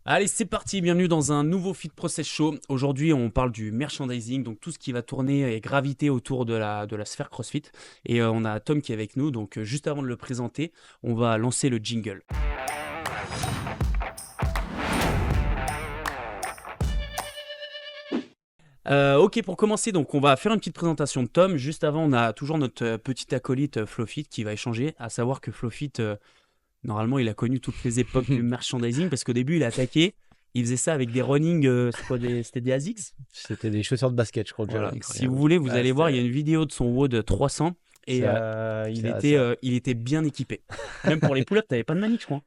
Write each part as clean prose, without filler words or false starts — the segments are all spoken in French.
Allez, c'est parti, bienvenue dans un nouveau Fit Process Show. Aujourd'hui, on parle du merchandising, donc tout ce qui va tourner et graviter autour de la sphère CrossFit. Et on a Tom qui est avec nous, donc juste avant de le présenter, on va lancer le jingle. Ok, pour commencer, donc on va faire une petite présentation de Tom. Juste avant, on a toujours notre petit acolyte Flowfit qui va échanger, à savoir que Flowfit, normalement, il a connu toutes les époques du merchandising parce qu'au début, il a attaqué. Il faisait ça avec des running, c'était des ASICS. C'était des chaussures de basket, je crois que Voilà. j'avais. Si vous voulez, vous Ouais, allez voir, il y a c'était une vidéo de son WOD 300 et c'est vrai. il C'est vrai, était, c'est vrai. il était bien équipé. Même pour les pull-ups, t'avais pas de manique, je crois.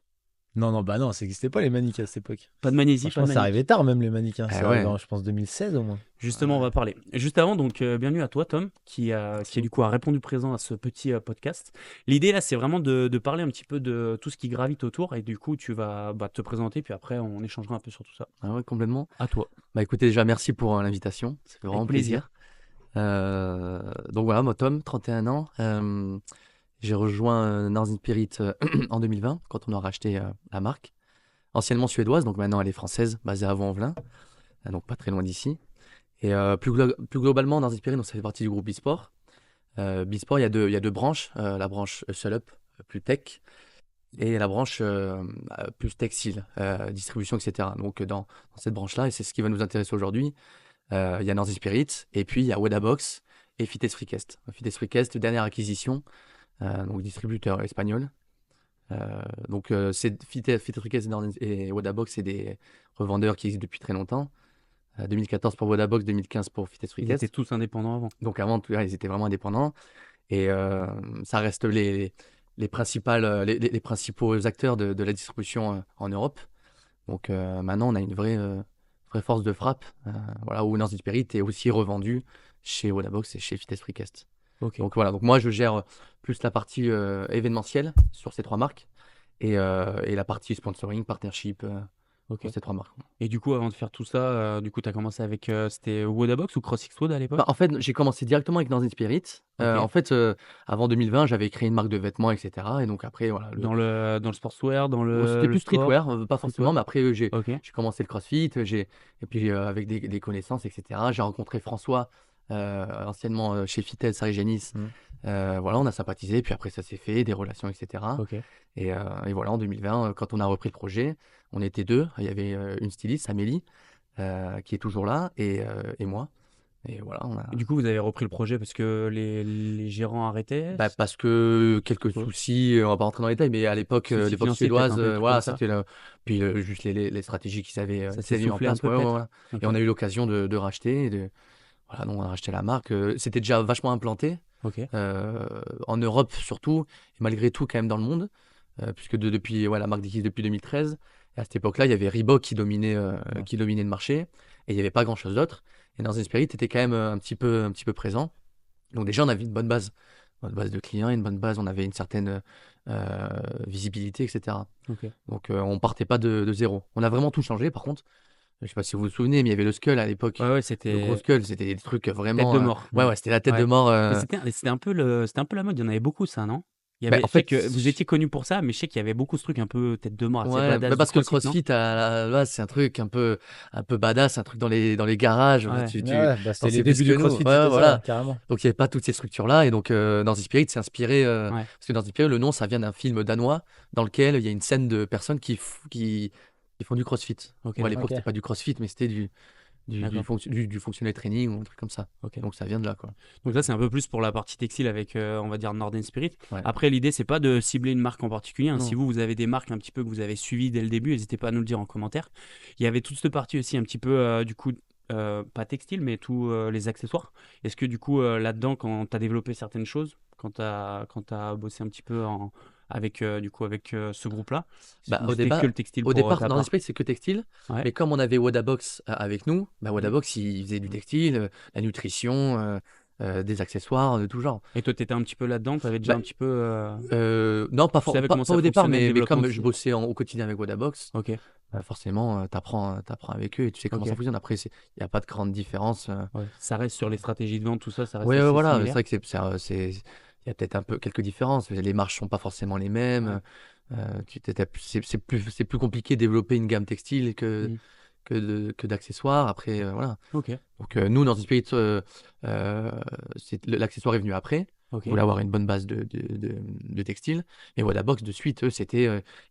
Non, non, bah non, ça n'existait pas les mannequins à cette époque. Pas de magnésie, pas Franchement, de ça manique. arrivait tard même les mannequins. Ah C'est arrivé ouais, en, je pense, 2016 au moins. Justement, on Ouais, va parler. Juste avant, donc, bienvenue à toi, Tom, qui a, merci qui du coup beaucoup. a répondu présent à ce petit podcast. L'idée là, c'est vraiment de parler un petit peu de tout ce qui gravite autour et du coup, tu vas te présenter, puis après, on échangera un peu sur tout ça. ah ouais, complètement. À toi. Bah écoutez, déjà merci pour l'invitation, ça fait Avec vraiment plaisir. plaisir. Donc voilà, moi Tom, 31 ans, j'ai rejoint Northern Spirit en 2020 quand on a racheté la marque. Anciennement suédoise, donc maintenant elle est française, basée à Vaux-en-Velin, donc pas très loin d'ici. Et plus globalement, Northern Spirit, donc ça fait partie du groupe Bisport. Bisport, il y a deux branches, la branche Hustle Up, plus tech, et la branche plus textile, distribution, etc. Donc dans cette branche-là, et c'est ce qui va nous intéresser aujourd'hui, il y a Northern Spirit, et puis il y a Wadabox et Fites Freecast. Fites Freecast, dernière acquisition, donc distributeur espagnol. C'est Fites Freecast et Wadabox, c'est des revendeurs qui existent depuis très longtemps. 2014 pour Wadabox, 2015 pour Fites Ils étaient Freecast. tous indépendants avant. Donc avant, ils étaient vraiment indépendants. Et ça reste les principaux acteurs de la distribution en Europe. Donc maintenant, on a une vraie force de frappe. Voilà, où Northern Spirit est aussi revendu chez Wadabox et chez Fites Freecast. Ok. Donc voilà, donc moi je gère plus la partie événementielle sur ces trois marques et la partie sponsoring, partnership Ok. pour ces trois marques. Et du coup, avant de faire tout ça, du coup, tu as commencé avec, c'était Wodabox ou CrossX Wood à l'époque? Bah, en fait, j'ai commencé directement avec Northern Spirit. Ok. En fait, avant 2020, j'avais créé une marque de vêtements, etc. Et donc après, voilà, Dans le sportswear, dans C'était le plus sport? streetwear, pas forcément, Streetwear? mais après, j'ai Ok. j'ai commencé le CrossFit, et puis avec des connaissances, etc. J'ai rencontré François, anciennement chez Fitted, Saint-Génis. Mm. Voilà, on a sympathisé, puis après, ça s'est fait, des relations, etc. Ok. Et voilà, en 2020, quand on a repris le projet, on était deux. Il y avait une styliste, Amélie, qui est toujours là, et moi. Et voilà, on a. Et du coup, vous avez repris le projet parce que les gérants arrêtaient? Bah, parce que quelques Quoi? soucis, on va pas rentrer dans les détails, mais à l'époque, Soucis l'époque financiers peut-être, suédoise, un peu, des trucs voilà, comme ça? c'était puis juste les stratégies Ça qu'ils s'est avaient mis en soufflé un place, peu ouais, ouais, peut-être? voilà. Et Ok. on a eu l'occasion de racheter, voilà, donc on a racheté la marque. C'était déjà vachement implanté, Ok. en Europe surtout, et malgré tout quand même dans le monde, puisque depuis, ouais, la marque existe depuis 2013. Et à cette époque-là, il y avait Reebok Ouais. qui dominait le marché, et il n'y avait pas grand-chose d'autre. Et dans Spirit était quand même un petit peu présent. Donc déjà, on avait une bonne base de clients, une bonne base, on avait une certaine visibilité, etc. Ok. Donc on partait pas de zéro. On a vraiment tout changé, par contre. Je sais pas si vous vous souvenez, mais il y avait le Skull à l'époque. Ouais, ouais, Le gros c'était Skull, c'était des trucs tête vraiment. de mort. Ouais, Ouais. ouais, c'était la tête de Ouais. mort. Mais c'était un peu la mode. Il y en avait beaucoup, ça, non? En Je sais fait, que vous étiez connu pour ça, mais je sais qu'il y avait beaucoup de trucs un peu tête de mort, assez ouais, badass bah du parce que le CrossFit, non? CrossFit, à la base, c'est un peu badass, un truc dans les garages. Ouais. Tu Ouais, bah, t'en c'était les sais plus débuts que du nous. CrossFit, Ouais, ouais, c'était ça, voilà. ouais, carrément. Donc il n'y avait pas toutes ces structures-là. Et donc dans Spirit, c'est inspiré. Ouais. Parce que dans Spirit, le nom, ça vient d'un film danois dans lequel il y a une scène de personnes qui font du CrossFit. Ok, Bon, à d'accord. l'époque, Ok. c'était pas du CrossFit, mais c'était D'accord. du functional training ou un truc comme ça. Ok. Donc ça vient de là, quoi. Donc ça, c'est un peu plus pour la partie textile avec, on va dire, Northern Spirit. Ouais. Après, l'idée, c'est pas de cibler une marque en particulier, hein. Si Non. vous avez des marques un petit peu que vous avez suivies dès le début, n'hésitez pas à nous le dire en commentaire. Il y avait toute cette partie aussi un petit peu, du coup, pas textile, mais tous les accessoires. Est-ce que du coup, là-dedans, quand tu as développé certaines choses, quand tu as bossé un petit peu avec ce groupe-là, Bah, ou c'était que le textile au pour départ, ta dans part? l'esprit, c'est que textile. Ouais. Mais comme on avait Wadabox avec nous, bah, Mhm. Wadabox, il faisait du textile, la nutrition, des accessoires de tout genre. Et toi, tu étais un petit peu là-dedans, tu avais déjà Bah, un petit peu. non, Tu savais comment pas ça au départ, fonctionnait, le mais développement comme de je style. bossais au quotidien avec Wadabox, Ok, forcément, t'apprends avec eux et tu sais comment ça ok. fonctionne. Après, il n'y a pas de grande différence. Ouais, ça reste sur les stratégies de vente, tout ça, ça reste Ouais, ouais, assez voilà, c'est similaire. vrai que il y a peut-être un peu quelques différences. Les marches sont pas forcément les mêmes. C'est plus compliqué de développer une gamme textile Mm. que d'accessoires. Après, voilà. Ok, Donc, nous, dans Spirit, l'accessoire est venu après. ok, On voulait avoir une bonne base de textile. Et Wadabox, de suite, eux,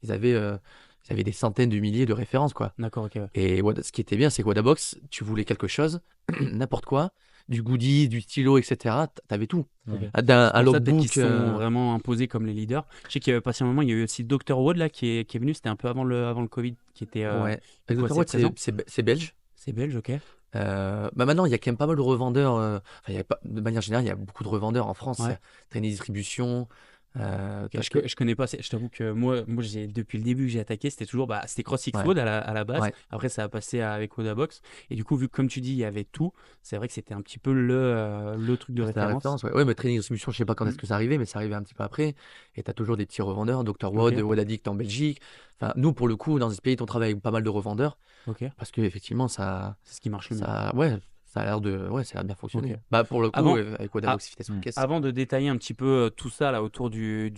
ils avaient des centaines de milliers de références, quoi. d'accord, ok. Ouais. Et ce qui était bien, c'est que Wadabox, tu voulais quelque chose, n'importe quoi, du goodie, du stylo, etc. T'avais tout. Ok. Ouais. Un C'est pour ça peut-être logbook. qu'ils se sont vraiment imposés comme les leaders. Je sais qu'il y avait passé un moment, il y a eu aussi Dr. Wood là, qui est venu, c'était un peu avant le Covid, qui était Ouais. il y a quoi, Dr. Watt, 7-13 ans. c'est belge. C'est belge, ok. Maintenant, il y a quand même pas mal de revendeurs. Enfin, il y a pas, de manière générale, il y a beaucoup de revendeurs en France. Ouais. T'as une distribution. Ok, je connais pas, je t'avoue que moi depuis le début que j'ai attaqué, c'était toujours c'était CrossFit Ouais. Wood à la base. Ouais. Après, ça a passé avec Wodabox. Et du coup, vu que comme tu dis, il y avait tout, c'est vrai que c'était un petit peu le truc de C'était la référence. référence, ouais. Ouais, mais Training Distribution, je sais pas quand Mm. est-ce que ça arrivait, mais ça arrivait un petit peu après. Et tu as toujours des petits revendeurs, Dr. Wod, Ok. Wodaddict en Belgique. Enfin, nous, pour le coup, dans ce pays, on travaille avec pas mal de revendeurs Ok, parce que effectivement, c'est ce qui marche le mieux. ça a l'air de bien fonctionner. Ok. Bah, pour le coup, Avant, avec ah, Wadabox Fitness Mm. Caisse. avant de détailler un petit peu tout ça là autour du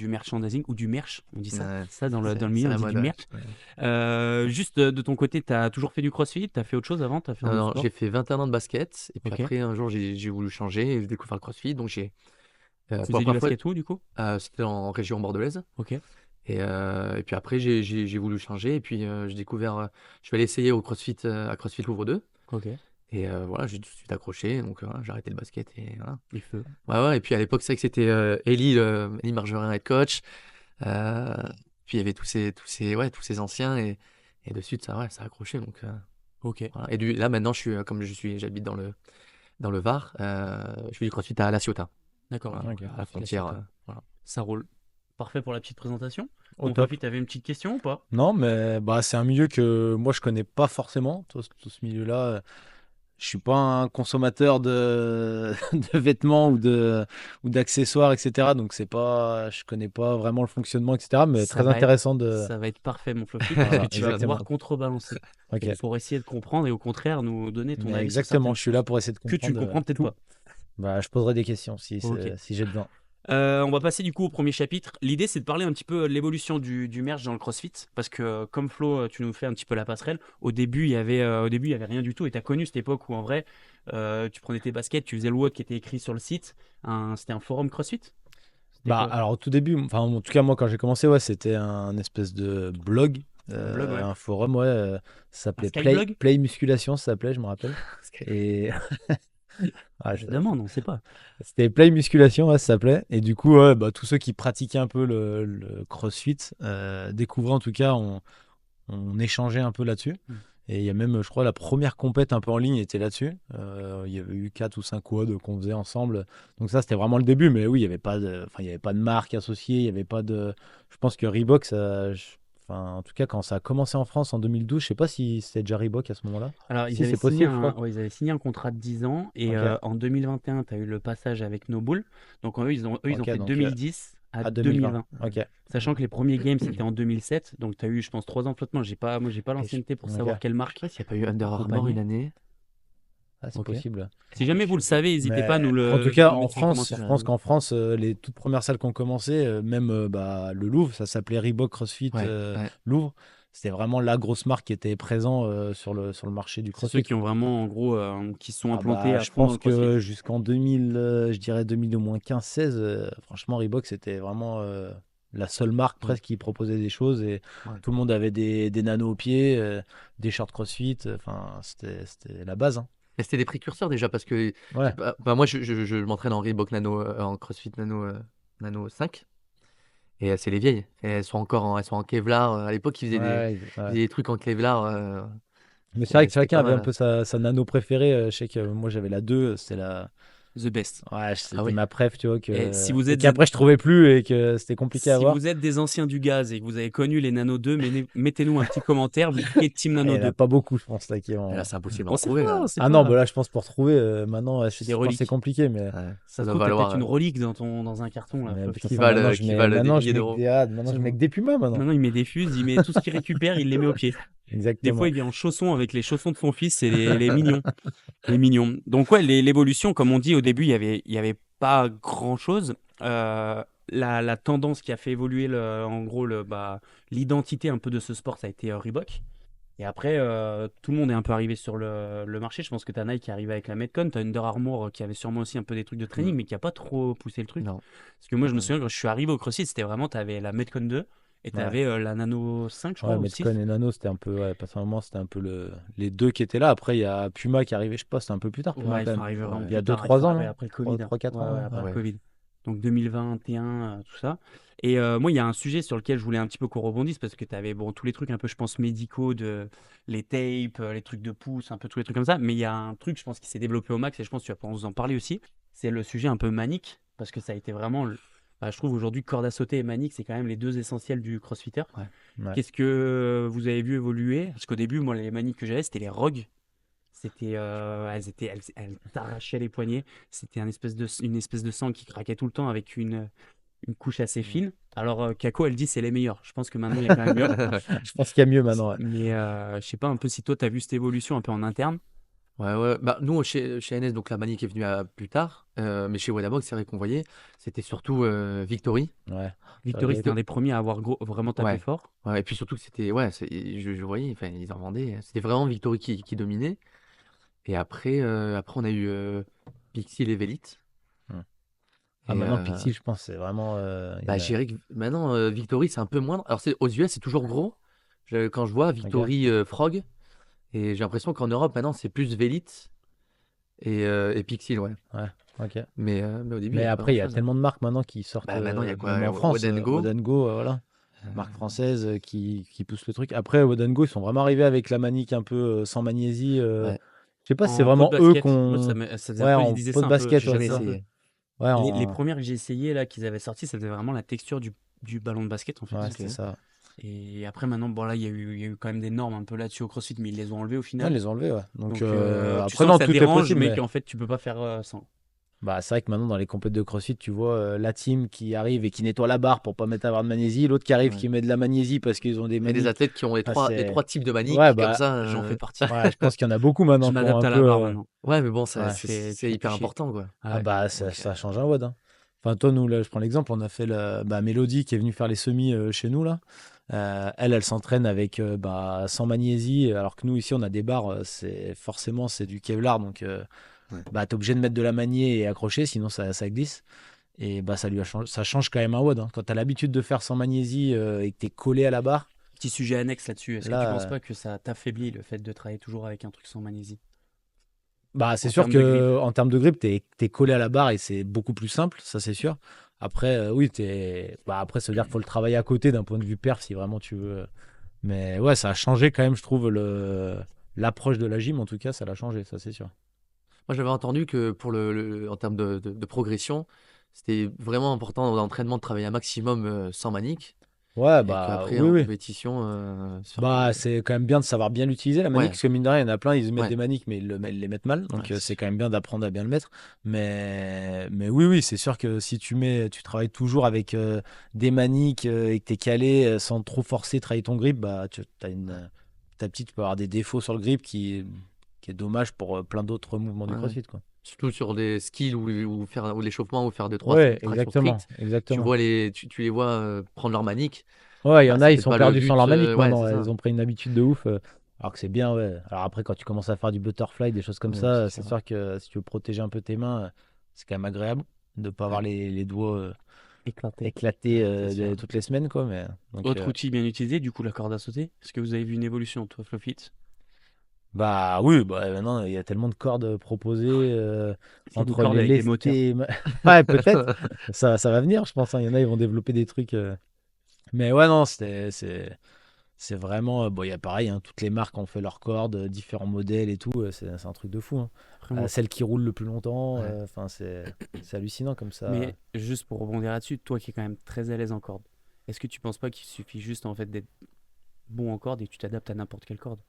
merchandising ou du merch, on dit ça, Ouais, ça dans le c'est milieu, on la dit mode, du ouais. merch. Juste de ton côté, tu as toujours fait du CrossFit, tu as fait autre chose avant, tu as fait un Non, autre non, sport? j'ai fait 21 ans de basket. Et puis Ok. après, un jour, j'ai voulu changer et j'ai découvert le CrossFit. Donc, Tu pour la faisais du première fois, basket où du coup? c'était en région bordelaise. Ok, Et puis après, j'ai voulu changer. Et puis, j'ai découvert. Je suis allé essayer au CrossFit, à CrossFit Louvre 2. ok. Et voilà, j'ai tout de suite accroché. Donc, voilà, j'ai arrêté le basket. Et voilà. Il feu. Ouais, ouais. Et puis, à l'époque, c'est vrai que c'était Élie Margerin, head coach. Euh, Puis, il y avait tous ces anciens. Et de suite, ça a accroché. Donc, Ok, voilà. Et là, maintenant, j'habite dans le Var. Je fais du CrossFit à La Ciotat. d'accord. Voilà, Ok. à la CrossFit La frontière. Ciotat. Voilà. Ça roule. Parfait pour la petite présentation. Au Mon top. Papy, t'avais une petite question ou pas? Non, mais bah, c'est un milieu que moi je connais pas forcément, tout ce milieu-là. Je suis pas un consommateur de, de vêtements ou d'accessoires, etc. Donc je connais pas vraiment le fonctionnement, etc. Mais Ça très va être, intéressant de. ça va être parfait, mon Floppy, parce que Voilà, tu vas exactement. pouvoir contrebalancer Ok. pour essayer de comprendre et au contraire nous donner ton Mais avis sur exactement, certaines je suis là choses pour essayer de que tu ne comprendre comprends peut-être tout. pas. Bah, je poserai des questions Ok. si j'ai besoin. On va passer du coup au premier chapitre. L'idée, c'est de parler un petit peu de l'évolution du merch dans le CrossFit, parce que comme Flo, tu nous fais un petit peu la passerelle. Au début, il y avait rien du tout. Et tu as connu cette époque où en vrai, tu prenais tes baskets, tu faisais le WOD qui était écrit sur le site. C'était un forum CrossFit. C'était Bah, quoi? alors au tout début, enfin en tout cas moi quand j'ai commencé, ouais, c'était un espèce de blog, Un blog, ouais. un forum, ouais, ça Un s'appelait Skyblog? Play Musculation, ça s'appelait, je me rappelle. Et ah, Je demande, on ne sait pas. c'était Play Musculation, ouais, ça s'appelait. Et du coup, ouais, bah, tous ceux qui pratiquaient un peu le CrossFit découvraient en tout cas, on échangeait un peu là-dessus. Mm. Et il y a même, je crois, la première compète un peu en ligne était là-dessus. Il y avait eu 4 ou 5 WOD qu'on faisait ensemble. Donc ça, c'était vraiment le début. Mais oui, il n'y avait pas enfin, il y avait pas de marque associée. Il y avait pas de. Je pense que Reebok, enfin, en tout cas, quand ça a commencé en France en 2012, je sais pas si c'était déjà Reebok à ce moment-là. Alors, Si, c'est possible, je crois. ils avaient signé un contrat de 10 ans et Ok. en 2021, tu as eu le passage avec No Bull. Donc, eux, ils ont Ok, fait donc, 2010 à à 2020. 2020. Ok. Sachant que les premiers games, c'était en 2007. Donc, tu as eu, je pense, 3 ans de flottement. Moi, j'ai pas l'ancienneté pour Ok. savoir quelle Je sais marque. pas s'il n'y a pas eu Under Armour Accompagné. une année. Ah, c'est Ok. possible. Si jamais vous le savez, n'hésitez Mais pas à nous le en tout cas, nous en mettre France, je commentaire. pense qu'en France, les toutes premières salles qui ont commencé, même bah, le Louvre, ça s'appelait Reebok CrossFit Ouais, ouais. Louvre. C'était vraiment la grosse marque qui était présente sur le marché du C'est ceux CrossFit. qui ont vraiment, en gros, qui se sont Ah implantés bah, à je fond dans pense le CrossFit. que jusqu'en 2000, je dirais 2000 au moins 15-16, franchement, Reebok, c'était vraiment la seule marque presque qui proposait des choses et Ouais. tout le monde avait des nanos aux pieds, des shorts CrossFit. Enfin, c'était la base, hein. Mais c'était des précurseurs déjà parce que Ouais. bah, moi, je m'entraîne en Reebok Nano, en CrossFit Nano 5. Et c'est les vieilles. Et elles sont en Kevlar. À l'époque, ils Ouais, faisaient des trucs en Kevlar. mais c'est vrai que C'était chacun pas avait un mal. peu sa nano préférée. Je sais que moi j'avais la 2, c'était The best. ouais, c'était Ah oui. ma préf, tu vois, Et si vous et êtes qu'après je trouvais plus et que c'était compliqué à Si avoir. vous êtes des anciens du gaz et que vous avez connu les Nano 2, mettez-nous un petit commentaire, vous cliquez Team Et Nano il n'y en a 2. pas beaucoup, je pense, là, qui Et là, ont. c'est impossible à On en sait trouver, pas, là. on sait Ah non, pas. bah là, je pense pour trouver, maintenant, je C'est des pense que c'est reliques. compliqué, mais. Ouais, Ça se doit trouve, t'as valoir. peut-être une relique dans un carton. Là, Mais Fluff. putain, Qui valent, maintenant, qui valent des maintenant, je milliers mets d'euros. maintenant, je mets que des Pumas, maintenant. Maintenant, il met des fuses, il met tout ce qu'il récupère, il les met au pied. Des fois, Exactement. il vient en chaussons avec les chaussons de son fils, c'est les mignons. Les mignons. Donc, ouais, l'évolution, comme on dit au début, il y avait pas grand chose. la tendance qui a fait évoluer en gros l'identité un peu de ce sport, ça a été Reebok. Et après, tout le monde est un peu arrivé sur le marché. Je pense que tu as Nike qui est arrivé avec la Metcon, tu as Under Armour qui avait sûrement aussi un peu des trucs de training, mais qui a pas trop poussé le truc. Non. Parce que moi, je me Ouais. souviens quand je suis arrivé au CrossFit, c'était vraiment, tu avais la Metcon 2 et tu Ouais. avais la Nano 5, je crois, Ouais, ou 6. Metcon et Nano, c'était un peu, personnellement, c'était un peu les deux qui étaient là. Après, il y a Puma qui est arrivé, je sais pas, c'était un peu plus tard, Puma Ouais, ils quand sont même. arrivés vraiment Ouais. Il y a plus tard, 2-3 ans, non après le Covid. 3-4 ans, Ouais, ouais. après le Ouais. Covid. Donc 2021, tout ça. Et moi, il y a un sujet sur lequel je voulais un petit peu qu'on rebondisse parce que tu avais tous les trucs un peu, je pense, médicaux, les tapes, les trucs de pouce, un peu tous les trucs comme ça. Mais il y a un truc, je pense, qui s'est développé au max et je pense que tu vas pouvoir nous en parler aussi. C'est le sujet un peu manique parce que ça a été vraiment, je trouve aujourd'hui, corde à sauter et manique, c'est quand même les deux essentiels du crossfitter. Ouais. Ouais. Qu'est-ce que vous avez vu évoluer? Parce qu'au début, moi, les maniques que j'avais, c'était les ROG. C'était, elles t'arrachaient les poignets. C'était une espèce de sang qui craquait tout le temps avec une couche assez fine. Alors, Kako, elle dit c'est les meilleurs. Je pense que maintenant, il y a quand même mieux. Je pense qu'il y a mieux maintenant. Ouais. Mais je sais pas un peu si toi, tu as vu cette évolution un peu en interne. Ouais. Bah, nous, chez NS, donc la Manic est venue plus tard. Mais chez Wadabox, c'est vrai qu'on voyait, c'était surtout Victory. Ouais. Victory, c'était un des premiers à avoir vraiment tapé Ouais. fort. Ouais, et puis surtout que c'était. Ouais, je voyais, enfin, ils en vendaient. C'était vraiment Victory qui dominait. Et après on a eu Pixel et Velite. Ah, Et, maintenant, Pixie, je pense, c'est vraiment. bah, je dirais que maintenant, Victory, c'est un peu moindre. Alors, aux US, c'est toujours gros. Quand je vois Victory Frog, et j'ai l'impression qu'en Europe, maintenant, c'est plus Velite et Pixel, ouais. Ouais, ok. Mais au début, il y Mais avait pas après, il y a grand-chose, hein. tellement de marques maintenant qui sortent, Bah, maintenant, il y a quoi? même en France. Wad & Go. Wad & Go, voilà. Euh, Marque française qui pousse le truc. Après, Wad & Go, ils sont vraiment arrivés avec la manique un peu sans magnésie. Ouais. Je sais pas si c'est En pot de vraiment eux basket. Moi, qu'on. ça faisait un Ouais, peu, ils en disaient pot ça de un peu. basket, J'ai ouais, jamais c'est ça. essayé. Ouais, Les premières que j'ai essayées, là, qu'ils avaient sorties, c'était vraiment la texture du ballon de basket, en fait. Ouais, Ok. c'était ça. Et après, maintenant, bon, là, il y a eu quand même des normes un peu là-dessus au CrossFit, mais ils les ont enlevées au Ouais, final. ils les ont enlevés, ouais. Donc, Tu après, sens non, que ça tout est dérange, possible. mais Mais qu'en fait, tu peux pas faire sans. bah, c'est vrai que maintenant, dans les compétitions de CrossFit, tu vois la team qui arrive et qui nettoie la barre pour pas mettre à avoir de magnésie, l'autre qui arrive Ouais. qui met de la magnésie parce qu'ils ont des Et des maniques. athlètes qui ont les Enfin, trois types de maniques, Ouais, comme bah, ça. J'en fais partie. ouais, je pense qu'il y en a beaucoup Je maintenant qui ont m'adapte un à la peu. barre maintenant. Ouais, mais bon, Ouais. c'est Tu hyper fais chier. important, quoi. Ah Ouais. bah Donc, ça change un WOD. Hein. Enfin toi nous là je prends l'exemple, on a fait Mélodie qui est venue faire les semis chez nous là. Elle s'entraîne avec 100 magnésie alors que nous ici on a des barres, c'est du Kevlar donc Ouais. t'es obligé de mettre de la magnée et accrocher sinon ça glisse. Et ça change quand même un WOD. Hein. Quand tu as l'habitude de faire sans magnésie et que tu es collé à la barre, Petit sujet annexe là-dessus. Est-ce que tu là penses pas que ça t'affaiblit le fait de travailler toujours avec un truc sans magnésie? c'est En sûr termes de grip. que en termes de grip, t'es collé à la barre et c'est beaucoup plus simple, ça c'est sûr. Après, oui, après, ça veut dire qu'il faut le travailler à côté d'un point de vue perf si vraiment tu veux. Mais ouais, ça a changé quand même, je trouve, l'approche de la gym, en tout cas, ça l'a changé, ça c'est sûr. moi, j'avais entendu que pour en termes de progression, c'était vraiment important dans l'entraînement de travailler un maximum sans manique. Ouais, Et qu'après, oui, en oui. compétition, C'est quand même bien de savoir bien l'utiliser, la manique, Ouais. parce que mine de rien, il y en a plein, ils mettent Ouais. des maniques, mais ils les mettent mal. Donc Ouais, c'est c'est sûr. quand même bien d'apprendre à bien le mettre. Mais oui, c'est sûr que si tu travailles toujours avec des maniques et que tu es calé sans trop forcer, travailler ton grip, tu peux avoir des défauts sur le grip qui est dommage pour plein d'autres mouvements du Ouais. CrossFit, quoi. Surtout sur des skills ou l'échauffement ou faire 2-3 Ouais, tractions exactement, strictes. exactement. Tu les vois prendre leur manique. Ouais, il y en C'est a, ils peut-être sont pas le perdus sans but. leur manique Ouais, maintenant. c'est Ouais, ça. ils ont pris une habitude de ouf. Alors que c'est bien, ouais. Alors après, quand tu commences à faire du butterfly, des choses comme Ouais, ça, c'est c'est ça. sûr que si tu veux protéger un peu tes mains, c'est quand même agréable de ne pas avoir Ouais. les doigts Éclaté. éclatés C'est sûr. toutes les semaines, quoi. Mais, donc, Autre outil bien utilisé, du coup, la corde à sauter. Est-ce que vous avez vu une évolution, toi, Flowfit? bah oui, maintenant, il y a tellement de cordes proposées C'est une entre corde les avec des moteurs. lestés. Ouais, peut-être. Ça va venir, je pense. Hein. Il y en a, ils vont développer des trucs. Mais ouais, non, c'est vraiment. Bon, il y a pareil, hein, toutes les marques ont fait leurs cordes, différents modèles et tout. C'est un truc de fou. Hein. Après, moi, Celle qui roule le plus longtemps. Ouais. Enfin, c'est hallucinant comme ça. mais juste pour rebondir là-dessus, toi qui es quand même très à l'aise en corde, est-ce que tu penses pas qu'il suffit juste en fait d'être bon en corde et que tu t'adaptes à n'importe quelle corde?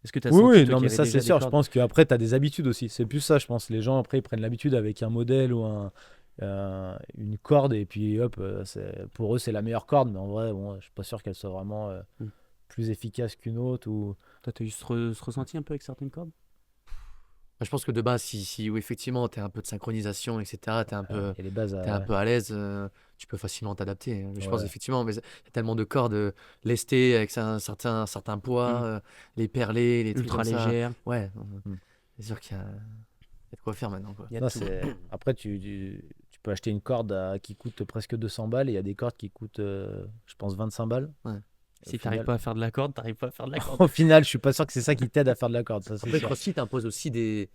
Est-ce que tu as Oui, senti, oui, toi, non, qu'il y mais avait ça, c'est déjà des sûr. Je cordes? pense qu'après, tu as des habitudes aussi. C'est plus ça, je pense. Les gens, après, ils prennent l'habitude avec un modèle ou une corde. Et puis, hop, pour eux, c'est la meilleure corde. Mais en vrai, bon, je suis pas sûr qu'elle soit vraiment Hmm. plus efficace qu'une autre. Toi, tu as eu ce ressenti un peu avec certaines cordes? Je pense que de base, si effectivement tu es un peu de synchronisation, etc., tu es un peu, Il y a les bases t'es un à... peu à l'aise, tu peux facilement t'adapter. Mais je pense Ouais. effectivement, mais il y a tellement de cordes lestées avec un certain poids, les perlés, les trucs Ultra comme ça. légère. Ouais, Mm. c'est sûr qu'il y a de quoi faire maintenant, quoi. Il y a Non, tout. Après, tu peux acheter une corde qui coûte presque 200 balles et il y a des cordes qui coûtent, je pense, 25 balles. Ouais. Si Au t'arrives final... pas à faire de la corde, t'arrives pas à faire de la corde. Au final, je suis pas sûr que c'est ça qui t'aide à faire de la corde, ça c'est Après, sûr. CrossFit impose aussi des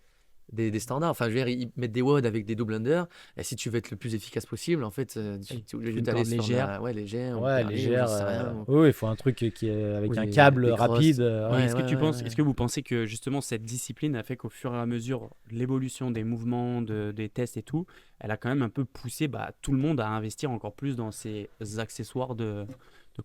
standards. Enfin, je veux dire, ils mettent des WOD avec des double under. Et si tu veux être le plus efficace possible, en fait, tu Oui, es obligé une d'aller corde sur légère. ouais, légère ou Ouais, perlée ou légère. j'en sais rien. Oui, il faut un truc qui est Ou avec un câble des crosses. rapide. Et Ouais, est-ce que tu penses, ouais. est-ce que vous pensez que justement cette discipline a fait qu'au fur et à mesure l'évolution des mouvements, des tests et tout, elle a quand même un peu poussé tout le monde à investir encore plus dans ces accessoires de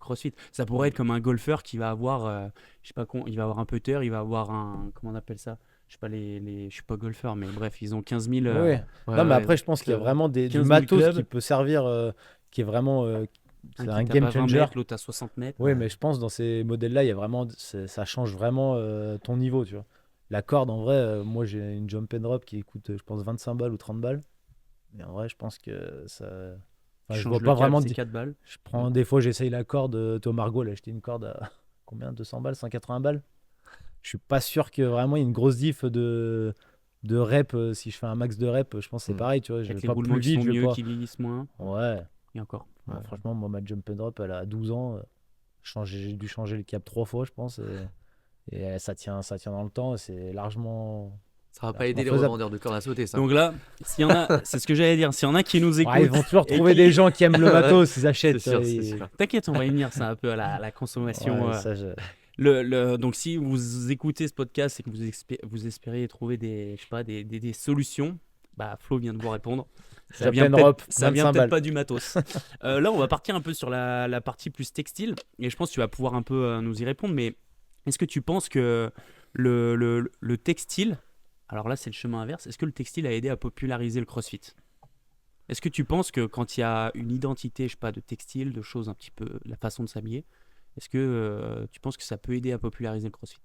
CrossFit. Ça pourrait être comme un golfeur qui va avoir, je sais pas il va avoir un putter, il va avoir un, comment on appelle ça? Je sais pas je suis pas golfeur, mais bref, ils ont 15 000, Oui. Ouais, Non, mais ouais, après, je pense qu'il y a club. vraiment du 15 000 matos qui clubs, peut servir, qui est vraiment, un c'est qui un tape game à 20 changer. mètres, l'autre à 60 mètres. Oui, mais je pense dans ces modèles-là, il y a vraiment, ça change vraiment ton niveau, tu vois. La corde, en vrai, moi j'ai une jump and drop qui coûte, je pense, 25 balles ou 30 balles. Mais en vrai, je pense que ça. Tu Enfin, je changes vois le pas câble, vraiment. c'est 4 balles. Je prends des fois, j'essaye la corde. Toi, Margot, elle a acheté une corde à combien? 200 balles, 180 balles. Je suis pas sûr que vraiment il y ait une grosse diff de rep. Si je fais un max de rep, je pense que c'est pareil, tu vois. Je vais Avec les pas roulements plus qui vite, sont je vais mieux, pas. qui vieillissent moins, Ouais. et encore. Non, Ouais. franchement, moi, ma jump and drop, elle a 12 ans. J'ai dû changer le câble 3 fois, je pense. Et ça tient dans le temps. Et c'est largement, Ça va pas largement aider les faisable. revendeurs de cordes à sauter, ça. Donc là, s'il y en a, c'est ce que j'allais dire, s'il y en a qui nous Ouais, ils écoutent vont toujours et trouver qui... des gens qui aiment le Ouais, matos, ils c'est achètent. sûr, c'est sûr. T'inquiète, on va y venir, c'est un peu à la consommation. Ouais, ça, Donc si vous écoutez ce podcast et que vous espérez trouver des, je sais pas, des solutions, Flo vient de vous répondre. Jump and drop, Ça vient 25 peut-être balles. pas du matos. Là, on va partir un peu sur la partie plus textile et je pense que tu vas pouvoir un peu nous y répondre. Mais est-ce que tu penses que le textile, alors là c'est le chemin inverse, est-ce que le textile a aidé à populariser le CrossFit? Est-ce que tu penses que quand il y a une identité, je sais pas, de textile, de choses un petit peu, la façon de s'habiller, est-ce que tu penses que ça peut aider à populariser le CrossFit?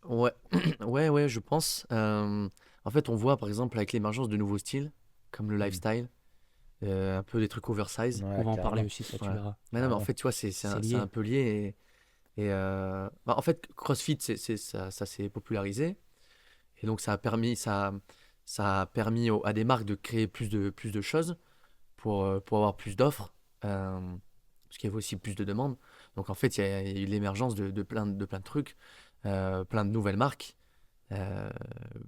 Ouais, ouais, je pense. En fait, on voit par exemple avec l'émergence de nouveaux styles, comme le lifestyle, un peu des trucs oversize. Ouais, On va en parler carrément. aussi, ça tu Ouais. verras. Mais non, mais en Carrément. fait, tu vois, c'est lié. un peu lié. En fait, CrossFit, ça s'est popularisé. Et donc, ça a permis à des marques de créer plus de choses pour avoir plus d'offres. Parce qu'il y avait aussi plus de demandes. Donc, en fait, il y a eu l'émergence de plein de trucs, plein de nouvelles marques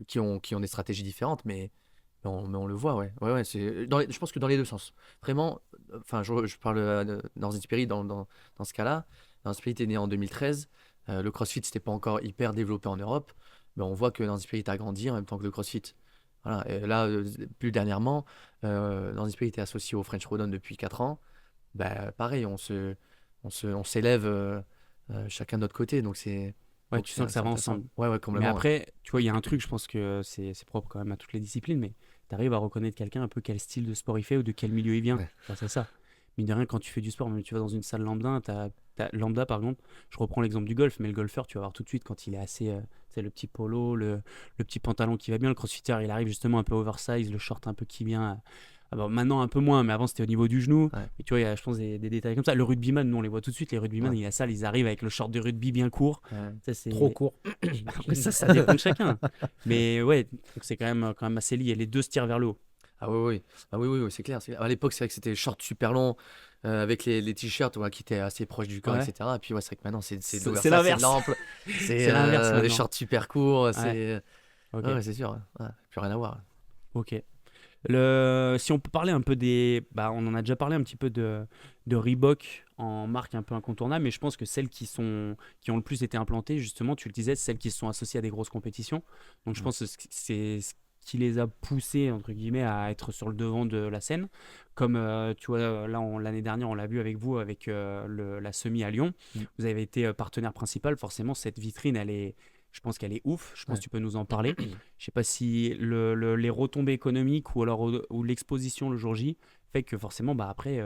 qui ont des stratégies différentes. Mais on le voit, ouais. Ouais, je pense que dans les deux sens. Vraiment, enfin, je parle dans Inspirit dans ce cas-là. Dans Inspirit est né en 2013. Le CrossFit, c'était pas encore hyper développé en Europe. Mais on voit que dans Inspirit a grandi en même temps que le CrossFit. Voilà. Et là, plus dernièrement, dans Inspirit est associé au French Rodon depuis 4 ans. Pareil, on s'élève chacun de notre côté. Donc Ouais, tu sens que ça va intéressant. ensemble. Ouais, Mais complètement. Ouais. après, tu vois, il y a un truc, je pense que c'est propre quand même à toutes les disciplines, mais tu arrives à reconnaître quelqu'un un peu quel style de sport il fait ou de quel milieu il vient. Ouais. Grâce à ça. Mine de rien, quand tu fais du sport, même tu vas dans une salle lambda, lambda, par exemple, je reprends l'exemple du golf, mais le golfeur, tu vas voir tout de suite quand il est assez, tu sais, le petit polo, le petit pantalon qui va bien, le crossfitter, il arrive justement un peu oversize, le short un peu qui vient. Alors maintenant un peu moins, mais avant c'était au niveau du genou. Ouais. Et tu vois, il y a, je pense, des détails comme ça. Le rugbyman, nous on les voit tout de suite. Les rugbyman, Ouais. il y a ça, ils arrivent avec le short de rugby bien court. Ouais. Ça, c'est... Trop court. Après, ça dépend de chacun. Mais ouais, donc c'est quand même assez lié. Les deux se tirent vers le haut. Ah oui, oui, c'est clair. À l'époque, c'est vrai que c'était short super long avec les t-shirts qui étaient assez proches du corps, Ouais. etc. Et puis c'est vrai que maintenant, c'est C'est l'oversize, l'inverse. c'est l'ample, C'est l'inverse les maintenant. shorts super courts. Ok. Ouais, c'est sûr. Ouais, plus rien à voir. Ok. Si on peut parler un peu on en a déjà parlé un petit peu de Reebok en marque un peu incontournable, mais je pense que celles qui ont le plus été implantées, justement, tu le disais, c'est celles qui se sont associées à des grosses compétitions. Donc je pense que c'est ce qui les a poussées, entre guillemets, à être sur le devant de la scène. Comme tu vois, là, l'année dernière, on l'a vu avec vous, avec la semi à Lyon. Vous avez été partenaire principal. Forcément, cette vitrine, je pense qu'elle est ouf. Je pense Ouais. que tu peux nous en parler. Je sais pas si les retombées économiques ou alors ou l'exposition le jour J fait que forcément, après,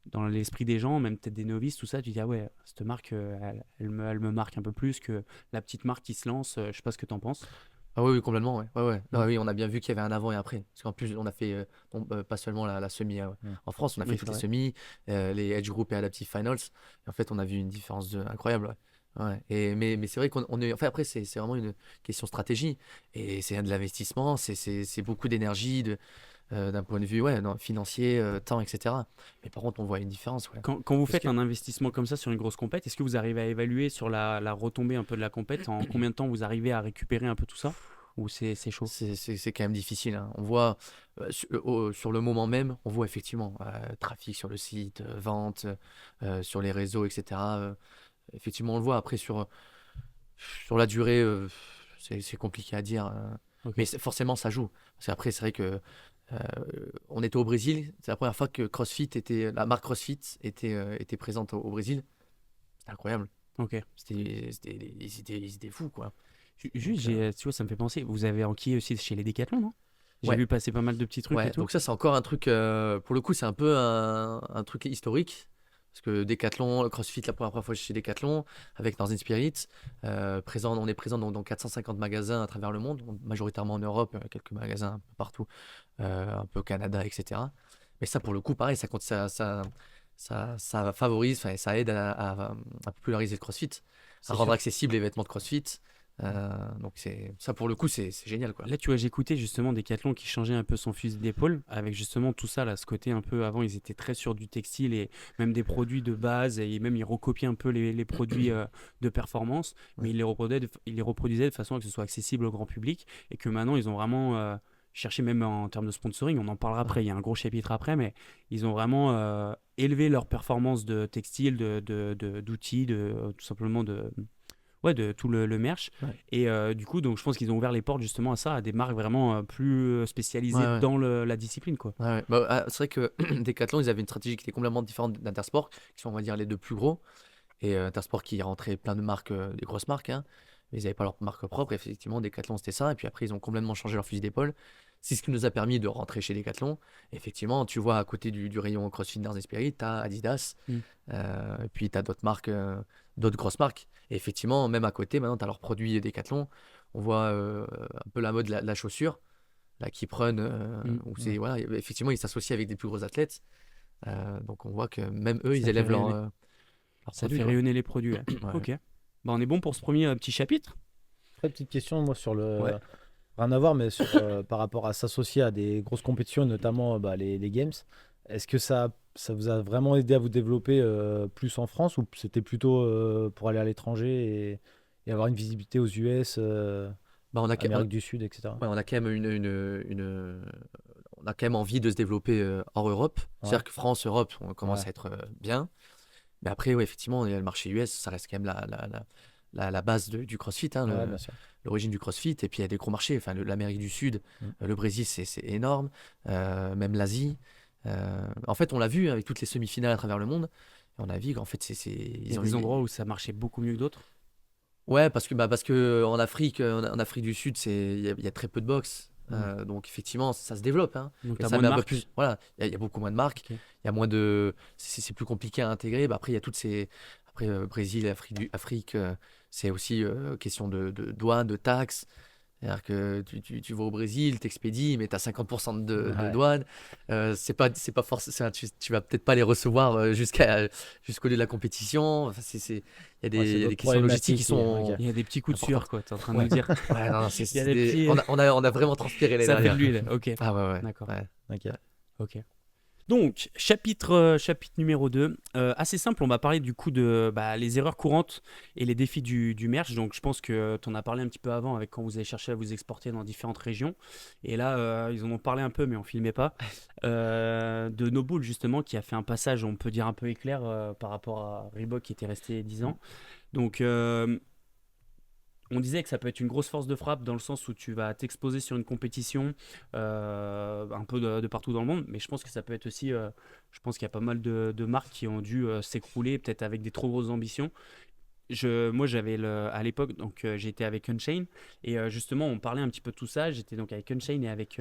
dans l'esprit des gens, même peut-être des novices, tout ça, tu dis, ah ouais, cette marque, elle me marque un peu plus que la petite marque qui se lance. Je sais pas ce que t'en penses. Ah oui, oui, complètement, ouais. Ouais, ouais. Non, Mm. oui, on a bien vu qu'il y avait un avant et après. Parce qu'en plus, on a fait pas seulement la semi Mm. en France, on a Oui, fait c'est toutes les vrai. semis, les Edge Group et Adaptive Finals. Et en fait, on a vu une différence incroyable. Ouais. Ouais. Mais c'est vrai qu'on est. Enfin, après, c'est vraiment une question de stratégie. Et c'est de l'investissement, c'est beaucoup d'énergie d'un point de vue ouais, non, financier, temps, etc. Mais par contre, on voit une différence. Ouais. Quand vous Parce faites que, un investissement comme ça sur une grosse compète, est-ce que vous arrivez à évaluer sur la retombée un peu de la compète, en combien de temps vous arrivez à récupérer un peu tout ça? Ou c'est chaud? c'est quand même difficile. Hein. On voit sur le moment même, on voit effectivement trafic sur le site, vente sur les réseaux, etc. Effectivement, on le voit. Après, sur la durée, c'est compliqué à dire. Ok. Mais forcément, ça joue. Parce qu'après, c'est vrai que euh, on était au Brésil. C'est la première fois que la marque CrossFit était présente au Brésil. C'était incroyable. Ok. Ils étaient fous, quoi. Juste, Donc, tu vois, ça me fait penser, vous avez enquillé aussi chez les Décathlon, non? J'ai ouais. vu passer pas mal de petits trucs et Ouais, tout. donc ça c'est encore un truc, pour le coup c'est un peu un truc historique, parce que Decathlon, CrossFit la première fois chez Decathlon, avec Northern Spirit, on est présent dans 450 magasins à travers le monde, majoritairement en Europe, quelques magasins un peu partout, un peu au Canada, etc. Mais ça pour le coup pareil, ça favorise, enfin, ça aide à populariser le CrossFit, à C'est rendre sûr. accessible les vêtements de CrossFit. Donc ça pour le coup c'est génial quoi. Là, tu vois, j'écoutais justement Decathlon qui changeait un peu son fusil d'épaule avec justement tout ça, là, ce côté un peu avant, ils étaient très sur du textile et même des produits de base et même ils recopiaient un peu les produits de performance, mais Ouais. ils les reproduisaient de façon à que ce soit accessible au grand public et que maintenant ils ont vraiment cherché, même en termes de sponsoring, on en parlera après, il y a un gros chapitre après, mais ils ont vraiment élevé leur performance de textile, d'outils, tout simplement ouais, de tout le merch. Ouais. Et du coup, donc, je pense qu'ils ont ouvert les portes justement à ça, à des marques vraiment plus Ouais, spécialisées ouais. dans la discipline, quoi. Ouais, ouais. Bah, c'est vrai que Decathlon, ils avaient une stratégie qui était complètement différente d'Intersport, qui sont, on va dire, les deux plus gros. Et Intersport qui rentrait plein de marques, des grosses marques, hein. Mais ils n'avaient pas leur marque propre. Effectivement, Decathlon, c'était ça. Et puis après, ils ont complètement changé leur fusil d'épaule. C'est ce qui nous a permis de rentrer chez Decathlon. Effectivement, tu vois, à côté du rayon CrossFit Nurse Spirit, tu as Adidas. Mm. Et puis, tu as d'autres marques, d'autres grosses marques. Et effectivement, même à côté, maintenant, tu as leurs produits Decathlon. On voit un peu la mode de la chaussure, la Keep Run, Mm. où Ouais. voilà, effectivement, ils s'associent avec des plus gros athlètes. Donc, on voit que même eux, ils Ça fait élèvent rayonner, leurs ça fait produits. Ouais. rayonner les produits, ouais. Ouais. Ok. Bah, on est bon pour ce premier petit chapitre. Après, petite question, moi, sur Ouais. le. Rien à voir, mais sur, par rapport à s'associer à des grosses compétitions, notamment bah, les Games, est-ce que ça vous a vraiment aidé à vous développer plus en France ou c'était plutôt pour aller à l'étranger et avoir une visibilité aux US, Bah, Amérique du Sud, etc. ouais, on a quand même on a quand même envie de se développer hors Europe. Ouais, C'est-à-dire que France, Europe, on commence ouais, à être bien. Mais après, ouais, effectivement, il y a le marché US, ça reste quand même la base du CrossFit, hein, ouais, bien sûr. l'origine du CrossFit. Et puis il y a des gros marchés, enfin, l'Amérique du Sud, Mm. le Brésil, c'est énorme, même l'Asie. En fait, on l'a vu avec toutes les semi-finales à travers le monde. Et on a vu qu'en fait, Il y a ils ont des endroits où ça marchait beaucoup mieux que d'autres, Ouais, parce que en Afrique du Sud, il y a très peu de boxe. Mm. Donc effectivement, ça se développe, hein. donc Mais t'as ça moins met de un peu plus. marques. Voilà, il y a beaucoup moins de marques. Ok. Il y a moins de. C'est plus compliqué à intégrer. Bah, après, il y a toutes ces. Après, Brésil, Afrique, c'est aussi question de douane, de taxes. C'est-à-dire que tu vas au Brésil, t'expédies, mais tu as 50% de Ouais. douane. C'est pas forcément, tu vas peut-être pas les recevoir jusqu'au lieu de la compétition. Enfin, Ouais, c'est il y a des d'autres questions logistiques qui problématiques. Ok. sont Il y a des petits coups de sueur, importantes. quoi, t'es en train de nous Ouais, dire. ouais, non, Il y a des petits. on a vraiment transpiré les Ça fait de derrière. l'huile, ok. Ah ouais, ouais, D'accord. ouais. Ok. Ok. Donc, chapitre numéro 2. Assez simple, on va parler du coup de bah, les erreurs courantes et les défis du merch. Donc, je pense que tu en as parlé un petit peu avant avec quand vous avez cherché à vous exporter dans différentes régions. Et là, ils en ont parlé un peu, mais on filmait pas. De No Bull, justement, qui a fait un passage, on peut dire un peu éclair par rapport à Reebok qui était resté 10 ans. Donc, on disait que ça peut être une grosse force de frappe dans le sens où tu vas t'exposer sur une compétition un peu de partout dans le monde, mais je pense que ça peut être aussi, je pense qu'il y a pas mal de marques qui ont dû s'écrouler, peut-être avec des trop grosses ambitions. Moi, à l'époque, donc j'étais avec Unchained, et justement, on parlait un petit peu de tout ça. J'étais donc avec Unchained et avec.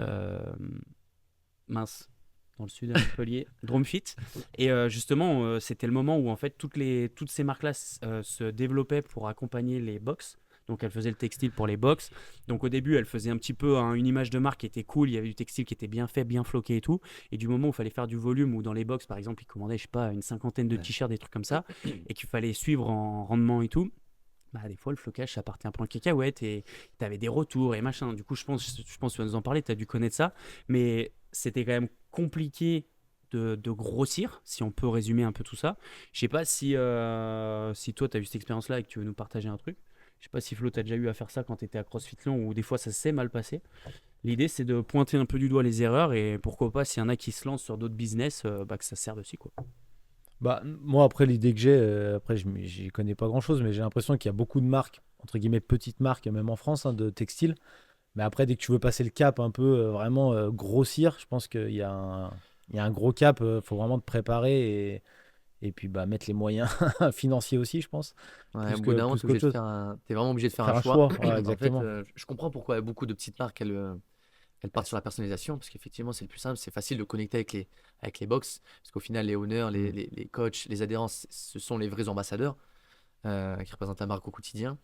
Euh, mince. dans le sud à Montpellier, Dromfit. Et justement, c'était le moment où en fait toutes ces marques-là se développaient pour accompagner les box. Donc elles faisaient le textile pour les box. Donc au début, elles faisaient un petit peu une image de marque qui était cool. Il y avait du textile qui était bien fait, bien floqué et tout. Et du moment où il fallait faire du volume, ou dans les box par exemple, ils commandaient, je sais pas, une cinquantaine de t-shirts, des trucs comme ça, et qu'il fallait suivre en rendement et tout. Bah, des fois, le flocage, ça partait un peu en cacahuète et tu avais des retours et machin. Du coup, je pense que tu vas nous en parler, tu as dû connaître ça. Mais c'était quand même compliqué de grossir, si on peut résumer un peu tout ça. Je sais pas si toi, tu as eu cette expérience-là et que tu veux nous partager un truc. Je sais pas si Flo, tu as déjà eu à faire ça quand tu étais à CrossFit Lyon ou des fois ça s'est mal passé. L'idée, c'est de pointer un peu du doigt les erreurs et pourquoi pas, s'il y en a qui se lancent sur d'autres business, bah, que ça serve aussi, quoi. Bah, moi, après, l'idée que j'ai, après, j'y connais pas grand-chose, mais j'ai l'impression qu'il y a beaucoup de marques, entre guillemets, petites marques, même en France, hein, de textiles. Mais après, dès que tu veux passer le cap un peu, vraiment grossir, je pense qu'il y a un gros cap. Il faut vraiment te préparer et puis bah, mettre les moyens financiers aussi, je pense, Ouais, au bout d'un moment, plus qu'autre chose. t'es vraiment obligé de faire un Faire un choix. choix, ouais, En fait, exactement. je comprends pourquoi beaucoup de petites marques, elles partent sur la personnalisation, parce qu'effectivement, c'est le plus simple, c'est facile de connecter avec les box, parce qu'au final, les owners, les coachs, les adhérents, ce sont les vrais ambassadeurs qui représentent la marque au quotidien.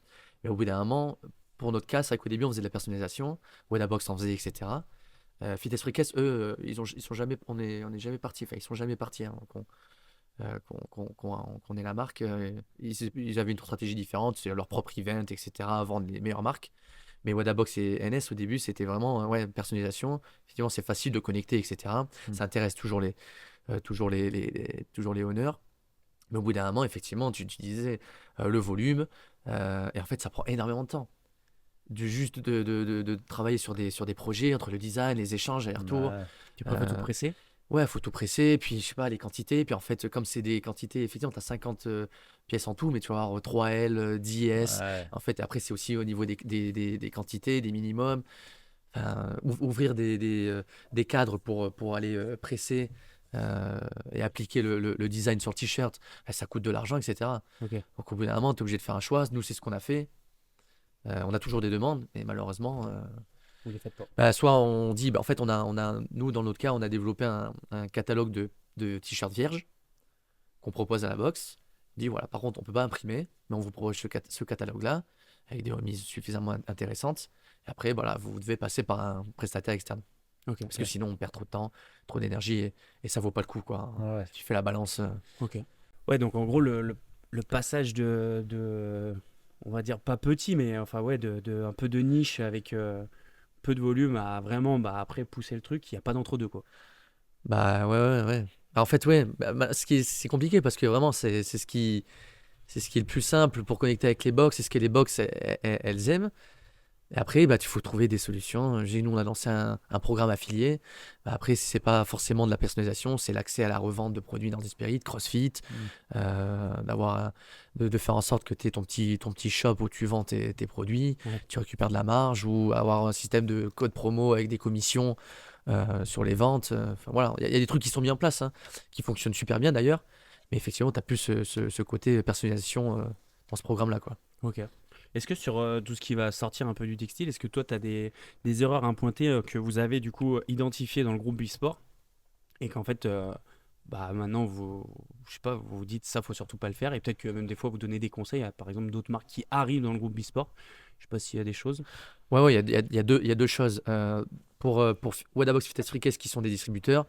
Mais au bout d'un moment, pour notre cas, c'est vrai qu'au début, on faisait de la personnalisation, Wadabox en faisait, etc. Fit Freakess, eux, ils sont jamais, on est jamais partis, enfin, ils sont jamais partis, hein, qu'on ait la marque. Ils avaient une stratégie différente, c'est leur propre event, etc., vendre les meilleures marques. Mais Wadabox et NS, au début, c'était vraiment ouais, personnalisation. Effectivement, c'est facile de connecter, etc. Ça intéresse toujours les honneurs. Mais au bout d'un moment, effectivement, tu disais le volume. Et en fait, ça prend énormément de temps. Juste de travailler sur des projets, entre le design, les échanges, les retours. Ouais. Tu peux pas tout Euh, presser. Ouais, faut tout presser, puis je sais pas, les quantités. Puis en fait, comme c'est des quantités, effectivement, tu as 50 pièces en tout, mais tu vas avoir 3L, 10S. Ouais. En fait, après, c'est aussi au niveau des quantités, des minimums. Ouvrir des cadres pour aller presser et appliquer le design sur le t-shirt, ça coûte de l'argent, etc. Ok. Donc au bout d'un moment, tu es obligé de faire un choix. Nous, c'est ce qu'on a fait. On a toujours des demandes, et malheureusement, Vous les faites pas. bah, soit on dit, bah, en fait, nous, dans notre cas, on a développé un catalogue de t-shirts vierges qu'on propose à la box. On dit, voilà, par contre, on peut pas imprimer, mais on vous propose ce catalogue-là, avec des remises suffisamment intéressantes. Et après, voilà, vous devez passer par un prestataire externe. Ok. Parce que sinon, on perd trop de temps, trop d'énergie, et ça vaut pas le coup, quoi. Ouais. Tu fais la balance. Ok. Ouais, donc en gros, le passage on va dire pas petit, mais enfin ouais, un peu de niche avec peu de volume à vraiment, bah, après pousser le truc, il n'y a pas d'entre-deux, quoi. Bah, ouais. Bah, en fait, ouais, c'est compliqué parce que vraiment, c'est ce qui est le plus simple pour connecter avec les box, c'est ce que les box, elles aiment. Et après, bah, il faut trouver des solutions. Nous, on a lancé un programme affilié. Bah, après, si c'est pas forcément de la personnalisation, c'est l'accès à la revente de produits dans Spirit, CrossFit, de faire en sorte que tu aies ton petit shop où tu vends tes produits, Ouais. tu récupères de la marge, ou avoir un système de code promo avec des commissions sur les ventes. Enfin, voilà, il y a des trucs qui sont mis en place, hein, qui fonctionnent super bien d'ailleurs. Mais effectivement, tu as plus ce côté personnalisation dans ce programme-là, quoi. Ok. Est-ce que sur tout ce qui va sortir un peu du textile, est-ce que toi, tu as des erreurs à pointer que vous avez du coup identifiées dans le groupe Bisport et qu'en fait, bah, maintenant, je sais pas, vous vous dites ça, faut surtout pas le faire et peut-être que même des fois, vous donnez des conseils à, par exemple, d'autres marques qui arrivent dans le groupe Bisport. Je sais pas s'il y a des choses. Ouais, il y a deux choses. Pour Wadabox Fit Freakess, qui sont des distributeurs,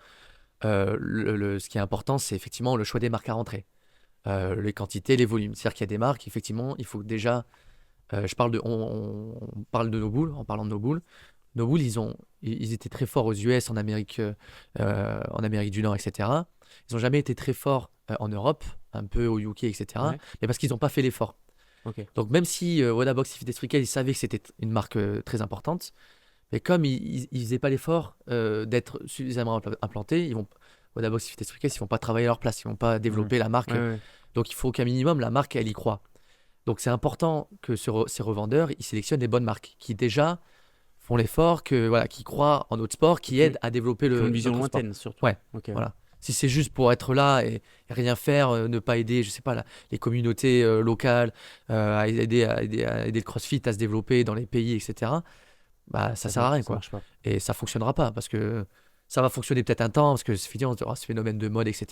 ce qui est important, c'est effectivement le choix des marques à rentrer. Les quantités, les volumes. C'est-à-dire qu'il y a des marques, effectivement, il faut que déjà. On parle de Nobull, en parlant de Nobull. Nobull, ils étaient très forts aux US, en Amérique du Nord, etc. Ils n'ont jamais été très forts en Europe, un peu au UK, etc. Ouais. Mais parce qu'ils n'ont pas fait l'effort. Ok. Donc même si Wadabox et Fit Freakess, ils savaient que c'était une marque très importante, mais comme ils faisaient pas l'effort d'être suffisamment implantés, Wadabox et Fit Freakess, ils vont pas travailler à leur place, ils vont pas développer la marque. Ouais. Donc il faut qu'un minimum, la marque, elle y croit. Donc c'est important que ces revendeurs, ils sélectionnent les bonnes marques qui déjà font l'effort, qui croient en notre sport, qui aident à développer Qui ont une vision notre sport. lointaine, surtout. Ouais, Ok. voilà. Si c'est juste pour être là et rien faire, ne pas aider, je sais pas, les communautés locales, à aider le CrossFit à se développer dans les pays, etc., bah ça sert à rien, Ça quoi. marche pas. Et ça fonctionnera pas parce que ça va fonctionner peut-être un temps, parce que effectivement, tu auras ce phénomène de mode, etc.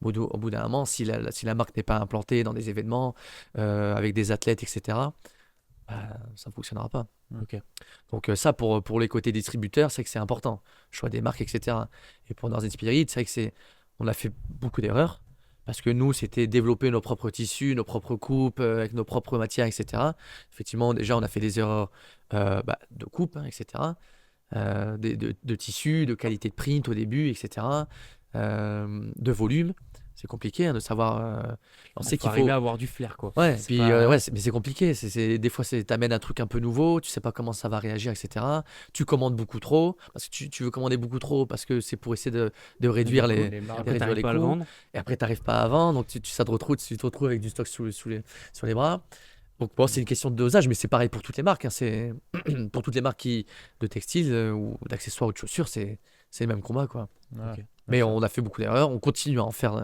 Au bout d'un moment, si la marque n'est pas implantée dans des événements, avec des athlètes, etc., ça ne fonctionnera pas. Ok. Donc ça, pour les côtés distributeurs, c'est que c'est important. Choix des marques, etc. Et pour Northern Spirit, c'est que on a fait beaucoup d'erreurs. Parce que nous, c'était développer nos propres tissus, nos propres coupes, avec nos propres matières, etc. Effectivement, déjà, on a fait des erreurs de coupe, hein, etc. De tissus, de qualité de print au début, etc. De volume. C'est compliqué hein, de savoir. On sait Il faut qu'il arriver faut. à avoir du flair, quoi. Ouais, C'est puis pas- ouais, mais c'est compliqué. Des fois, t'amènes un truc un peu nouveau, tu sais pas comment ça va réagir, etc. Tu commandes beaucoup trop, parce que tu veux commander beaucoup trop, parce que c'est pour essayer de réduire Du coup, les Après, réduire t'arrives les pas à le coûts. vendre. Et après, t'arrives pas à vendre, donc tu te retrouves avec du stock sur les bras. Donc bon, c'est une question de dosage, mais c'est pareil pour toutes les marques. Hein. C'est pour toutes les marques de textiles ou d'accessoires ou de chaussures, c'est le même combat, quoi. Ouais, Ok. bien Mais sûr. on a fait beaucoup d'erreurs, on continue à en faire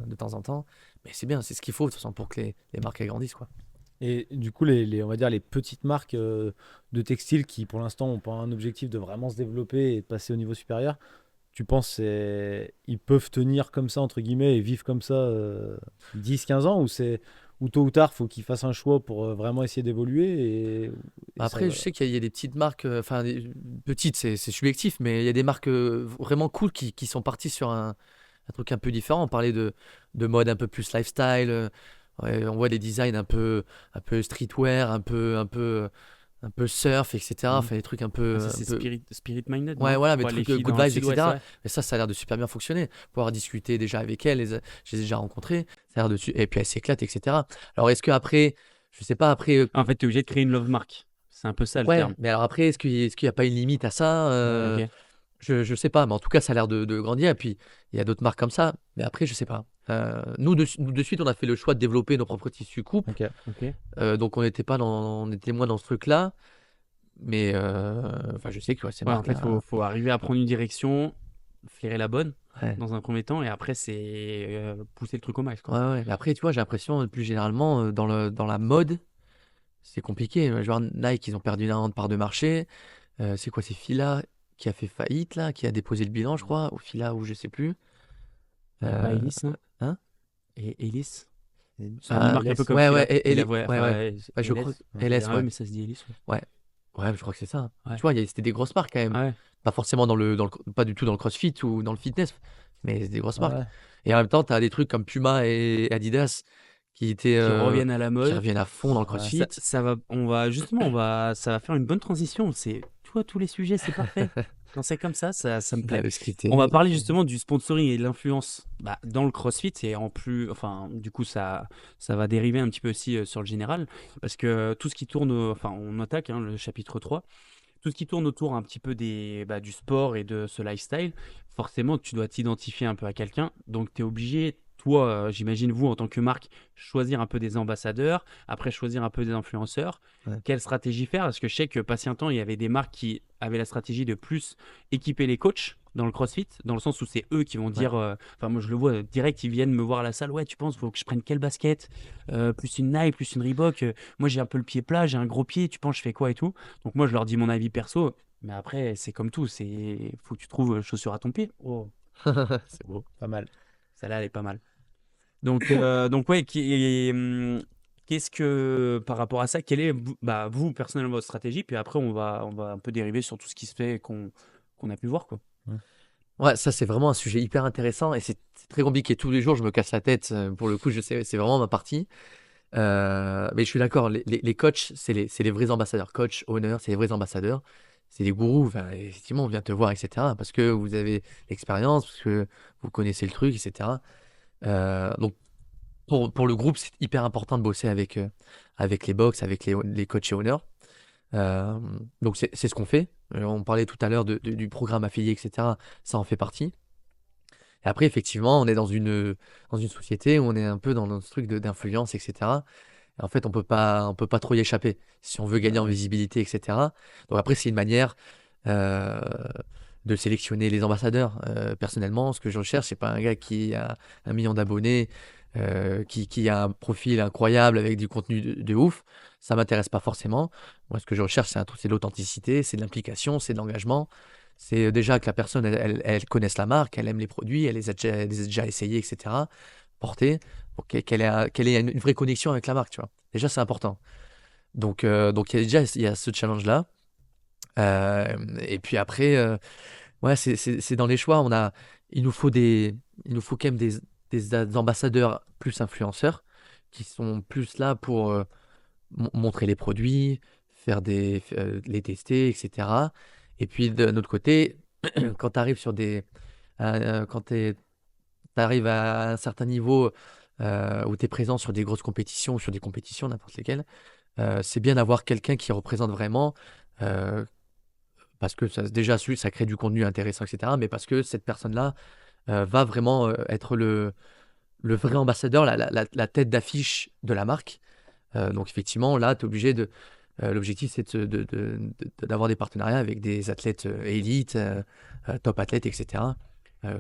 de temps en temps. Mais c'est bien, c'est ce qu'il faut de toute façon pour que les marques elles grandissent, quoi. Et du coup, on va dire les petites marques de textiles qui, pour l'instant, n'ont pas un objectif de vraiment se développer et de passer au niveau supérieur, tu penses ils peuvent tenir comme ça, entre guillemets, et vivre comme ça 10-15 ans ou tôt ou tard, faut qu'ils fassent un choix pour vraiment essayer d'évoluer et ça Après, va. je sais qu'il y a des petites marques, enfin, petites, c'est subjectif, mais il y a des marques vraiment cool qui sont parties sur un truc un peu différent. On parlait de mode un peu plus lifestyle. Ouais, on voit des designs un peu streetwear, un peu surf, etc. Mhm. Enfin, des trucs Ça, un c'est peu. Spirit Minded, Ouais, non? voilà, Je mais crois, les trucs filles good dans le vibes, sud-ouest, etc. ouais. Mais ça a l'air de super bien fonctionner. Pouvoir discuter déjà avec elles, je les ai déjà rencontrées. Ça a l'air et puis elles s'éclatent, etc. Alors, est-ce que après, je sais pas, après, En fait, t'es obligé de créer une love mark. C'est un peu ça le ouais, terme. mais alors après, est-ce qu'il y a pas une limite à ça? Ok. Je sais pas, mais en tout cas, ça a l'air de grandir. Et puis, il y a d'autres marques comme ça, mais après, je sais pas. Nous, de suite, on a fait le choix de développer nos propres tissus coupes. Ok. Ok. Donc, on était moins dans ce truc-là. Mais enfin, je sais que ouais, ces Ouais, en fait, marques-là. faut arriver à prendre une direction, flairer la bonne Ouais. dans un premier temps, et après, c'est pousser le truc au max, Ouais, quoi. ouais. Mais après, tu vois, j'ai l'impression, plus généralement, dans la mode, c'est compliqué. Genre, Nike, ils ont perdu une grande part de marché. C'est quoi, c'est Fila qui a fait faillite, là, qui a déposé le bilan, je crois, ou Fila, ou je sais plus. Pas Euh, Ellis, non? hein? Et Ellis? C'est une marque un peu LS. comme Ouais, ouais, Fila. Ouais, ouais, ouais. enfin, Ouais, je crois. LS. LS, Ouais, ouais. mais ça se dit Ellis, ouais. Ouais, ouais, je crois que c'est ça. Ouais. Tu vois, c'était des grosses marques quand même. Ouais. Pas forcément pas du tout dans le CrossFit ou dans le fitness, mais c'est des grosses marques. Ouais. Et en même temps, tu as des trucs comme Puma et Adidas qui étaient, Qui reviennent à la qui mode. reviennent à fond dans le Ouais. CrossFit. Ça va faire une bonne transition. Tu vois, tous les sujets, c'est parfait. Quand c'est comme ça me plaît. Le scripté. On va parler justement du sponsoring et de l'influence dans le CrossFit et en plus, enfin, du coup, ça va dériver un petit peu aussi sur le général parce que tout ce qui tourne, enfin, on attaque hein, le chapitre 3, tout ce qui tourne autour un petit peu du sport et de ce lifestyle, forcément, tu dois t'identifier un peu à quelqu'un. Donc, tu es obligé, toi, j'imagine, vous, en tant que marque, choisir un peu des ambassadeurs, après choisir un peu des influenceurs. Ouais. Quelle stratégie faire? Parce que je sais que pas si longtemps, il y avait des marques qui avaient la stratégie de plus équiper les coachs dans le CrossFit, dans le sens où c'est eux qui vont dire, enfin moi je le vois direct, ils viennent me voir à la salle, ouais tu penses, faut que je prenne quelle basket, plus une Nike, plus une Reebok, moi j'ai un peu le pied plat, j'ai un gros pied, tu penses je fais quoi et tout. Donc moi je leur dis mon avis perso, mais après c'est comme tout, faut que tu trouves chaussure à ton pied. Oh, C'est beau. Pas mal. celle-là elle est pas mal. Donc ouais, qu'est-ce que par rapport à ça, quelle est vous personnellement votre stratégie, puis après on va un peu dériver sur tout ce qui se fait et qu'on a pu voir quoi. Ouais, ça c'est vraiment un sujet hyper intéressant et c'est très compliqué. Tous les jours, je me casse la tête. Pour le coup, je sais, c'est vraiment ma partie. Mais je suis d'accord, les coachs, c'est les vrais ambassadeurs. Coach, owner, c'est les vrais ambassadeurs. C'est des gourous. Enfin, effectivement, on vient te voir, etc. Parce que vous avez l'expérience, parce que vous connaissez le truc, etc. Donc, pour le groupe, c'est hyper important de bosser avec les box, avec les coachs et owners. Donc, c'est ce qu'on fait. On parlait tout à l'heure du programme affilié, etc. Ça en fait partie. Et après, effectivement, on est dans une société où on est un peu dans ce truc d'influence, etc. Et en fait, on peut pas trop y échapper si on veut gagner en visibilité, etc. Donc après, c'est une manière euh, de sélectionner les ambassadeurs. Personnellement, ce que je recherche, c'est pas un gars qui a 1 million d'abonnés, qui a un profil incroyable avec du contenu de ouf. Ça m'intéresse pas forcément. Moi, ce que je recherche, c'est de l'authenticité, c'est de l'implication, c'est de l'engagement. C'est déjà que la personne, elle connaisse la marque, elle aime les produits, elle les a déjà essayés, etc., portés, pour qu'elle ait une vraie connexion avec la marque, tu vois. Déjà, c'est important. Donc il y a ce challenge-là. Et puis après, ouais, c'est dans les choix. Il nous faut quand même des ambassadeurs plus influenceurs qui sont plus là pour montrer les produits, les tester, etc. Et puis de notre côté, quand tu arrives quand tu arrives à un certain niveau où tu es présent sur des grosses compétitions ou sur des compétitions, n'importe lesquelles, c'est bien d'avoir quelqu'un qui représente vraiment, euh, parce que déjà, ça crée du contenu intéressant, etc. Mais parce que cette personne-là va vraiment être le vrai ambassadeur, la tête d'affiche de la marque. Donc effectivement, là, tu es obligé de... l'objectif, c'est d'avoir des partenariats avec des athlètes élites, top athlètes, etc.,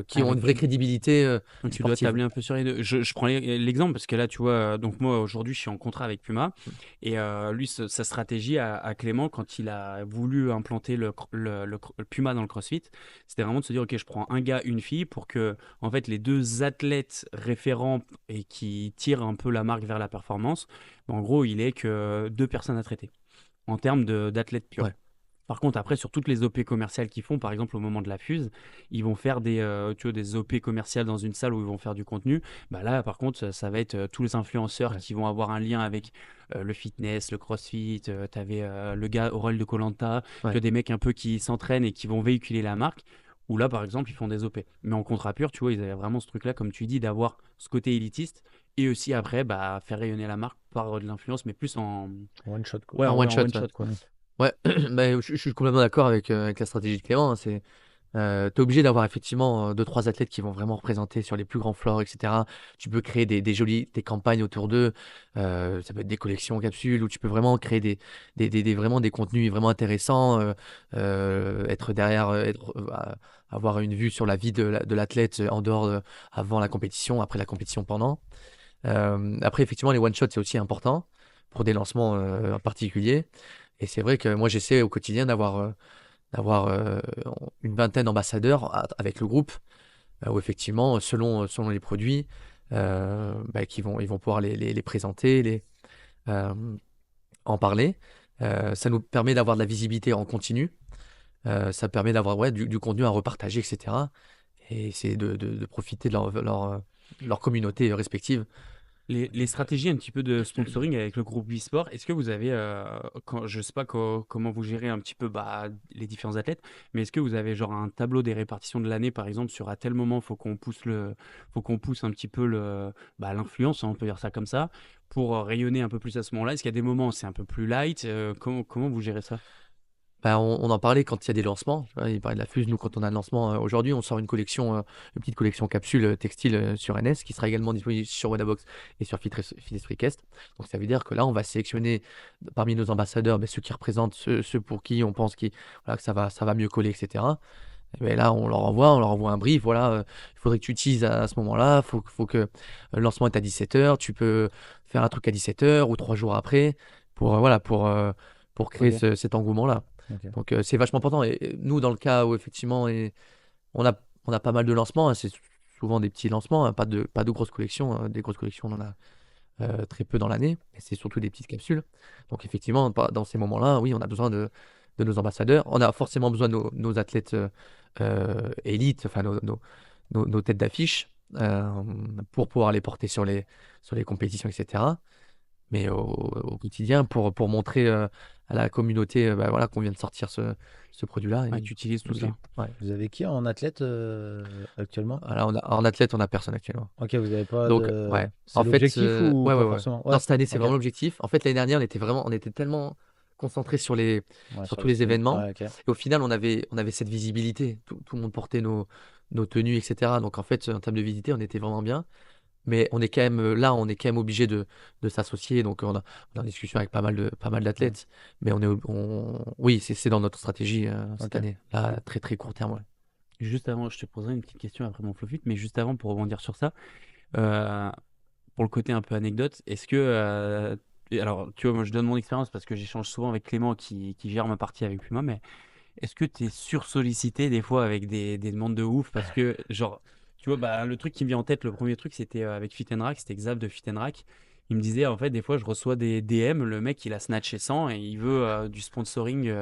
qui Ah, ont une donc vraie crédibilité donc tu dois sportive. tabler un peu sur les deux. Je prends l'exemple parce que là, tu vois, donc moi aujourd'hui, je suis en contrat avec Puma et lui, sa stratégie à Clément, quand il a voulu implanter le Puma dans le CrossFit, c'était vraiment de se dire, ok, je prends un gars, une fille pour que, en fait, les deux athlètes référents et qui tirent un peu la marque vers la performance, en gros, il est que deux personnes à traiter en termes d'athlètes purs. Ouais. Par contre, après, sur toutes les OP commerciales qu'ils font, par exemple au moment de la fuse, ils vont faire tu vois, des OP commerciales dans une salle où ils vont faire du contenu. Bah là, par contre, ça va être tous les influenceurs Ouais. qui vont avoir un lien avec le fitness, le crossfit. Tu avais le gars au rôle de koh tu Ouais. vois, des mecs un peu qui s'entraînent et qui vont véhiculer la marque. Où là, par exemple, ils font des OP. Mais en contrat pur, tu vois, ils avaient vraiment ce truc-là, comme tu dis, d'avoir ce côté élitiste et aussi après, bah, faire rayonner la marque par de l'influence, mais plus en, One shot, quoi. ouais, En ouais, one en shot, one ouais. shot, quoi. Ouais, bah, je suis complètement d'accord avec la stratégie de Clément, hein. T'es obligé d'avoir effectivement deux, trois athlètes qui vont vraiment représenter sur les plus grands floors, etc. Tu peux créer des campagnes autour d'eux. Ça peut être des collections capsules où tu peux vraiment créer vraiment des contenus vraiment intéressants, être derrière, avoir une vue sur la vie de l'athlète en dehors avant la compétition, après la compétition, pendant. Après, effectivement, les one-shots, c'est aussi important pour des lancements en particulier. Et c'est vrai que moi, j'essaie au quotidien d'avoir une vingtaine d'ambassadeurs avec le groupe, où effectivement, selon les produits, bah, ils vont pouvoir les présenter, euh, en parler. Ça nous permet d'avoir de la visibilité en continu. Ça permet d'avoir ouais, du contenu à repartager, etc. Et c'est de profiter de leur communauté respective. Les stratégies un petit peu de sponsoring avec le groupe e-sport, est-ce que vous avez, je sais pas comment vous gérez un petit peu bah, les différents athlètes, mais est-ce que vous avez genre un tableau des répartitions de l'année, par exemple, sur à tel moment, faut qu'on pousse un petit peu bah, l'influence, hein, on peut dire ça comme ça, pour rayonner un peu plus à ce moment-là. Est-ce qu'il y a des moments où c'est un peu plus light, comment vous gérez ça? Bah, on en parlait quand il y a des lancements. Tu vois, il parlait de la Fuse. Nous, quand on a un lancement aujourd'hui, on sort une petite collection capsule textile sur NS qui sera également disponible sur Wadabox et sur Fitness Freecast. Donc, ça veut dire que là, on va sélectionner parmi nos ambassadeurs ceux qui représentent ceux pour qui on pense voilà, que ça va mieux coller, etc. Et ben là, on leur envoie un brief. Voilà, il faudrait que tu utilises à ce moment-là. Faut que le lancement est à 17h. Tu peux faire un truc à 17h ou 3 jours après voilà, pour créer Ok. cet engouement-là. Ok. Donc c'est vachement important. Et nous, dans le cas où effectivement, on a, on a pas mal de lancements, hein, c'est souvent des petits lancements, hein, pas de grosses collections. Des grosses collections, on en a très peu dans l'année, mais c'est surtout des petites capsules. Donc effectivement, dans ces moments-là, oui, on a besoin de nos ambassadeurs. On a forcément besoin de nos athlètes élites, enfin nos têtes d'affiche, pour pouvoir les porter sur les compétitions, etc. Mais au quotidien, pour montrer à la communauté bah, voilà, qu'on vient de sortir ce produit-là. Ouais, tu utilises tout Ok. ça. Ouais. Vous avez qui en athlète actuellement? Alors, en athlète, on a personne actuellement. Ok, vous n'avez pas Donc, de. ouais. C'est En fait, l'objectif ou ouais, pas ouais, ouais. forcément? Non, Ouais, cette année, c'est ok. vraiment l'objectif. En fait, l'année dernière, on était tellement concentrés Ouais, sur sur tous le les stream. événements. Ouais, ok. Et au final, on avait cette visibilité. Tout le monde portait nos tenues, etc. Donc, en fait, en termes de visibilité, on était vraiment bien. Mais on est quand même là, on est quand même obligé de s'associer. Donc, on est en discussion avec pas mal Ouais. d'athlètes. Mais oui, c'est dans notre stratégie cette Ok. année. Là, très, très court terme, ouais. Juste avant, je te poserai une petite question après mon flowfit, mais juste avant, pour rebondir sur ça, euh, pour le côté un peu anecdote, est-ce que, alors, tu vois, moi je donne mon expérience parce que j'échange souvent avec Clément qui gère ma partie avec Puma, mais est-ce que tu es sursollicité des fois avec des demandes de ouf? Parce que, genre, tu vois, bah, le truc qui me vient en tête, le premier truc, c'était avec Fit and Rack, c'était Xav de Fit and Rack. Il me disait, en fait, des fois, je reçois des DM, le mec, il a snatché 100 et il veut du sponsoring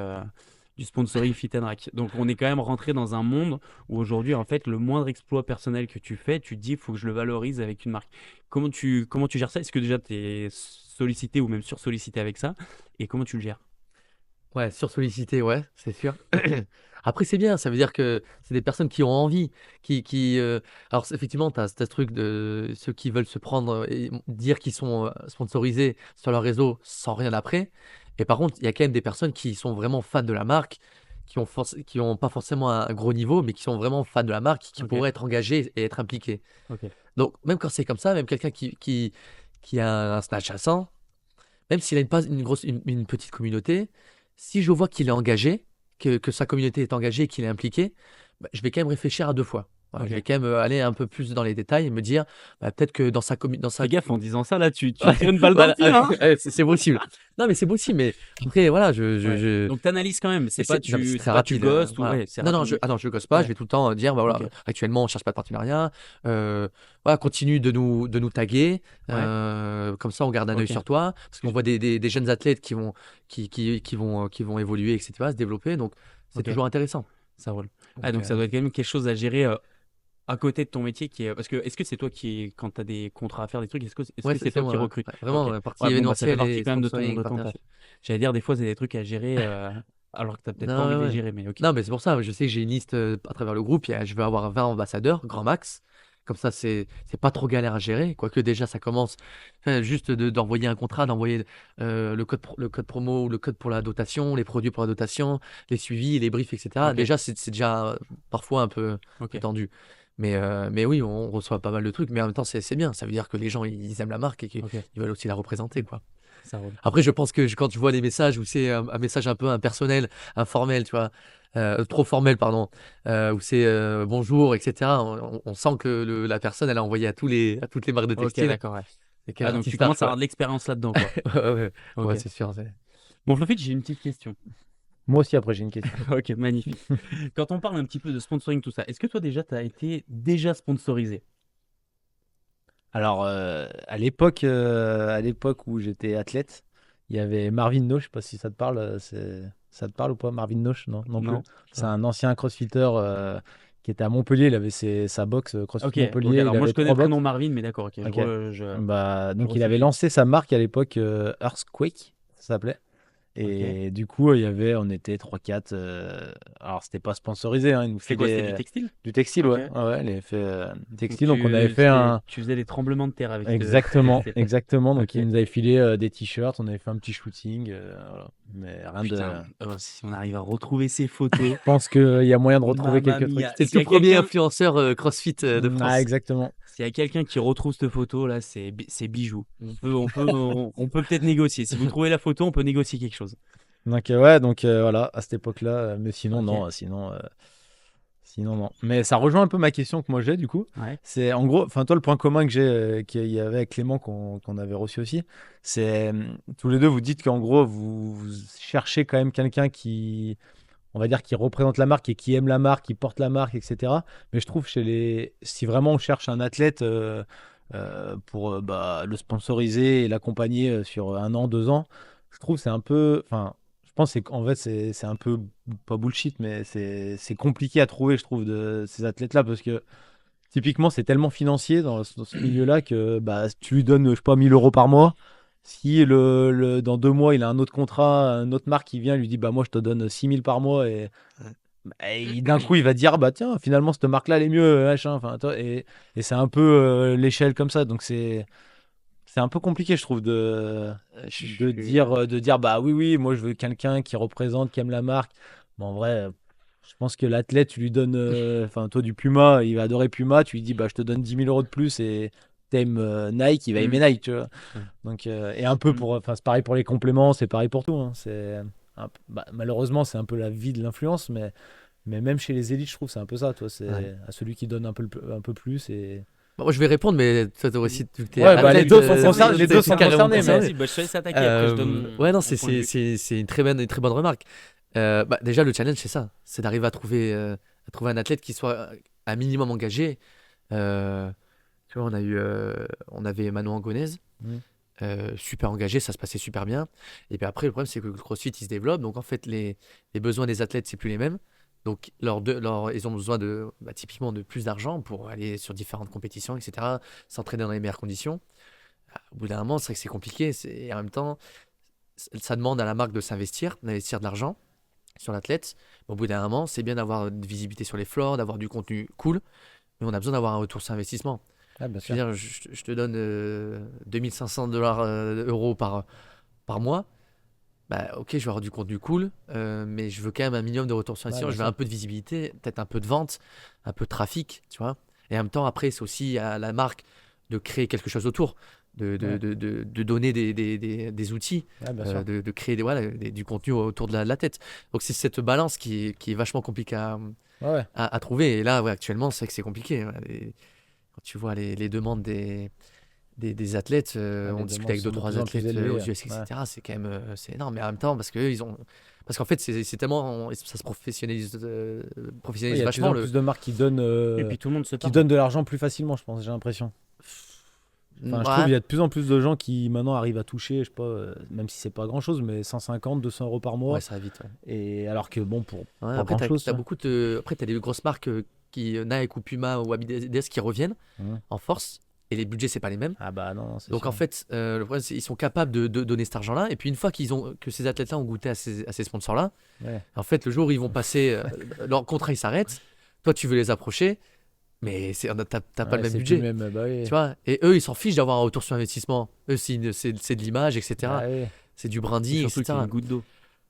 Fit and Rack. Donc, on est quand même rentré dans un monde où aujourd'hui, en fait, le moindre exploit personnel que tu fais, tu te dis, il faut que je le valorise avec une marque. Comment tu gères ça? Est-ce que déjà, tu es sollicité ou même sursollicité avec ça? Et comment tu le gères? Ouais, sursollicité, ouais, c'est sûr. Après, c'est bien, ça veut dire que c'est des personnes qui ont envie, Alors, effectivement, tu as ce truc de ceux qui veulent se prendre et dire qu'ils sont sponsorisés sur leur réseau sans rien après. Et par contre, il y a quand même des personnes qui sont vraiment fans de la marque, qui ont pas forcément un gros niveau, mais qui sont vraiment fans de la marque, qui Ok, pourraient être engagés et être impliqués. ok. Donc, même quand c'est comme ça, même quelqu'un qui a un snatch à 100, même s'il a pas une petite communauté, si je vois qu'il est engagé, que sa communauté est engagée et qu'il est impliqué, bah, je vais quand même réfléchir à deux fois. Voilà, je Ok. vais quand même aller un peu plus dans les détails et me dire, bah, peut-être que dans sa Fais gaffe, en disant ça, là, tu Ouais, tires une balle dans le voilà, pied, hein. c'est possible. Non, mais c'est possible. Mais après, voilà, Ouais. Donc, t'analyses quand même. C'est pas non, mais c'est très c'est pas tu rapide. ghostes ou Voilà. ouais, c'est Non, non, rapide. je gosse pas. Je Ouais. vais tout le temps dire, bah, voilà, Ok. actuellement, on cherche pas de partenariat. Voilà, continue de nous taguer. Ouais. Comme ça, on garde un œil Ok. sur toi. Parce qu'on voit des jeunes athlètes qui vont évoluer, etc., se développer. Donc, c'est Ok. toujours intéressant. Ça roule. Donc, Ah, donc ça doit être quand même quelque chose à gérer à côté de ton métier qui est. Parce que est-ce que c'est toi qui, quand t'as des contrats à faire des trucs, est-ce ouais, que c'est c'est toi qui moi. Ouais. recrutes? Ouais, vraiment, Ok. partie Ouais, bon, bah ça fait événementielle partie et quand même sponsoring, de ton taf. partnership. J'allais dire, des fois, c'est des trucs à gérer alors que t'as peut-être pas Non, envie de ouais, les ouais. gérer, mais ok. Non, mais c'est pour ça, je sais que j'ai une liste à travers le groupe. Je vais avoir 20 ambassadeurs, grand max. Comme ça, c'est pas trop galère à gérer. Quoique déjà, ça commence juste d'envoyer un contrat, d'envoyer le code promo ou le code pour la dotation, les produits pour la dotation, les suivis, les briefs, etc. Ok. Déjà, c'est déjà parfois un peu Ok. tendu. Mais oui, on reçoit pas mal de trucs. Mais en même temps, c'est bien. Ça veut dire que les gens, ils aiment la marque et qu'ils Ok. veulent aussi la représenter, quoi. Ça roule. Après, je pense que quand tu vois les messages où c'est un message un peu impersonnel, informel, tu vois, trop formel, pardon, où c'est bonjour, etc., on sent que la personne, elle a envoyé à toutes les marques de Ok, textile d'accord, ouais. et qu'elle Ah, est donc tu anti-staff, commences à quoi. avoir de l'expérience là-dedans, quoi. Ouais, ouais, Ok. ouais, c'est sûr. Bon, Flofit, j'ai une petite question. Moi aussi, après, j'ai une question. Ok, magnifique. Quand on parle un petit peu de sponsoring, tout ça, est-ce que toi déjà, tu as été déjà sponsorisé? Alors, à l'époque où j'étais athlète, il y avait Marvin Noche, je sais pas si ça te parle, ça te parle ou pas, Marvin Noche? Non, non plus. Non. C'est un ancien crossfitter qui était à Montpellier, il avait sa box CrossFit Ok, ok. Montpellier, il Alors moi, avait je connais le trois box. prénom Marvin, mais d'accord, ok. Ok. Je Donc il avait resitue. lancé sa marque à l'époque, Earthquake, ça s'appelait. Ok. Et du coup, on était 3-4. Alors, c'était pas sponsorisé, hein, il nous C'est quoi, c'était du filait textile? du textile, Ok. ouais. Ouais, ouais, il avait fait Donc textile. Donc, on avait fait tu faisais des tremblements de terre avec ce Exactement, textile. exactement. Donc, Ok. il nous avait filé des t-shirts, on avait fait un petit shooting. Voilà. Mais rien de. Putain, si on arrive à retrouver ces photos, Je pense qu'il y a moyen de retrouver mamma quelques trucs. mia. C'est le tout premier influenceur CrossFit de Ah, France. exactement. S'il y a quelqu'un qui retrouve cette photo là, c'est bijou. On peut peut-être négocier. Si vous trouvez la photo, on peut négocier quelque chose. Donc, ouais, donc voilà, à cette époque-là. Mais sinon, Ok. non, sinon, non. Mais ça rejoint un peu ma question que moi j'ai, du coup. Ouais. C'est en gros, enfin, toi, le point commun que j'ai, qu'il y avait avec Clément, qu'on avait reçu aussi, c'est tous les deux, vous dites qu'en gros, vous cherchez quand même quelqu'un qui, on va dire, qui représente la marque et qui aime la marque, qui porte la marque, etc. Mais je trouve si vraiment on cherche un athlète pour le sponsoriser et l'accompagner sur 1 an, 2 ans, je trouve que c'est un peu, enfin, je pense qu'en fait c'est un peu pas bullshit, mais c'est compliqué à trouver, je trouve, de ces athlètes-là parce que typiquement c'est tellement financier dans ce milieu-là que tu lui donnes, je sais pas, 1 000 € par mois. Si dans 2 mois, il a un autre contrat, une autre marque qui vient, lui dit bah moi je te donne 6 000 par mois et d'un coup il va dire bah tiens finalement cette marque-là elle est mieux machin. Enfin, et c'est un peu l'échelle comme ça, donc c'est un peu compliqué je trouve de dire bah oui moi je veux quelqu'un qui représente, qui aime la marque. Mais en vrai je pense que l'athlète tu lui donnes enfin toi du Puma, il va adorer Puma, tu lui dis bah je te donne 10 000 € de plus et t'aimes Nike, il va aimer Nike, tu vois. Ouais. Donc et un peu enfin c'est pareil pour les compléments, c'est pareil pour tout, hein. Malheureusement c'est un peu la vie de l'influence, mais même chez les élites je trouve c'est un peu ça, toi, c'est Ouais. à celui qui donne un peu plus et Bon, moi, je vais répondre, mais toi aussi, vu que t'es ouais, athlète, les deux sont t'es concernés, carrément concernés, mais Vas-y, bah, je te laisse attaquer. Après, je donne Ouais, non, mon point de vue. c'est une très bonne remarque. Déjà, le challenge, c'est ça. C'est d'arriver à trouver un athlète qui soit un minimum engagé. Euh, Tu vois, on avait Manon Angonèse, Mm. super engagé, ça se passait super bien. Et puis après, le problème, c'est que le CrossFit, il se développe. Donc, en fait, les besoins des athlètes, c'est plus les mêmes. Donc, ils ont besoin typiquement de plus d'argent pour aller sur différentes compétitions, etc., s'entraîner dans les meilleures conditions. Au bout d'un moment, c'est vrai que c'est compliqué. Et en même temps, ça demande à la marque de s'investir, d'investir de l'argent sur l'athlète. Au bout d'un moment, c'est bien d'avoir de visibilité sur les floors, d'avoir du contenu cool, mais on a besoin d'avoir un retour sur investissement. Ah, bien Je veux sûr. dire, je te donne 2500 euros par mois. Bah, ok, je vais avoir du contenu cool, mais je veux quand même un minimum de retour sur Ouais, investissement. bien Je veux un sûr. peu de visibilité, peut-être un peu de vente, un peu de trafic, tu vois. Et en même temps, après, c'est aussi à la marque de créer quelque chose autour, Ouais, de donner des outils, ouais, bien sûr. de créer voilà, du contenu autour de la tête. Donc, c'est cette balance qui est vachement compliquée Ouais, ouais. à trouver. Et là, ouais, actuellement, c'est vrai que c'est compliqué. Voilà. Quand tu vois les demandes des athlètes, Ouais, on les discute demandes avec sont deux, de trois plus en plus athlètes aux élevées. US, Ouais. etc. C'est quand même c'est énorme. Mais en même temps, parce qu'en fait, c'est tellement. Ça se Ouais, il y professionnalise a de plus vachement. en plus de marques Et puis tout le monde se qui parle. donnent de l'argent plus facilement, je pense, j'ai l'impression. Enfin, je trouve Ouais, qu'il y a de plus en plus de gens qui maintenant arrivent à toucher, je sais pas, même si c'est pas grand-chose, mais 150, 200 euros par ouais, mois. ça va vite. Ouais. Et alors que bon, pour Ouais, pas après, grand-chose, tu t'as vois. beaucoup de. Après, t'as des grosses marques Nike ou Puma ou Adidas qui reviennent Mhm. en force. Et les budgets, c'est pas les mêmes. Ah bah non, c'est Donc en sûr. fait, le problème, c'est qu'ils sont capables de donner cet argent-là. Et puis une fois que ces athlètes-là ont goûté à ces sponsors-là, Ouais. en fait, le jour où ils vont passer, leur contrat il s'arrête. Toi, tu veux les approcher, mais t'as pas le Ouais, même c'est plus le budget, même. Bah tu oui. vois. Et eux, ils s'en fichent d'avoir un retour sur investissement. Eux, c'est de l'image, etc. Bah oui. C'est du Et branding, surtout que c'est etc. une goutte d'eau.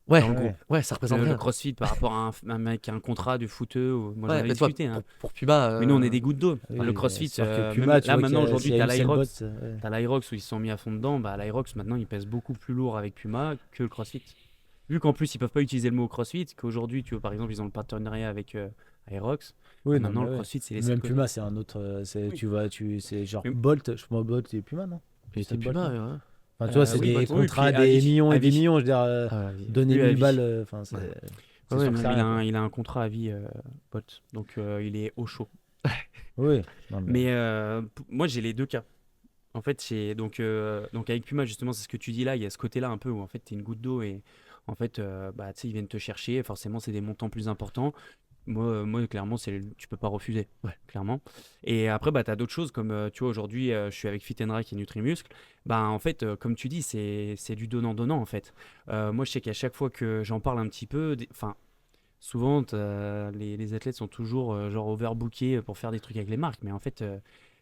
Ouais, Dans le gros. Ouais. ouais, ça représente Le rien. CrossFit par rapport à un mec qui a un contrat de footeux, moi j'en Ouais, avais mais toi, discuté, hein. pour Puma, Mais nous on est des gouttes d'eau. Enfin, le Oui, c'est CrossFit, sûr que même Puma, tu là vois maintenant s'il aujourd'hui y a t'as Usain l'Irox. Bolt. Ouais. T'as l'Irox où ils se sont mis à fond dedans. Bah l'Irox maintenant il pèse beaucoup plus lourd avec Puma que le CrossFit. Vu qu'en plus ils peuvent pas utiliser le mot CrossFit, qu'aujourd'hui tu vois par exemple ils ont le partenariat avec Aerox, bah, Oui, non, maintenant mais le ouais. CrossFit c'est laissé de Même côté. Puma, c'est un autre. Oui. C'est genre Mais- Bolt. Je crois Bolt et Puma, non? il était Usain Bolt, Puma, non? ouais. Enfin, tu vois, c'est Oui, des Bolt. Oui, contrats puis des Avi, millions et des Avi. millions. Je veux dire, Ah, ouais. donner Oui, 1000 Avi. balles, enfin, Ouais. c'est Ouais, sûr que non, c'est mais rien, quoi. il a un contrat à vie, Bolt. Donc il est au chaud. Oui, non, mais. Mais moi j'ai les deux cas. En fait, donc avec Puma, justement, c'est ce que tu dis là, il y a ce côté-là un peu où en fait, tu es une goutte d'eau et en fait, bah, tu sais, ils viennent te chercher. Forcément, c'est des montants plus importants. Moi clairement, tu peux pas refuser, Ouais. clairement. Et après, bah, tu as d'autres choses comme, tu vois, aujourd'hui, je suis avec Fit and Rack et Nutrimuscle. Bah, en fait, comme tu dis, c'est du donnant-donnant, en fait. Moi, je sais qu'à chaque fois que j'en parle un petit peu, enfin, souvent, les athlètes sont toujours genre overbookés pour faire des trucs avec les marques. Mais en fait,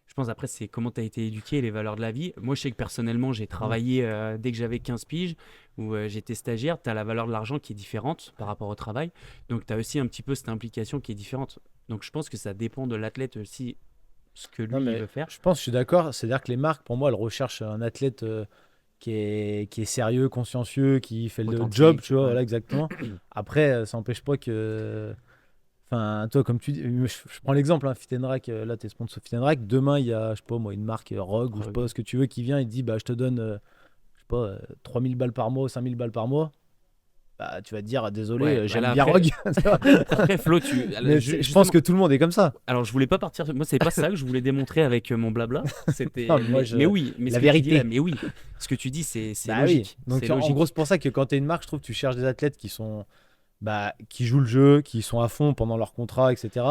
je pense après, c'est comment tu as été éduqué, les valeurs de la vie. Moi, je sais que personnellement, j'ai Mm. travaillé dès que j'avais 15 piges, où j'étais stagiaire. Tu as la valeur de l'argent qui est différente par rapport au travail. Donc, tu as aussi un petit peu cette implication qui est différente. Donc, je pense que ça dépend de l'athlète aussi, ce que Non, lui, il mais veut faire. je pense, je suis d'accord. C'est-à-dire que les marques, pour moi, elles recherchent un athlète qui est sérieux, consciencieux, qui fait le job, Authentique, tu vois, ouais. voilà, exactement. Après, ça n'empêche pas que. Enfin, toi, comme tu dis, je prends l'exemple, hein, Fit and Rack, là, tu es sponsor Fit and Rack. Demain, il y a, je sais pas moi, une marque Rogue ou je sais Rogue. pas ce que tu veux qui vient et dit, bah, je te donne, je sais pas, 3000 balles par mois, 5000 balles par mois. Bah, tu vas te dire, désolé, Ouais, bah j'aime là, bien après, Rogue. Tu vois. après Flo, Mais je pense que tout le monde est comme ça. alors, je voulais pas partir. Moi, c'est pas ça que je voulais démontrer avec mon blabla. Non, C'était, mais moi, mais oui, mais ce la que tu dis là, vérité. mais oui, ce que tu dis, c'est Bah oui. logique. Donc, C'est en gros, logique. c'est pour ça que quand tu es une marque, je trouve que tu cherches des athlètes qui sont, bah, qui jouent le jeu, qui sont à fond pendant leur contrat, etc.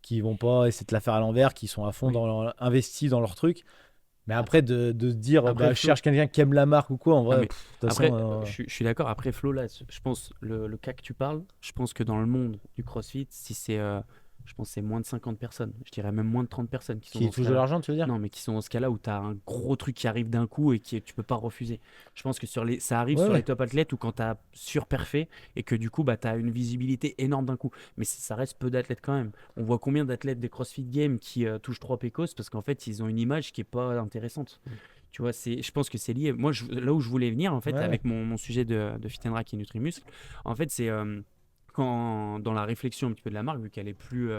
Qui vont pas essayer de la faire à l'envers, qui sont à fond Oui. investis dans leur truc. Mais Après, après, de se dire, après bah, je Flo. cherche quelqu'un qui aime la marque ou quoi, en Non, vrai, mais de toute après, façon, je suis d'accord. Après Flo, là, je pense le cas que tu parles, je pense que dans le monde du CrossFit, si c'est, je pense que c'est moins de 50 personnes. Je dirais même moins de 30 personnes qui sont qui dans ce touche de cas-là. l'argent, tu veux dire? Non, mais qui sont dans ce cas-là où tu as un gros truc qui arrive d'un coup et qui tu peux pas refuser. Je pense que ça arrive Ouais, sur les ouais. top athlètes ou quand tu as surperfait et que du coup, bah, tu as une visibilité énorme d'un coup. Mais ça reste peu d'athlètes quand même. On voit combien d'athlètes des CrossFit Games qui touchent 3 pécos parce qu'en fait, ils ont une image qui est pas intéressante. Tu vois, je pense que c'est lié. Moi, là où je voulais venir, en fait, Ouais, ouais. avec mon sujet de Fit and Rack et Nutrimuscle, en fait, c'est quand, dans la réflexion un petit peu de la marque, vu qu'elle est plus,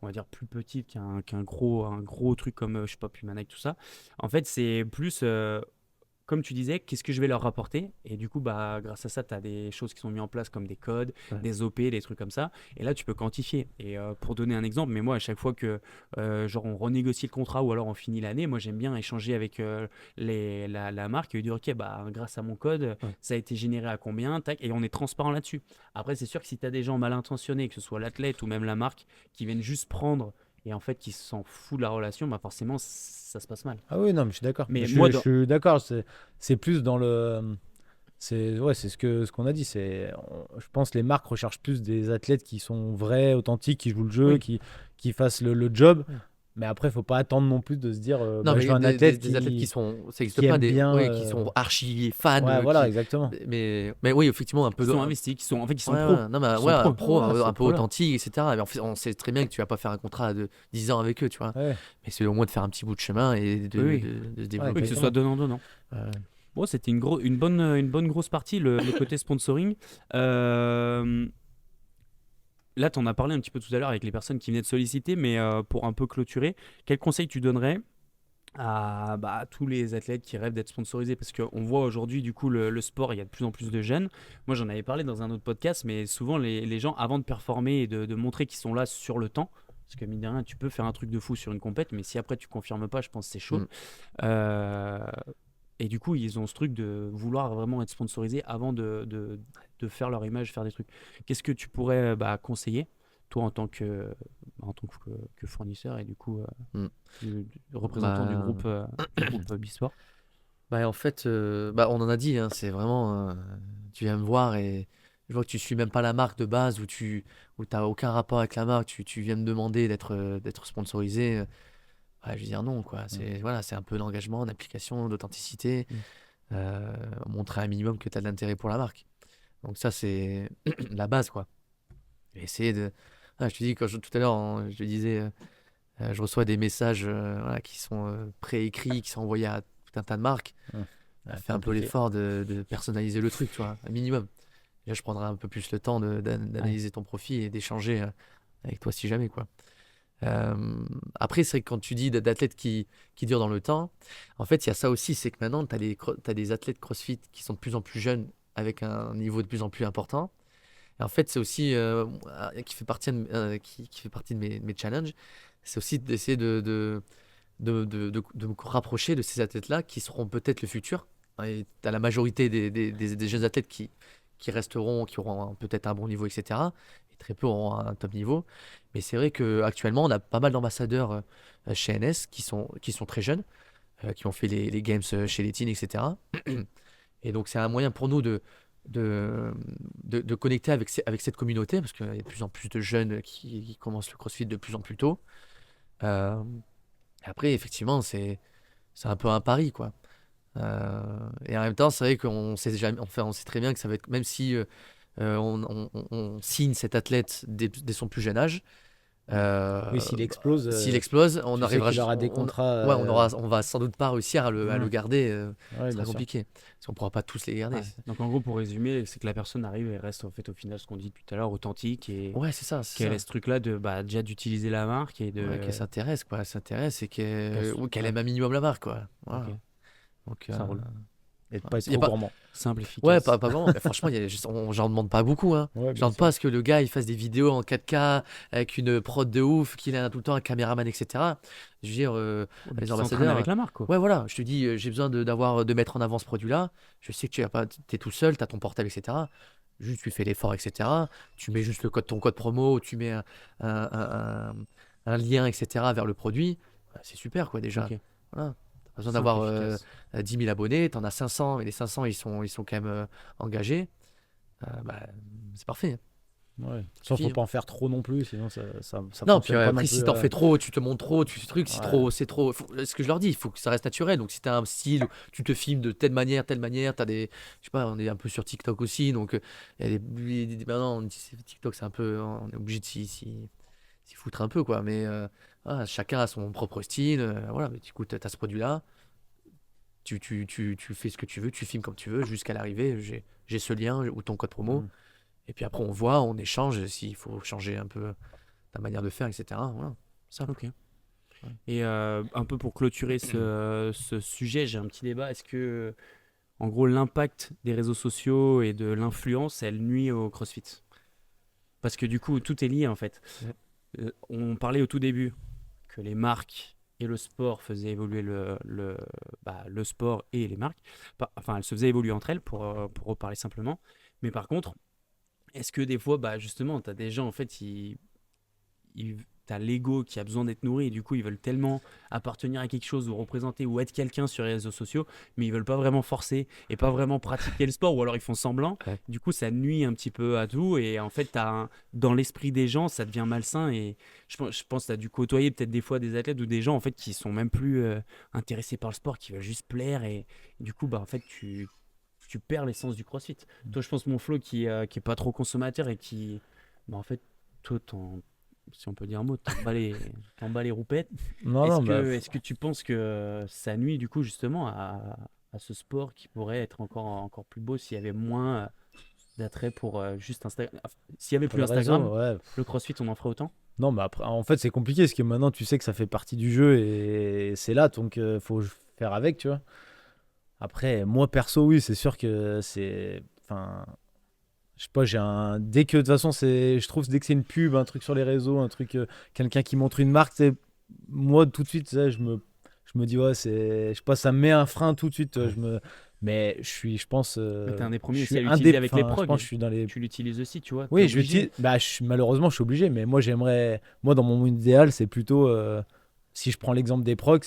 on va dire, plus petite qu'un gros truc comme, je sais pas, Puma Nike, tout ça, en fait, c'est plus comme tu disais, qu'est-ce que je vais leur rapporter? Et du coup, bah, grâce à ça, tu as des choses qui sont mises en place comme des codes, Ouais. des OP, des trucs comme ça. Et là, tu peux quantifier. Et pour donner un exemple, mais moi, à chaque fois que genre on renégocie le contrat ou alors on finit l'année, moi, j'aime bien échanger avec la marque et lui dire, OK, bah, grâce à mon code, Ouais. ça a été généré à combien? Tac, et on est transparent là-dessus. Après, c'est sûr que si tu as des gens mal intentionnés, que ce soit l'athlète ou même la marque, qui viennent juste prendre et en fait qui s'en foutent de la relation, bah forcément, ça se passe mal. Ah oui, non, mais je suis d'accord. Mais Je, moi, je suis d'accord. C'est plus dans le. C'est ce qu'on a dit. Je pense que les marques recherchent plus des athlètes qui sont vrais, authentiques, qui jouent le jeu, Oui. qui fassent le job. Ouais. Mais après, il faut pas attendre non plus de se dire Non, bah, mais je il y veux a un athlète des athlètes qui sont, ça n'existe qui pas, aime bien. ouais, qui sont archi fans, Ouais, voilà, exactement. mais oui, effectivement, un peu. Qui sont investis, qui sont, en fait, qui sont Ouais, pros. ouais, non, mais Ils sont ouais, un pros. pro, Voilà, un c'est peu pro là. authentique, etc. Mais en fait, on sait très bien que tu vas pas faire un contrat de 10 ans avec eux, tu vois. Ouais, Mais c'est au moins de faire un petit bout de chemin et de, Oui, oui. de se Oui, développer. que ce exactement. soit donnant-donnant. Euh, Bon, c'était une bonne grosse partie, le côté sponsoring. Euh, Là, tu en as parlé un petit peu tout à l'heure avec les personnes qui venaient de solliciter, mais pour un peu clôturer, quel conseil tu donnerais à tous les athlètes qui rêvent d'être sponsorisés? Parce qu'on voit aujourd'hui, du coup, le sport, il y a de plus en plus de jeunes. Moi, j'en avais parlé dans un autre podcast, mais souvent, les gens, avant de performer et de montrer qu'ils sont là sur le temps, parce que mine de rien, tu peux faire un truc de fou sur une compète, mais si après tu confirmes pas, je pense que c'est chaud. Mm. Euh, et du coup, ils ont ce truc de vouloir vraiment être sponsorisés avant de faire leur image, faire des trucs. Qu'est-ce que tu pourrais conseiller, toi, en tant que fournisseur et du coup Mm. du représentant du groupe Bisport? Bah, en fait, on en a dit, hein, c'est vraiment. Tu viens me voir et je vois que tu suis même pas la marque de base ou t'as aucun rapport avec la marque, tu viens me demander d'être sponsorisé. Ouais, je vais dire non, quoi. Voilà, c'est un peu d'engagement, d'application, d'authenticité. Mm. Montrer un minimum que tu as de l'intérêt pour la marque. Donc ça, c'est la base, quoi. Et essayer de... Ah, je te dis, tout à l'heure, je te disais, je reçois des messages voilà, qui sont préécrits, qui sont envoyés à tout un tas de marques. Ouais, Fais un peu compliqué. l'effort de personnaliser le truc, tu vois, un minimum. Là, je prendrai un peu plus le temps d'analyser ton profil et d'échanger avec toi si jamais, quoi. Après, c'est vrai que quand tu dis d'athlètes qui durent dans le temps, en fait, il y a ça aussi, c'est que maintenant, tu as des athlètes CrossFit qui sont de plus en plus jeunes avec un niveau de plus en plus important. Et en fait, c'est aussi qui fait partie qui fait partie de mes challenges, c'est aussi d'essayer de me rapprocher de ces athlètes-là qui seront peut-être le futur. Et tu as la majorité des jeunes athlètes qui resteront, qui auront peut-être un bon niveau, etc. Et très peu auront un top niveau. Mais c'est vrai qu'actuellement, on a pas mal d'ambassadeurs chez NS qui sont très jeunes, qui ont fait les games chez les teens, etc. Et donc, c'est un moyen pour nous de connecter avec cette communauté, parce qu'il y a de plus en plus de jeunes qui commencent le CrossFit de plus en plus tôt. Euh, Après, effectivement, c'est un peu un pari, quoi. Et en même temps, c'est vrai qu'on sait jamais, enfin, on sait très bien que ça va être, même si on signe cet athlète dès son plus jeune âge, Oui, s'il explose, s'il explose, on tu sais arrivera, qu'il aura des contrats. ouais, on va sans doute pas réussir à le garder. Ouais, Ce bien sera sûr. compliqué, parce qu'on pourra pas tous les garder. Ouais. Donc en gros, pour résumer, c'est que la personne arrive et reste en fait au final ce qu'on dit tout à l'heure, authentique et Ouais, c'est ça. qu'elle ait ce truc-là de déjà d'utiliser la marque et Ouais, qu'elle s'intéresse, quoi. Elle s'intéresse et qu'elle ouais. aime un minimum la marque, quoi. Voilà. Ok. Donc, Ça roule. Et de pas être y a trop pas- gourmand. Simple, Ouais, efficace. pas vraiment. Mais franchement, j'en demande pas beaucoup, hein. Ouais, Je bien demande sûr. pas à ce que le gars il fasse des vidéos en 4K avec une prod de ouf, qu'il a tout le temps un caméraman, etc. Je veux dire, Mais les qui s'entraîne ambassadeurs. avec la marque, quoi. Ouais, voilà. Je te dis, j'ai besoin de mettre en avant ce produit-là. Je sais que tu es tout seul, tu as ton portable, etc. Juste, tu fais l'effort, etc. Tu mets juste ton code promo, tu mets un, un- un lien, etc. vers le produit. C'est super, quoi, déjà. Ok. Voilà. T'as besoin Simple, d'avoir efficace. 10 000 abonnés, tu en as 500, mais les 500, ils sont quand même engagés. C'est parfait. Ouais. Suffit, Faut hein. pas en faire trop non plus, sinon ça Non, puis fonctionne pas après, non si plus. t'en fais trop, tu te montres trop, tu fais trucs, Ouais. c'est trop. Ce que je leur dis, il faut que ça reste naturel. Donc, si t'as un style où tu te filmes de telle manière, t'as des. Je sais pas, on est un peu sur TikTok aussi. Donc, il y a maintenant, on dit TikTok, c'est un peu. On est obligé de s'y foutre un peu, quoi. Mais voilà, chacun a son propre style. Voilà, mais écoute, t'as ce produit-là. Tu fais ce que tu veux, tu filmes comme tu veux, jusqu'à l'arrivée, j'ai ce lien ou ton code promo. Mm. Et puis après, on voit, on échange s'il faut changer un peu ta manière de faire, etc. Voilà, simple. Ok. Et un peu pour clôturer ce sujet, j'ai un petit débat. Est-ce que en gros, l'impact des réseaux sociaux et de l'influence, elle nuit au CrossFit. Parce que du coup, tout est lié en fait. Ouais. On parlait au tout début que les marques et le sport faisaient évoluer le sport et les marques. Enfin, elles se faisaient évoluer entre elles, pour reparler simplement. Mais par contre, est-ce que des fois, justement, tu as des gens, en fait, t'as l'ego qui a besoin d'être nourri et du coup ils veulent tellement appartenir à quelque chose ou représenter ou être quelqu'un sur les réseaux sociaux, mais ils veulent pas vraiment forcer et pas vraiment pratiquer le sport, ou alors ils font semblant. Ouais. Du coup ça nuit un petit peu à tout, et en fait dans l'esprit des gens ça devient malsain. Et je pense que tu as dû côtoyer peut-être des fois des athlètes ou des gens en fait qui sont même plus intéressés par le sport, qui veulent juste plaire, et du coup en fait tu perds l'essence du CrossFit. Toi, je pense mon Flo qui est pas trop consommateur et qui, en fait, toi, si on peut dire un mot, t'en bats les roupettes. Non, non, Est-ce que tu penses que ça nuit du coup justement à ce sport qui pourrait être encore plus beau s'il y avait moins d'attrait pour juste Instagram? Enfin, s'il y avait pour plus le réseau, Instagram, ouais. le CrossFit on en ferait autant? Non, mais après, en fait, c'est compliqué parce que maintenant, tu sais que ça fait partie du jeu et c'est là, donc faut faire avec, tu vois. Après, moi, perso, oui, c'est sûr que c'est. Enfin, je sais pas, dès que, de toute façon, je trouve, dès que c'est une pub, un truc sur les réseaux, un truc, quelqu'un qui montre une marque, moi, tout de suite, tu sais, je me dis, ouais, je sais pas, ça me met un frein tout de suite. Ouais. Mais je pense. Mais t'es un des Je premiers aussi suis à l'utiliser avec les enfin, je prog. pense que je suis dans les. Tu l'utilises aussi, tu vois. T'es Oui, obligé. malheureusement, je suis obligé, mais moi, moi, dans mon monde idéal, c'est plutôt, si je prends l'exemple des procs,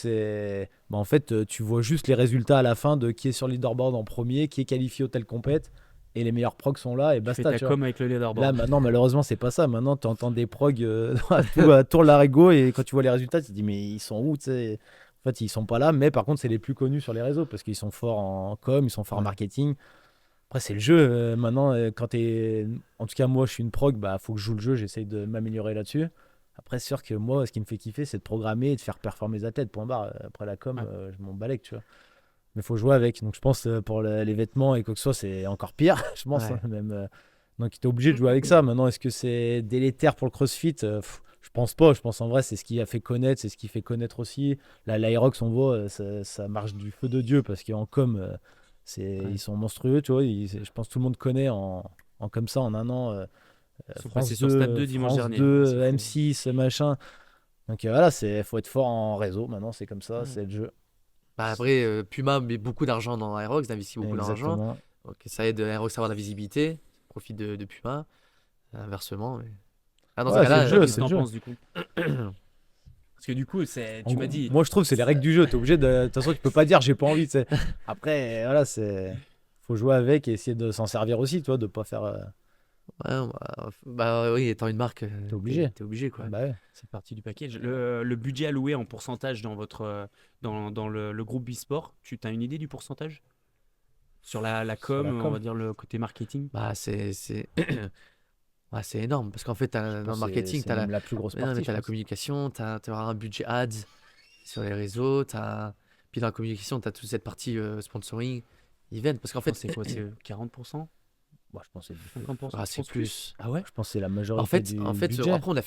en fait, tu vois juste les résultats à la fin de qui est sur le leaderboard en premier, qui est qualifié au tel compète, et les meilleurs procs sont là, et Tu fais basta, ta tu vois. com avec le Là, leaderboard. maintenant, malheureusement, c'est pas ça. Maintenant, tu entends des progs à tour l'arigot, et quand tu vois les résultats, tu te dis, mais ils sont où, tu sais. En fait, ils sont pas là, mais par contre, c'est les plus connus sur les réseaux, parce qu'ils sont forts en com, ils sont forts en Ouais. marketing. Après, c'est le jeu. Maintenant, en tout cas, moi, je suis une prog, faut que je joue le jeu, j'essaye de m'améliorer là-dessus. Après, c'est sûr que moi, ce qui me fait kiffer, c'est de programmer et de faire performer les athlètes. Point barre. Après la com, Ouais. je m'en balèque, tu vois. Mais il faut jouer avec. Donc, je pense pour les vêtements et quoi que ce soit, c'est encore pire, je pense. Ouais. Hein, même, donc, tu es obligé de jouer avec ça. Maintenant, est-ce que c'est délétère pour le CrossFit? Je pense pas. Je pense en vrai, c'est ce qui a fait connaître, c'est ce qui fait connaître aussi. Là, l'Aerox, on voit, ça marche du feu de Dieu parce qu'en com, Ouais. ils sont monstrueux, tu vois. Je pense que tout le monde connaît comme ça en un an. Ils sont passés France sur Stade 2, 2 dimanche France dernier. 2, C'est fou. M6, machin. Donc voilà, faut être fort en réseau. Maintenant, c'est comme ça, Ouais. c'est le jeu. Bah, après, Puma met beaucoup d'argent dans Aerox, investit beaucoup d'argent. Exactement. Donc ça aide Aerox à avoir de la visibilité, profite de Puma, inversement. Mais... Ah, dans ce Ouais, c'est cas-là, le Toi, jeu, qu'est-ce c'est que le t'en jeu. penses du coup? Parce que du coup, En tu gros, m'as dit. moi, je trouve que c'est les règles du jeu. T'es obligé de toute façon, tu peux pas dire j'ai pas envie. Tu sais. Après, voilà, faut jouer avec et essayer de s'en servir aussi, toi, de pas faire. ouais, bah oui, étant une marque, T'es obligé. t'es obligé, quoi. Bah ouais. C'est partie du package. Le budget alloué en pourcentage dans le groupe Bisport, tu as une idée du pourcentage? Sur la Sur com, la on com. va dire le côté marketing. Bah, ouais, c'est énorme. Parce qu'en fait, Je dans le pense que marketing, c'est t'as même la plus grosse mais non, mais partie, je t'as la pense. communication, t'as un budget ads sur les réseaux, puis dans la communication, t'as toute cette partie sponsoring, event. Parce qu'en En fait, fait, c'est quoi? C'est 40%? Moi, je pense que 50%? ah, Je c'est pense plus. Ah ouais? je pense que c'est la En majorité fait, du en fait, budget. après, en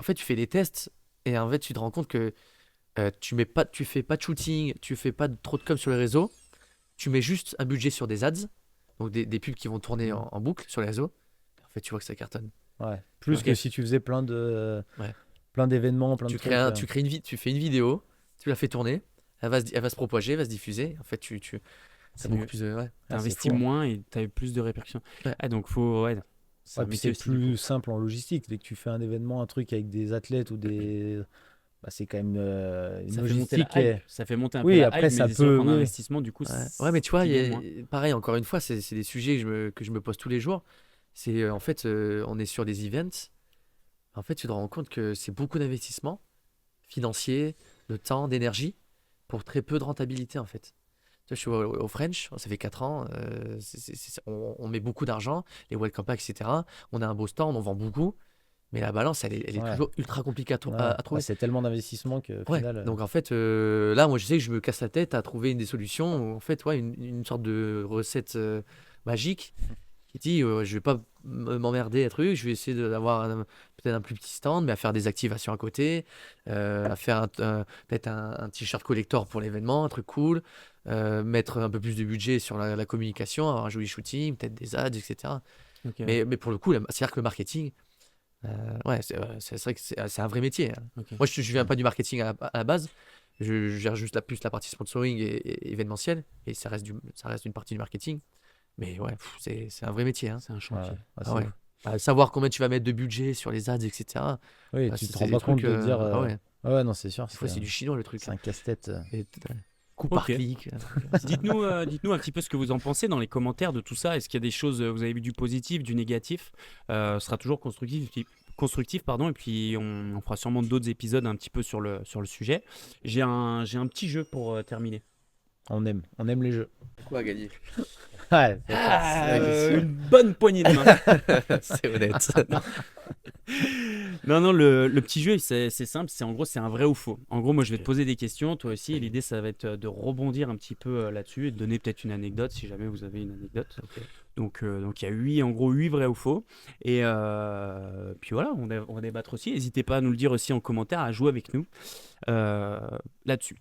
fait, tu fais des tests et en fait, tu te rends compte que tu fais pas de shooting, tu fais pas trop de com sur les réseaux, tu mets juste un budget sur des ads, donc des pubs qui vont tourner en boucle sur les réseaux. En fait, tu vois que ça cartonne. Ouais. Plus Ok. que si tu faisais Ouais. plein d'événements, plein de Tu trucs. tu fais une vidéo, tu la fais tourner, elle va se propager, elle va se diffuser. En fait, C'est t'as beaucoup mieux. plus de. Ouais. c'est T'investis fou, hein. moins et t'as eu plus de répercussions. Ouais. Ah, donc faut. Ouais, c'est Ouais, un puis métier c'est aussi, du plus coup. simple en logistique. Dès que tu fais un événement, un truc avec des athlètes ou des. C'est quand même une Ça fait monter logistique. la hype. Ça fait monter un peu Oui, la après, hype, ça mais c'est sûr peut, qu'en oui. investissement, du coup, Ouais, mais tu vois, t'y gagnes moins. pareil, encore une fois, c'est des sujets que je me pose tous les jours. C'est en fait, on est sur des events. En fait, tu te rends compte que c'est beaucoup d'investissement financier, de temps, d'énergie, pour très peu de rentabilité, en fait. Tu vois, je suis au French, ça fait 4 ans, on met beaucoup d'argent, les Welcome Packs, etc. On a un beau stand, on vend beaucoup, mais la balance, elle est Ouais. toujours ultra compliquée à Ouais. trouver. C'est tellement d'investissement qu'au Ouais, final. donc en fait, là, moi, je sais que je me casse la tête à trouver des solutions, ou en fait, ouais, une sorte de recette magique Il dit, je vais pas m'emmerder à truc, je vais essayer d'avoir peut-être un plus petit stand, mais à faire des activations à côté, à faire peut-être un t-shirt collector pour l'événement, un truc cool, mettre un peu plus de budget sur la communication, avoir un joli shooting, peut-être des ads, etc. Ok. Mais pour le coup, c'est-à-dire que le marketing, ouais, c'est vrai que c'est un vrai métier. Hein. Ok. Moi, je viens pas du marketing à la base. Je gère juste plus la partie sponsoring et événementielle, et ça reste une partie du marketing. Mais ouais, c'est un vrai métier. Hein. C'est un chantier. c'est Ouais. ouf. Savoir combien tu vas mettre de budget sur les ads, etc. Oui, Ah, tu te c'est rends des pas compte trucs, de dire. ouais. Ouais, non, c'est sûr. Des fois, c'est du chinois le truc. C'est un casse-tête. Et coup par Ok. clic. Dites-nous un petit peu ce que vous en pensez dans les commentaires de tout ça. Est-ce qu'il y a des choses, vous avez vu du positif, du négatif? Ce sera toujours constructif, pardon, et puis on fera sûrement d'autres épisodes un petit peu sur le sujet. J'ai un petit jeu pour terminer. On aime les jeux. Quoi à gagner? Ouais, Une bonne poignée de main. C'est honnête. Non, le petit jeu, c'est simple. En gros, c'est un vrai ou faux. En gros, moi, je vais te poser des questions, toi aussi, et l'idée, ça va être de rebondir un petit peu là-dessus et de donner peut-être une anecdote si jamais vous avez une anecdote. Donc, il y a 8 vrais ou faux. Et puis voilà, on va débattre aussi. N'hésitez pas à nous le dire aussi en commentaire, à jouer avec nous là-dessus.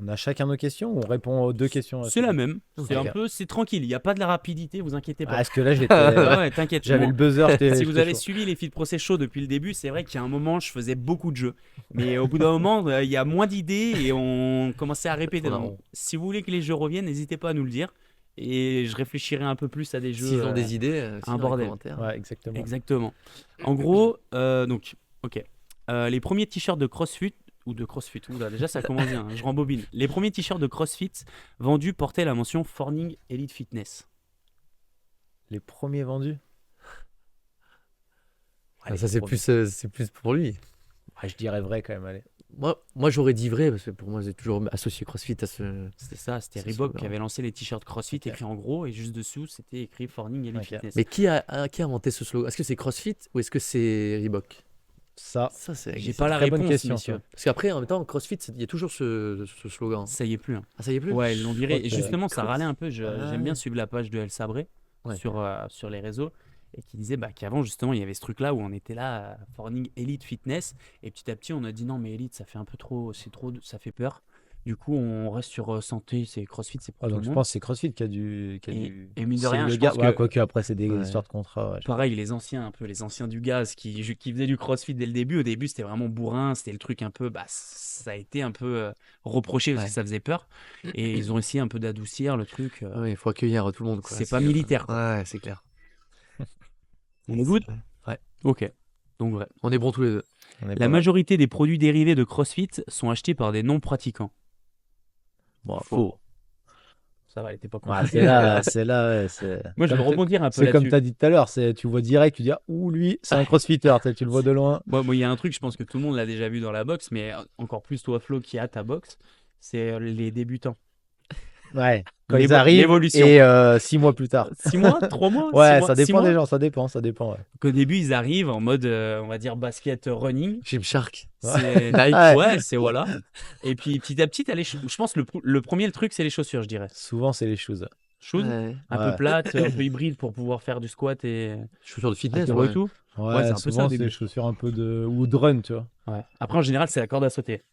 On a chacun nos questions ou on répond aux 2 questions? C'est la même. Ok. C'est tranquille. Il n'y a pas de la rapidité, vous inquiétez pas. Ah, est-ce que là, Ouais, t'inquiète. j'avais Bon, le buzzer. si vous avez suivi les feeds procès chauds depuis le début, c'est vrai qu'il y a un moment, je faisais beaucoup de jeux. Mais au bout d'un moment, il y a moins d'idées et on commençait à répéter. Tourne en Donc, rond. si vous voulez que les jeux reviennent, n'hésitez pas à nous le dire. Et je réfléchirai un peu plus à des jeux. S'ils ont des idées, un aussi dans les bordel. commentaires. Ouais, exactement. Exactement. En gros, donc, ok. Les premiers t-shirts de CrossFit, oula, déjà ça commence bien, hein, je rembobine. Les premiers t-shirts de CrossFit vendus portaient la mention Forning Elite Fitness. Les premiers vendus. Ah, ça, c'est plus pour lui. Ouais, je dirais vrai quand même. Allez. Moi, j'aurais dit vrai, parce que pour moi, j'ai toujours associé CrossFit à ce. C'était ça, c'était C'est Reebok super. qui avait lancé les t-shirts CrossFit Ok. écrit en gros et juste dessous c'était écrit Forning Elite Ok. Fitness. Mais qui a inventé ce slogan? Est-ce que c'est CrossFit ou est-ce que c'est Reebok? Ça, Ça, c'est. J'ai pas la très bonne réponse, question, messieurs. Parce qu'après, en même temps, CrossFit, il y a toujours ce slogan. Ça y est plus. Hein. Ah, ça y est plus? Ouais, ils l'ont viré. crois Et que- justement, ça Cross- râlait un peu. Ah, J'aime bien ouais. suivre la page de El Sabré Ouais. sur les réseaux et qui disait qu'avant, justement, il y avait ce truc-là où on était là, Forning Elite Fitness. Et petit à petit, on a dit non, mais Elite, ça fait un peu trop, ça fait peur. Du coup, on reste sur santé, c'est CrossFit, c'est pour tout donc le je monde. pense que c'est CrossFit qui a Et mine de c'est rien, le je gars. pense Ouais, que quoique après, c'est des Ouais. histoires de contrat. Ouais, pareil, les anciens du gaz qui faisaient du CrossFit dès le début. Au début, c'était vraiment bourrin, c'était le truc un peu, ça a été un peu reproché parce Ouais. que ça faisait peur. Et ils ont essayé un peu d'adoucir le truc. Ouais, il faut accueillir tout le monde. Quoi. C'est pas militaire, quoi. Ouais, c'est clair. On est good? Ouais. Ok. Donc vrai. On est bons tous les deux. on est La pas mal. majorité des produits dérivés de CrossFit sont achetés par des non-pratiquants. Bon, Faux. faux. Ça va, elle était pas Ouais, compliquée. c'est là, ouais, c'est. Moi, je vais comme rebondir un peu C'est comme là-dessus. tu as dit tout à l'heure, tu vois direct, tu dis ah, ouh, lui, c'est un crossfitter, tu le vois de loin. Moi, il y a un truc, je pense que tout le monde l'a déjà vu dans la boxe, mais encore plus toi, Flo, qui a ta boxe, c'est les débutants. Ouais, quand ils L'évo- arrivent l'évolution. et 6 mois plus tard. 6 mois, 3 mois, Ouais, 6 mois, ça 6 dépend mois. des gens, ça dépend. Ouais. Qu'au début, ils arrivent en mode, on va dire, basket running. Gymshark. C'est Nike. ouais, c'est voilà. Et puis petit à petit, je pense le premier truc, c'est les chaussures, je dirais. Souvent, c'est les choses. Chaudes, Ouais. un Ouais. peu plates, un peu hybrides pour pouvoir faire du squat et Chaussures de fitness. et Ouais. tout. Ouais, c'est un peu ça, au souvent, c'est début. des chaussures un peu de. Ou de run, tu vois. Ouais. Après, en général, c'est la corde à sauter.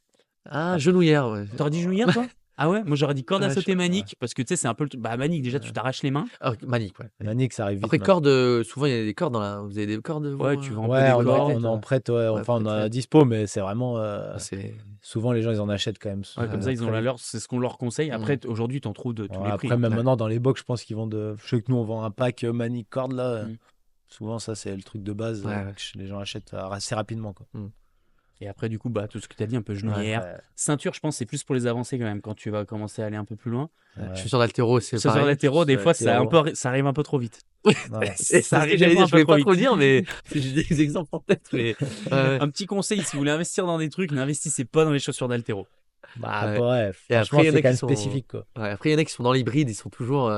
Ah, genouillère. Ouais. T'aurais dit genouillère, toi? Ah ouais, moi j'aurais dit corde à Ouais, sauter je- manique parce que tu sais, c'est un peu manique, déjà, tu t'arraches les mains. Ah, manique, ouais. Manique, ça arrive vite. Après, maintenant. corde, souvent, il y a des cordes dans la. Vous avez des cordes vous, Ouais, tu vends un Ouais, peu on des en, cordes. on en prête, ouais. Ouais, Enfin, on en a prête. dispo, mais c'est vraiment. Ah, c'est. Souvent, les gens, ils en achètent quand même. Ouais, comme ça, ils ont très la vite. leur, c'est ce qu'on leur conseille. Après, aujourd'hui, t'en trouves de tous Ouais, les après, prix. même Ouais. maintenant, dans les box, je pense qu'ils vendent. Je sais que nous, on vend un pack manique corde là. Mm. Souvent, ça, c'est le truc de base Ouais, ouais. que les gens achètent assez rapidement. Quoi. Et après, du coup, tout ce que tu as dit, un peu genouillère. Ouais, Ceinture, je pense, c'est plus pour les avancées quand même, quand tu vas commencer à aller un peu plus loin. ouais. Chaussures d'haltéro, c'est Ça, sur pareil. l'hétéro, des sur fois, l'hétéro. ça arrive un peu trop vite. Ouais. C'est Ça ce arrive que j'allais des fois dire, un je peu vais trop pas trop vite. dire, mais j'ai des exemples en tête. Mais... ouais. Un petit conseil, si vous voulez investir dans des trucs, n'investissez pas dans les chaussures d'haltéro. Bah, Ouais. ouais, Et franchement, après, il y en a c'est quand qui même sont- spécifique. Quoi. Ouais, après, il y en a qui sont dans l'hybride, ils sont toujours.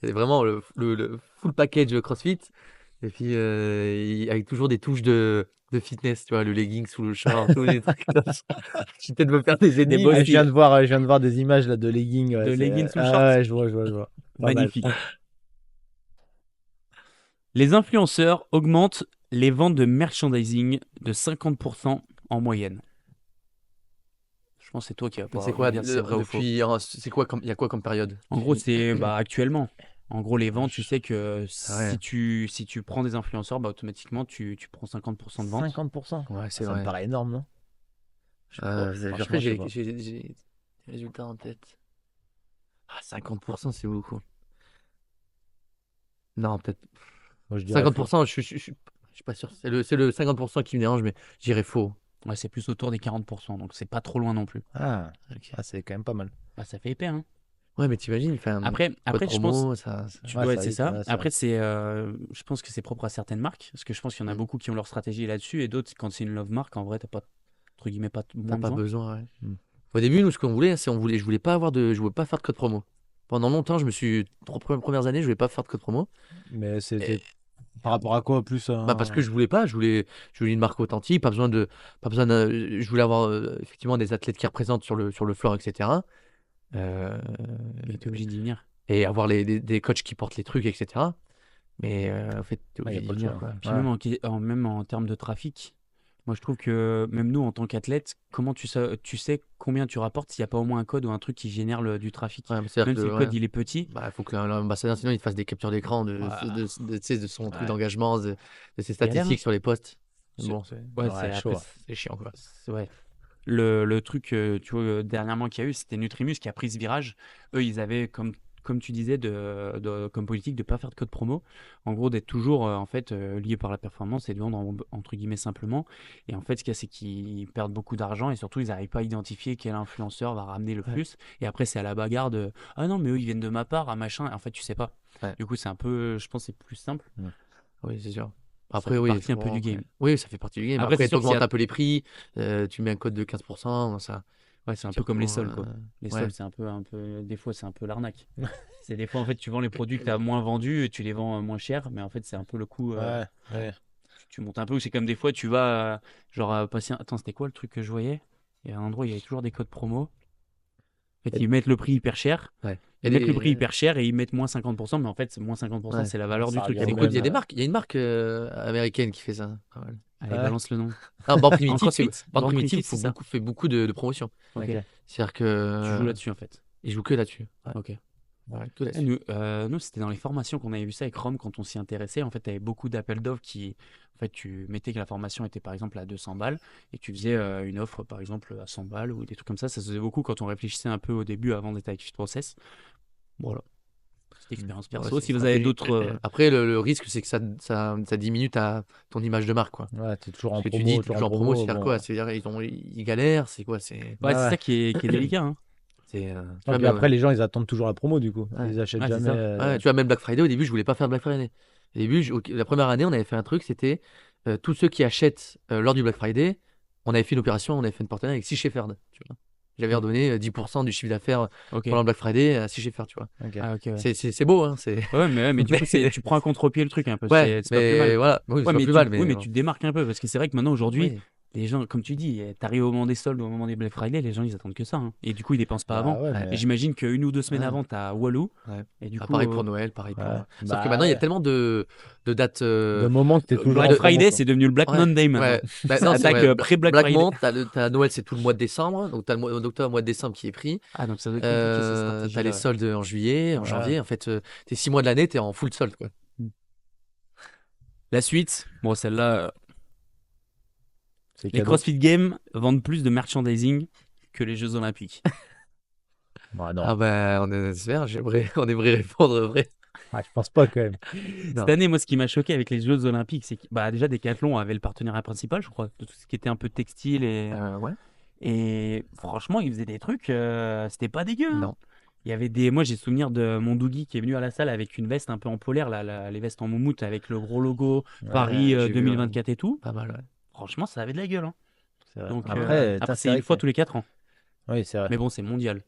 Il y a vraiment le full package CrossFit. Et puis, avec toujours des touches de fitness, tu vois, le legging sous le short, tous les trucs comme ça. Je vais peut-être me faire des ennemis. beaux Ah, mais- je viens de voir des images là, de leggings. Ouais, De c'est- leggings sous le Ah short. ouais, je vois. Pas mal. Magnifique. Les influenceurs augmentent les ventes de merchandising de 50% en moyenne. Je pense que c'est toi qui vas Mais pouvoir c'est quoi, me dire si c'est vrai ou faux. c'est quoi il y a quoi comme période? En gros, c'est actuellement. En gros, les ventes, tu sais que Ah ouais. si tu prends des influenceurs, bah, automatiquement, tu prends 50% de vente. 50%. Ouais, c'est Ça me vrai. paraît énorme, non? Je sais pas, En fait, franchement, je sais pas. j'ai des résultats en tête. Ah, 50%, c'est beaucoup. Non, peut-être. Moi, je dirais faux. 50%, je suis pas sûr. C'est le 50% qui me dérange, mais j'irais faux. Ouais, c'est plus autour des 40%, donc c'est pas trop loin non plus. Ah, Ok. c'est quand même pas mal. Bah, ça fait épais, hein. Ouais, mais t'imagines, enfin, Après, code après je pense, promo, Ouais, ouais, ça, c'est ça. ouais, c'est Après, vrai. je pense que c'est propre à certaines marques, parce que je pense qu'il y en a Mm. beaucoup qui ont leur stratégie là-dessus, et d'autres, quand c'est une love marque, en vrai, t'as pas, entre guillemets, pas t'as moins pas besoin. besoin. Ouais. Mm. Au début, nous, ce qu'on voulait, je voulais pas je voulais pas faire de code promo. Pendant longtemps, trois premières années, je voulais pas faire de code promo. Mais c'était Et- par rapport à quoi plus Bah parce que je voulais pas, je voulais une marque authentique, pas besoin de, je voulais avoir effectivement des athlètes qui représentent sur le floor, etc. Euh, Et t'es obligé d'y venir. et avoir des coachs qui portent les trucs, etc. Mais en fait, t'es Il n'y obligé a d'y pas le venir, choix. quoi. Puis Ouais. même en termes de trafic, moi je trouve que même nous en tant qu'athlète, comment tu sais combien tu rapportes s'il n'y a pas au moins un code ou un truc qui génère du trafic. Ouais, mais c'est-à-dire Même si que le ouais, code il est petit, bah, faut que l'ambassadeur sinon il fasse des captures d'écran ouah, tu sais, de son truc Ouais. d'engagement, de ses c'est galère, hein. statistiques sur les posts. Mais C'est- bon, Ouais, Ouais, chaud. Ouais. c'est chiant, quoi. ouais. Le truc, tu vois, dernièrement qu'il y a eu, c'était Nutrimus qui a pris ce virage. Eux, ils avaient, comme tu disais, comme politique de ne pas faire de code promo. En gros, d'être toujours en fait, lié par la performance et de vendre entre guillemets simplement. Et en fait, ce qu'il y a, c'est qu'ils perdent beaucoup d'argent et surtout, ils n'arrivent pas à identifier quel influenceur va ramener le Ouais, plus. Et après, c'est à la bagarre de ah non, mais eux, ils viennent de ma part, à machin. Et en fait, tu sais pas. ouais. Du coup, c'est un peu, je pense, que c'est plus simple. Oui, c'est sûr. Ça Après, fait oui, partie un peu du game. oui, ça fait partie du game. Après, c'est Après, tu sûr que augmentes un peu les prix, tu mets un code de 15%, ça, ouais, c'est un du peu comme les coup, soldes, quoi. Les ouais. soldes, c'est un peu, des fois, c'est un peu l'arnaque. C'est des fois, en fait, tu vends les produits que tu as moins vendus et tu les vends moins cher, mais en fait, c'est un peu le coup. Ouais, ouais. Tu montes un peu, ou c'est comme des fois, tu vas, genre, passer. Attends, c'était quoi le truc que je voyais? Il y a un endroit, il y avait toujours des codes promo. En fait, Et- ils mettent le prix hyper cher. ouais. Ils mettent le prix hyper cher et ils mettent moins 50%, mais en fait, moins 50%, Ouais. c'est la valeur du Ça truc. revient Il y a au des codes. Il y a même. des marques, il y a une marque américaine qui fait ça. Pas mal. Allez, Ouais. balance le nom. Non, Bande En Primitive, CrossFit? Bande Bande Primitive Primitive, c'est ça. fait beaucoup de promotions. Ok. Ok. C'est-à-dire Tu joues que là-dessus, en fait. ils jouent que là-dessus. Ouais, Ok. ouais, que Eh, là-dessus. nous, c'était dans les formations qu'on avait vu ça avec Rome quand on s'y intéressait. En fait, tu avais beaucoup d'appels d'offres qui, en fait, tu mettais que la formation était par exemple à 200 balles et tu faisais une offre par exemple à 100 balles ou des trucs comme ça. Ça se faisait beaucoup quand on réfléchissait un peu au début avant d'être avec Fit Process. Voilà. Petite expérience Ouais, perso. c'est une Si vous avez stratégie. d'autres. Après, le risque, c'est que ça diminue ton image de marque, quoi. Ouais, t'es toujours Parce en que tu dis, promo, t'es toujours en toujours en promo, promo. c'est-à-dire Bon. quoi? C'est-à-dire ils galèrent, c'est quoi? Ouais, c'est Ouais. ça qui est délicat, hein. Tu Non, vois, puis même, après, les gens, ils attendent toujours la promo, du coup. ouais. Ils achètent Ouais, c'est jamais. ça. Ouais, tu vois, même Black Friday, au début, je voulais pas faire Black Friday. Au début, la première année, on avait fait un truc, c'était tous ceux qui achètent lors du Black Friday, on avait fait une opération, on avait fait une partenariat avec Sea Shepherd, tu vois. J'avais redonné 10% du chiffre d'affaires Ok. pendant le Black Friday à Sea Shepherd, tu vois. Ok. Ah, ok, ouais. C'est beau, hein, c'est... Ouais, mais du coup, Mais- tu prends à contre-pied le truc un peu. Ouais, C'est pas plus mais mal. voilà, oui, c'est Ouais, pas plus mal, oui, mais mais tu te démarques un peu parce que c'est vrai que maintenant, aujourd'hui, oui. les gens, comme tu dis, t'arrives au moment des soldes, au moment des Black Friday, les gens ils attendent que ça, hein. Et du coup, ils dépensent pas Bah avant. ouais, Ouais. Et mais. j'imagine qu'une ou deux semaines Ouais. avant, t'as Walou. Ouais. Et du Ah, coup, pareil pour Noël, pareil pour. Ouais. Sauf que Bah maintenant, il y a ouais. tellement de dates. De moment que t'es toujours Black en de- promo, Friday, quoi. c'est devenu le Black Ouais, Monday maintenant. ouais. Bah, Ça non, c'est attaque ouais. pré-Black Black Friday. Month, t'as Noël, c'est tout le mois de décembre. Donc, t'as le mois d'octobre, mois de décembre qui est pris. Ah, donc ça doit être compliqué cette stratégie. T'as les soldes en juillet, en Ouais. janvier. En fait, t'es 6 mois de l'année, t'es en full solde, quoi. La suite, bon, celle-là, C'est les cadeau. CrossFit Games vendent plus de merchandising que les Jeux Olympiques. Bah non. Ah bah, on espère, on aimerait répondre vrai. Ah, je pense pas quand même. Non. Cette année, moi, ce qui m'a choqué avec les Jeux Olympiques, c'est que bah, déjà, Decathlon avait le partenariat principal, je crois, de tout ce qui était un peu textile. Ouais. Et franchement, ils faisaient des trucs, c'était pas dégueu, hein. Non. Il y avait des. Moi, j'ai souvenir de mon Doogie qui est venu à la salle avec une veste un peu en polaire, là, les vestes en moumoute avec le gros logo Paris j'ai vu, 2024 et tout. Pas mal, ouais. Franchement, ça avait de la gueule, hein. C'est vrai. Donc, Après, après, c'est c'est vrai une fois que- tous les 4 ans. Oui, c'est vrai. Mais bon, c'est mondial.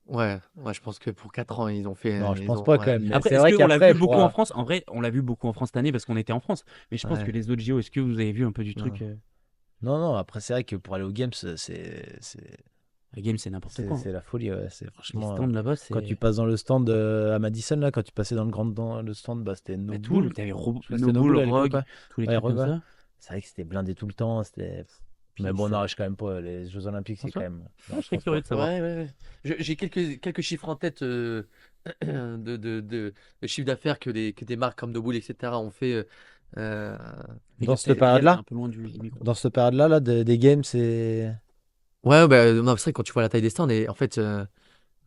Ouais, je pense que pour 4 ans, ils ont fait. Non, je ils pense ont- pas ouais. quand même. Mais Après, c'est est-ce vrai qu'on l'a qu'après, vu beaucoup en France? En vrai, on l'a vu beaucoup en France cette année parce qu'on était en France. Mais je pense Ouais. que les autres JO, est-ce que vous avez vu un peu du Non. truc Non, non, après, c'est vrai que pour aller aux Games, La game, c'est n'importe quoi. C'est la folie, ouais. C'est Les franchement. stands là-bas, Quand tu passes dans le stand à Madison, là, quand tu passais dans le stand, bah, c'était Bah, No tout, Bull. t'avais Je crois que c'était No No Bull, Bull à l'époque, Rogue, ouais. tous les Ouais, trucs Rogue, comme ouais. ça. C'est vrai que c'était blindé tout le temps. Mais bon, ça- n'arrache quand même pas. Les Jeux Olympiques, c'est François quand même. Je serais curieux de savoir. Ouais. J'ai quelques chiffres en tête de chiffres d'affaires que des marques comme Nobull, etc. ont fait. euh, Les Dans gars, cette t'es période-là, un peu loin du micro. dans cette période-là, là, des games, c'est. Ouais, bah, non, c'est vrai, quand tu vois la taille des stands, et en fait,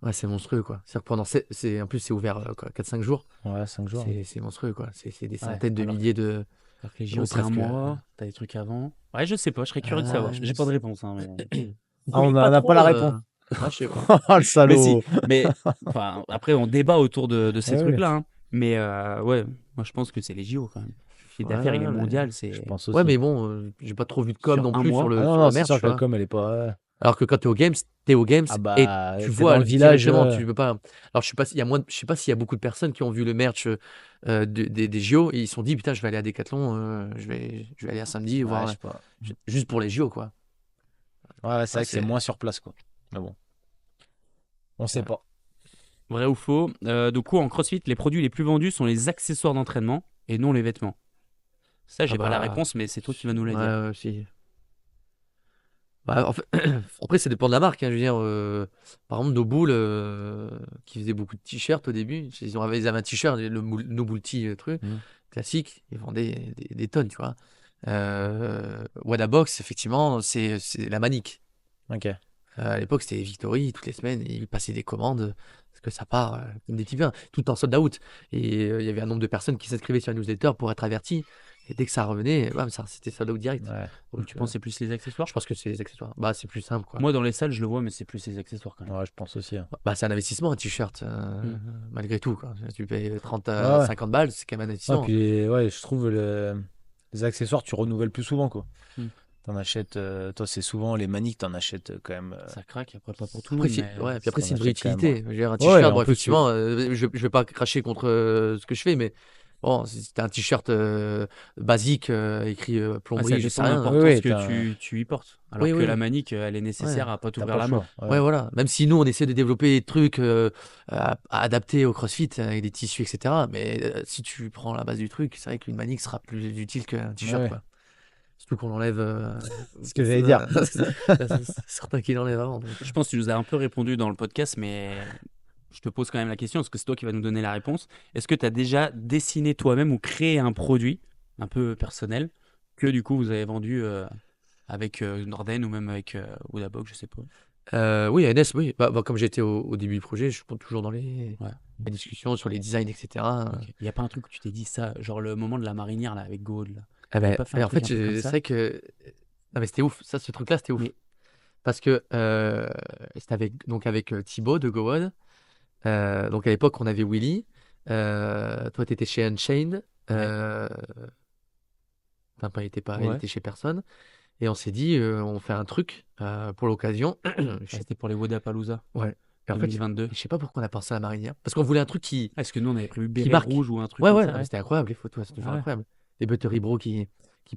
ouais, c'est monstrueux, quoi. C'est-à-dire que en plus, c'est ouvert 4-5 jours. Ouais, 5 jours. C'est monstrueux, quoi. C'est des Ouais, centaines de alors- milliers de. Alors que les Oh, JO, c'est un presque. mois, t'as des trucs avant. Ouais, je sais pas, je serais curieux de savoir. J'ai pas de réponse. Hein, mais... Ah, on Oublie n'a pas la trop, réponse. Ah, je sais pas. Oh, le mais si, salaud. mais enfin, après, on débat autour de ces Ouais, ouais. trucs-là. Hein. Mais ouais, moi je pense que c'est les JO quand même. Le chiffre d'affaires, il est Ouais, mais- mondial. Je C'est pense aussi. Ouais, mais bon, j'ai pas trop vu de com Sur non un plus mois. sur Ah le, non, sur non, la c'est merch, sûr tu que la vois. com, elle est pas. Alors que quand t'es au Games Ah et bah, tu t'es vois dans le village. directement, tu peux pas. Alors je sais pas, je sais pas s'il y a beaucoup de personnes qui ont vu le merch des JO et ils se sont dit putain, je vais aller à Decathlon, je vais aller à samedi Ouais, voir je sais pas. juste pour les JO, quoi. Ouais, c'est vrai que c'est c'est- moins sur place, quoi. Mais bon. On sait Ouais. pas. vrai ou faux. Du coup, en CrossFit, les produits les plus vendus sont les accessoires d'entraînement et non les vêtements. Ça, j'ai Ah pas la bah, réponse, mais c'est toi qui vas nous la ouais, dire. ouais, si. Bah, en fait, après, ça dépend de la marque, hein, je veux dire, par exemple, Nobull, qui faisait beaucoup de t-shirts au début, ils avaient un t-shirt, Nobull Tee, truc, Mhm. classique, ils vendaient des tonnes, tu vois. Wadabox, effectivement, c'est la manique. Ok. À l'époque, c'était Victory, toutes les semaines, et ils passaient des commandes, parce que ça part comme des petits pains, tout en sold out. Et il y avait un nombre de personnes qui s'inscrivaient sur la newsletter pour être avertis. Et dès que ça revenait, bam, c'était sold out direct. Ouais. Donc tu penses que c'est plus les accessoires? Je pense que c'est les accessoires. Bah, c'est plus simple, quoi. Moi, dans les salles, je le vois, mais c'est plus les accessoires quand même. Ouais, je pense aussi. Hein. Bah, c'est un investissement, un t-shirt, malgré tout, quoi. Tu payes 30 Ouais, à ouais. 50 balles, c'est quand même un Ouais, investissement. puis ouais, je trouve les accessoires, tu renouvelles plus souvent, quoi. Hmm. T'en achètes, toi, c'est souvent les maniques, t'en achètes quand même. Ça craque, après pas pour tout le Après, monde. Mais... ouais, puis après, t'en c'est une vraie achètes quand même, utilité. Je veux dire, un Ouais, t-shirt, en bon, plus, effectivement, je vais pas cracher contre ce que je fais, mais bon, si c'était un t-shirt basique, écrit Ouais, plomberie, ça je sais dépend de rien. l'importance Oui, oui, que tu y portes. Alors Oui, que oui. la manique, elle est nécessaire Ouais. à pas T'as t'ouvrir pas la le main. choix. Ouais, voilà. Même si nous, on essaie de développer des trucs à adapter au CrossFit avec des tissus, etc. Mais si tu prends la base du truc, c'est vrai qu'une manique sera plus utile qu'un t-shirt, Ouais. quoi. Surtout qu'on l'enlève. C'est ce que j'allais dire. C'est certain qu'il enlève avant. donc. Je pense que tu nous as un peu répondu dans le podcast, mais je te pose quand même la question, parce que c'est toi qui vas nous donner la réponse. Est-ce que tu as déjà dessiné toi-même ou créé un produit un peu personnel que du coup vous avez vendu avec Norden ou même avec Wadabox, je sais pas. Oui, ANS, oui. Bah, comme j'étais au début du projet, je compte toujours dans les discussions sur les designs, etc. Ok. Il n'y a pas un truc où tu t'es dit ça, genre le moment de la marinière là avec Gold là. Ah ben, pas fait un en truc fait, un peu comme c'est ça vrai que. Non, mais c'était ouf. Ça, ce truc-là, c'était ouf. Mais- Parce que c'était avec Thibaut de GoOne. Donc à l'époque, on avait Willy. Toi, tu étais chez Unchained. Enfin, il Ouais. était chez personne. Et on s'est dit, on fait un truc pour l'occasion. C'était pour les Wodapalooza Ouais. Et en fait, 2022. je sais pas pourquoi on a pensé à la marinière. Parce qu'on voulait un truc qui Est-ce que nous on avait prévu béret marque. rouge ou un truc Ouais, comme ouais, ça non, mais c'était incroyable, les photos, c'est toujours Ah ouais. incroyable. Les Buttery Bros qui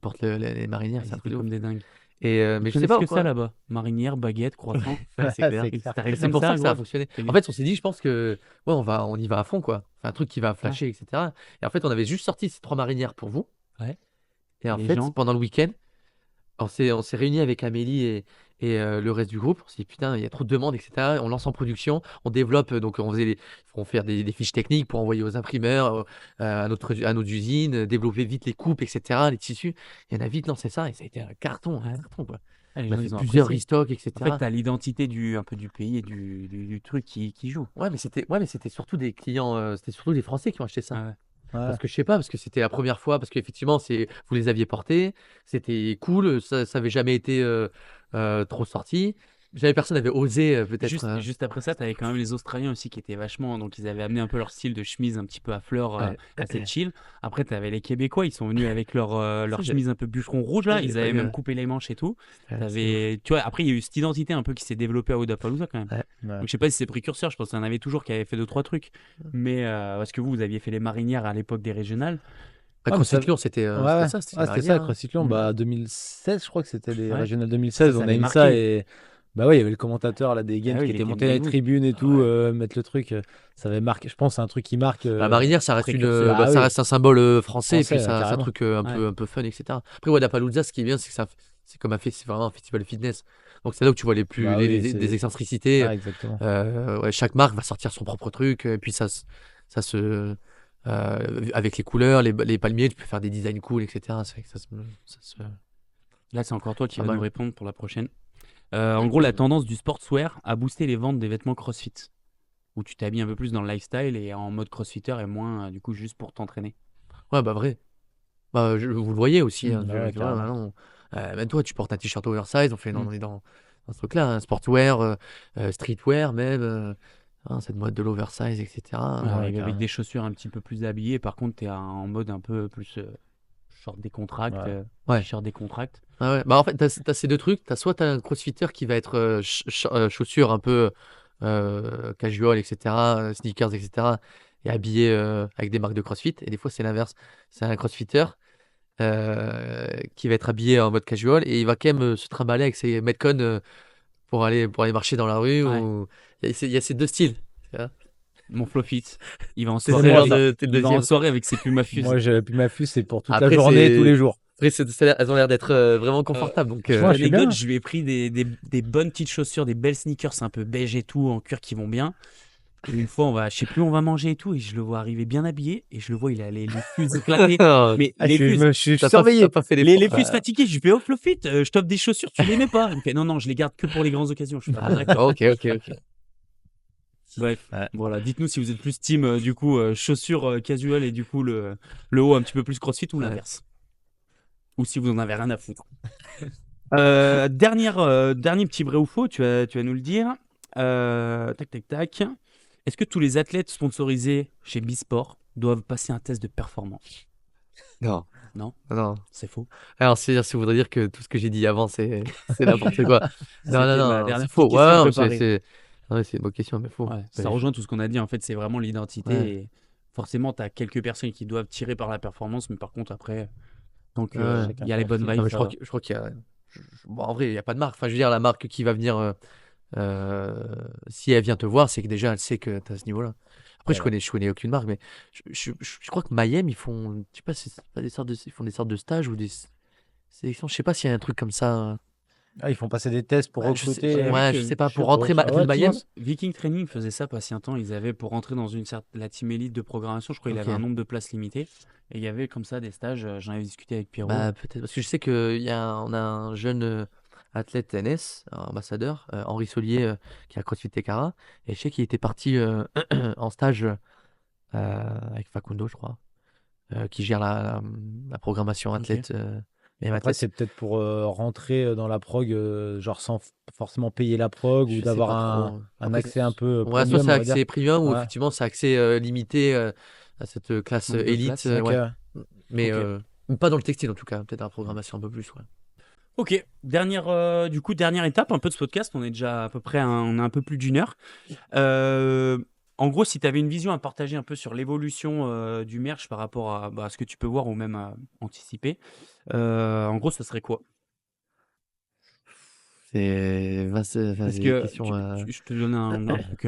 portent les marinières, c'est un Ils truc étaient de ouf. comme des dingues. Et, mais Ils je sais connaissent pas que pourquoi. ça là-bas. Marinière, baguette, croissant. Ouais, c'est clair. C'est clair. arrivé C'est comme pour ça que ça a gros. fonctionné. C'est En fait, on s'est dit, je pense que ouais, on y va à fond, quoi. Enfin, un truc qui va flasher, etc. Et en fait, on avait juste sorti ces 3 marinières pour vous. Ouais. Et en Les fait, gens. pendant le week-end, on s'est réunis avec Amélie et le reste du groupe. On s'est dit, putain, il y a trop de demandes, etc. On lance en production, on développe, donc on fait des fiches techniques pour envoyer aux imprimeurs, à nos usines, développer vite les coupes, etc., les tissus. Et on a vite lancé ça et ça a été un carton, quoi. Ah, les On a gens, fait ils ont plusieurs apprécié. restocks, etc. En fait, t'as l'identité un peu du pays et du truc qui joue. Ouais, mais c'était surtout des clients, c'était surtout des Français qui ont acheté ça. Ah ouais. Ouais. Parce que je sais pas, parce que c'était la première fois, parce qu'effectivement, vous les aviez portés, c'était cool, ça avait jamais été trop sorti. Jamais personne n'avait osé peut-être. Juste après ça, t'avais quand même les Australiens aussi qui étaient vachement. Donc, ils avaient amené un peu leur style de chemise un petit peu à fleurs, Ouais. assez chill. Après, t'avais les Québécois, ils sont venus avec leur Ça, chemise un peu bûcheron rouge ça, là. j'ai Ils pas avaient vu, même ouais. coupé les manches et tout. C'était Tu vois, après, il y a eu cette identité un peu qui s'est développée à Wodapalooza quand même. Ouais. Ouais. Donc, je sais pas si c'est précurseur, je pense qu'il y en avait toujours qui avaient fait 2-3 trucs. Mais parce que vous aviez fait les marinières à l'époque des régionales. Après, Ouais, mais ça- CrossFit Lyon, c'était Ouais, c'était ouais. ça, c'était Ah, la c'était ça, marinière, hein. CrossFit Lyon. Bah, 2016, je crois que c'était les Ouais. régionales 2016. Ça On a avait mis marqué. ça et Bah ouais, il y avait le commentateur là, des games Ah oui, qui il était était monté dans les debout. tribunes et Ah tout, ouais. mettre le truc. Ça avait marqué. Je pense que c'est un truc qui marque La marinière, ça reste Précurseur. Ah ça oui, reste un symbole français, et puis français, c'est un carrément. truc Ouais. un peu fun, etc. Après, Wadapalooza, ce qui est bien, c'est que c'est comme c'est vraiment un festival de fitness. Donc c'est là où tu vois Bah oui, des c'est. excentricités. Ah, exactement. Ouais, chaque marque va sortir son propre truc, et puis ça se, avec les couleurs, les palmiers, tu peux faire des designs cool, etc. C'est vrai que ça se, Là, c'est encore toi qui pas vas nous mal. répondre pour la prochaine. En gros, la tendance du sportswear a boosté les ventes des vêtements CrossFit, où tu t'habilles un peu plus dans le lifestyle et en mode crossfitter et moins du coup juste pour t'entraîner. Ouais, bah vrai. Bah, vous le voyez aussi, hein, Bah ouais, tu vois, carrément. maintenant, même toi, tu portes un t-shirt oversize, Mm. on est dans ce truc-là, hein, sportwear, streetwear même, hein, cette mode de l'oversize, etc. Ouais, Ouais, arriver avec carrément. des chaussures un petit peu plus habillées, par contre, t'es en mode un peu plus short décontracte, Ouais. Ouais. t-shirt décontracte. Ah ouais. Bah, en fait, t'as ces deux trucs. T'as un crossfitter qui va être chaussures un peu casual, etc., sneakers, etc., et habillé avec des marques de crossfit. Et des fois, c'est l'inverse. C'est un crossfitter qui va être habillé en mode casual et il va quand même se trimballer avec ses Metcon pour aller marcher dans la rue. Ouais. Ou... il y a ces deux styles. Tu vois. Mon Flowfit, il va en C'est C'est ce soirée moi genre avec, ça. t'es le il va en deuxième. soirée avec ses Puma Fuse. Moi, j'ai plus ma fuse, c'est pour toute la Après, journée, tous les jours. elles ont l'air d'être vraiment Euh, confortables. Donc, Ouais, Petite je suis anecdote, bien. je lui ai pris des bonnes petites chaussures, des belles sneakers un peu beige et tout, en cuir qui vont bien. Et une fois, je sais plus, on va manger et tout, et je le vois arriver bien habillé, et je le vois, il a les fuses éclatées. Mais Ah, les fuses, je suis t'as surveillé. pas fait les l'effort. fuses fatiguées, je lui fais, oh Flowfit, je t'offre des chaussures, tu les mets pas. Il me fait, non, non, je les garde que pour les grandes occasions. Je fais, ah, d'accord. Ok, ok, ok. Bref, Ouais. voilà, dites-nous si vous êtes plus team, du coup, chaussures casual et du coup, le haut un petit peu plus crossfit ou Ouais. l'inverse. Ou si vous en avez rien à foutre. Dernier petit vrai ou faux, tu vas nous le dire. Tac, tac, tac. Est-ce que tous les athlètes sponsorisés chez Bisport doivent passer un test de performance? Non, Non, non. c'est faux. Alors, ça voudrait dire que tout ce que j'ai dit avant, c'est n'importe quoi. Non, non, C'était ma non, c'est dernière faux. petite question Ouais, préparée. c'est une bonne question, mais faux. Ouais, Pas ça les- rejoint tout ce qu'on a dit. En fait, c'est vraiment l'identité. Ouais, Et forcément, tu as quelques personnes qui doivent tirer par la performance, mais par contre, après, tant qu'il ouais. Chacun y a les son bonnes style. Non, vibes, mais ça va. je crois qu'il y a. Bon, en vrai, il n'y a pas de marque. Enfin, je veux dire, la marque qui va venir, si elle vient te voir, c'est que déjà, elle sait que tu as ce niveau-là. Après, Ouais. je connais aucune marque, mais je crois que Mayhem, ils font. Je sais pas, c'est pas des sortes ils font des sortes de stages ou des sélections. Je sais pas s'il y a un truc comme ça. Ah, ils font passer des tests pour Ouais, recruter. J'ai vu ouais, je que sais pas, Je sais pour pas. rentrer Ah vu le ouais, tu Mayhem. penses? Viking Training faisait ça pas si un temps. Ils avaient pour rentrer dans la team élite de programmation, je crois qu'il avait un Ok. nombre de places limité. Et il y avait comme ça des stages. J'en avais discuté avec Pierrot. Bah, peut-être. Parce que je sais on a un jeune athlète NS, un ambassadeur, Henri Solier, qui a CrossFit Tekara. Et je sais qu'il était parti en stage avec Facundo, je crois, qui gère la programmation Ok. athlète. Même Après, athlète. c'est peut-être pour rentrer dans la prog, genre sans forcément payer la prog ou Je sais d'avoir pas un, trop. un Après, accès un peu ouais, soit premium, c'est on va dire. accès premium ou Ouais. effectivement c'est accès limité à cette classe Nombre de élite. places. Ok. Ouais. Mais Ok. pas dans le textile en tout cas, peut-être dans la programmation un peu plus. Ouais. Ok. Dernière étape un peu de ce podcast. On est déjà à peu près, on a un peu plus d'une heure. Euh, En gros, si tu avais une vision à partager un peu sur l'évolution du merch par rapport à ce que tu peux voir ou même à anticiper, en gros, ça serait quoi? C'est Parce des que questions. je te donne un truc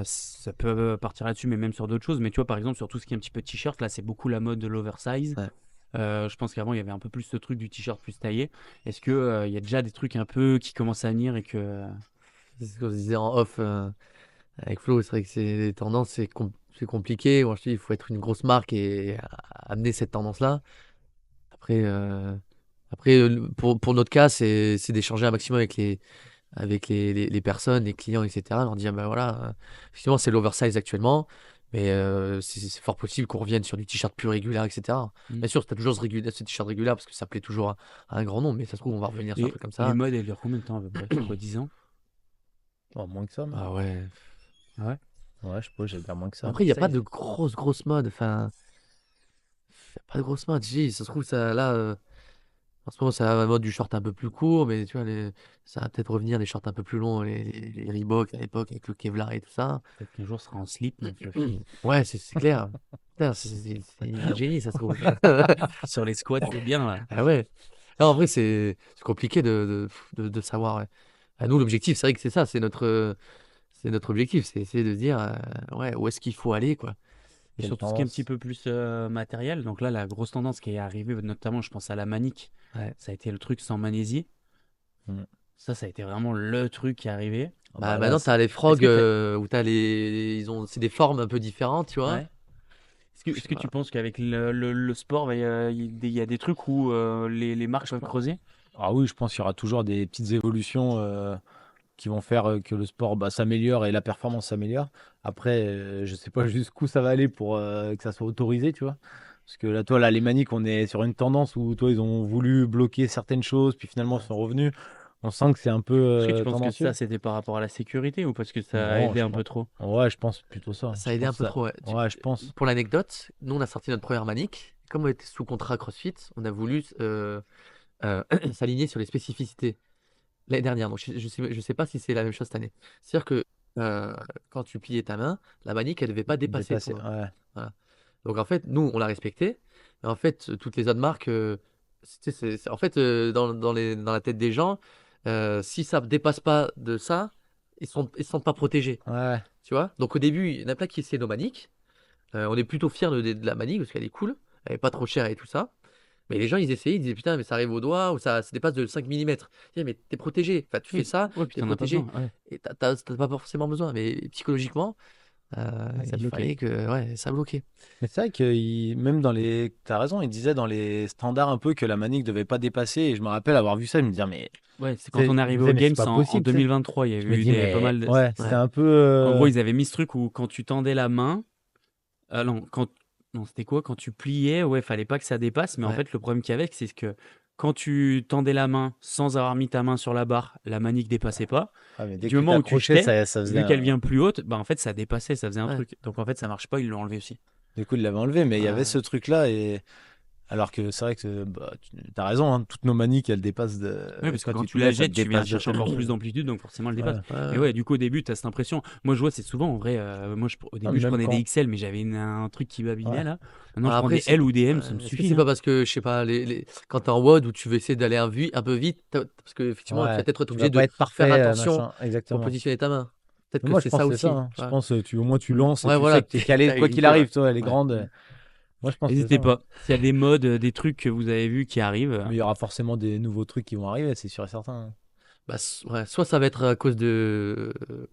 ça peut partir là-dessus, mais même sur d'autres choses. Mais tu vois, par exemple, sur tout ce qui est un petit peu t-shirt, là, c'est beaucoup la mode de l'oversize. Ouais. Je pense qu'avant, il y avait un peu plus ce truc du t-shirt plus taillé. Est-ce que il y a déjà des trucs un peu qui commencent à venir et que... C'est ce qu'on se disait en off avec Flo, c'est vrai que c'est les tendances, c'est compliqué. Moi, je dis, il faut être une grosse marque et amener cette tendance-là. Après, pour notre cas, c'est d'échanger un maximum avec les personnes, les clients, etc. Leur dire, ben voilà, effectivement, c'est l'oversize actuellement, mais c'est fort possible qu'on revienne sur du t-shirt plus régulier, etc. Hmm. Bien sûr, tu as toujours ce t-shirt régulier parce que ça plaît toujours à un grand nombre, mais ça se trouve, on va revenir sur un truc comme Les ça. modes, elles durent combien de temps à peu près? Quoi, 10 ans? Oh, moins que ça, non? Ah ouais. Ah ouais? Ouais, je sais pas, j'allais dire moins que ça. Après, il n'y a pas Ça, de grosses modes. Enfin, il n'y a pas de grosses modes. Si, ça se trouve, ça, là, en ce moment, c'est la mode du short un peu plus court, mais tu vois, ça va peut-être revenir, les shorts un peu plus longs, les Reebok à l'époque, avec le Kevlar et tout ça. peut-être qu'un jour, ce sera en slip, mon Fluffy. Ouais, c'est clair. Putain, c'est un génie, ça se trouve. Sur les squats, c'est bien, là. Ah ouais. Non, en vrai, c'est compliqué de savoir. Ouais. À nous, l'objectif, c'est vrai que c'est ça, c'est notre objectif, c'est essayer de se dire ouais, où est-ce qu'il faut aller, quoi. Et Quelle sur tout ce qui est un petit tendance? peu plus matériel, donc là, la grosse tendance qui est arrivée, notamment, je pense à la Manic, Ouais. ça a été le truc sans magnésie. Mm. Ça a été vraiment le truc qui est arrivé. Ah Bah, bah là, maintenant, t'as les Est-ce frogs que t'as- où t'as c'est des formes un peu différentes, tu vois. Ouais. Je Est-ce sais que tu pas. penses qu'avec le sport, il y a des trucs où les marques peuvent creuser? ah oui, je pense qu'il y aura toujours des petites évolutions qui vont faire que le sport s'améliore et la performance s'améliore. Après, je sais pas jusqu'où ça va aller pour que ça soit autorisé, tu vois. Parce que là, toi, là, les maniques, on est sur une tendance où, toi, ils ont voulu bloquer certaines choses, puis finalement, ils sont revenus. On sent que c'est un peu Est-ce que tu penses que tendancieux. ça, c'était par rapport à la sécurité ou parce que ça a Non, aidé je un pense. peu trop? Ouais, je pense plutôt ça. Ça a Je aidé un pense peu ça. trop, ouais. Ouais, je pense. Pour l'anecdote, nous, on a sorti notre première manique. Comme on était sous contrat CrossFit, on a voulu s'aligner sur les spécificités l'année dernière. Donc, je sais pas si c'est la même chose cette année. C'est-à-dire que quand tu pliais ta main, la manique, elle devait pas dépasser ton Dépassé. doigt. Ouais. Voilà. Donc, en fait, nous, on l'a respecté. Mais en fait, toutes les autres marques, en fait, dans la tête des gens, si ça ne dépasse pas de ça, ils sont pas protégés. Ouais. Tu vois? Donc, au début, il y en a plein qui essaient nos maniques. On est plutôt fiers de la manique parce qu'elle est cool. Elle est pas trop chère et tout ça. Mais les gens, ils essayaient, ils disaient putain, mais ça arrive au doigt ou ça dépasse de 5 millimètres. Mais t'es protégé. Enfin, tu fais Oui, ça, ouais, puis t'es t'en as pas protégé. besoin. Ouais. Et t'as pas forcément besoin. Mais psychologiquement, Ça il bloquait. fallait que ouais, ça bloquait. Mais c'est vrai que même dans les. T'as raison, il disait dans les standards un peu que la manique devait pas dépasser. Et je me rappelle avoir vu ça et me dire, mais. Ouais, c'est quand on est Je me arrivé disais, au mais c'est Games pas en possible, tu sais. 2023, il y a Je me eu dis, pas mais. mal de. Ouais, c'était Ouais. un peu. En gros, ils avaient mis ce truc où quand tu tendais la main, non, non, c'était quoi? Quand tu pliais, ouais, fallait pas que ça dépasse. Mais en Ouais. fait, le problème qu'il y avait, c'est que quand tu tendais la main sans avoir mis ta main sur la barre, la manique dépassait pas. Ah, mais Et dès du que tu moment où tu t'accrochais, jetais, ça faisait vu qu'elle un. vient plus haute, bah en fait, ça dépassait, ça faisait un Ouais. truc. Donc en fait, ça marche pas, ils l'ont enlevé aussi. Du coup, il l'avait enlevé, mais il y avait ce Ouais. truc-là. Et. Alors que c'est vrai que tu as raison, hein, toutes nos maniques, elles dépassent de. Oui, parce que Quand quand tu te tu la lèves, elles jettes, tu viens dépassent de chercher tes encore mains. plus d'amplitude, donc forcément elle dépasse. Ouais. Ouais, Mais ouais. ouais, du coup, au début, tu as cette impression. Moi, je vois, c'est souvent, en vrai, moi, au Ah, début, je même prenais des quand. XL, mais j'avais un truc qui m'abîmait, Ouais. là. Maintenant, je prends Après, des L ou des M, ça me est-ce que suffit, c'est hein. pas parce que, je sais pas, quand t'es en WOD où tu veux essayer d'aller un peu vite, parce que effectivement, tu vas Ouais. peut-être être Tu vas obligé pas de être faire parfait, attention machin. pour Exactement. positionner ta main. Peut-être Mais que moi, je c'est pense ça que c'est ça, aussi. hein. Tu Je vois. pense au moins tu lances et Ouais, tu voilà, sais que tu es calé, t'as quoi qu'il évité, ouais. arrive, toi, les Ouais. grandes. Moi, je pense que c'est ça, N'hésitez hein. pas. S'il y a des modes, des trucs que vous avez vus qui arrivent, Mais il y aura forcément des nouveaux trucs qui vont arriver, c'est sûr et certain, hein. Bah, ouais, soit ça va être à cause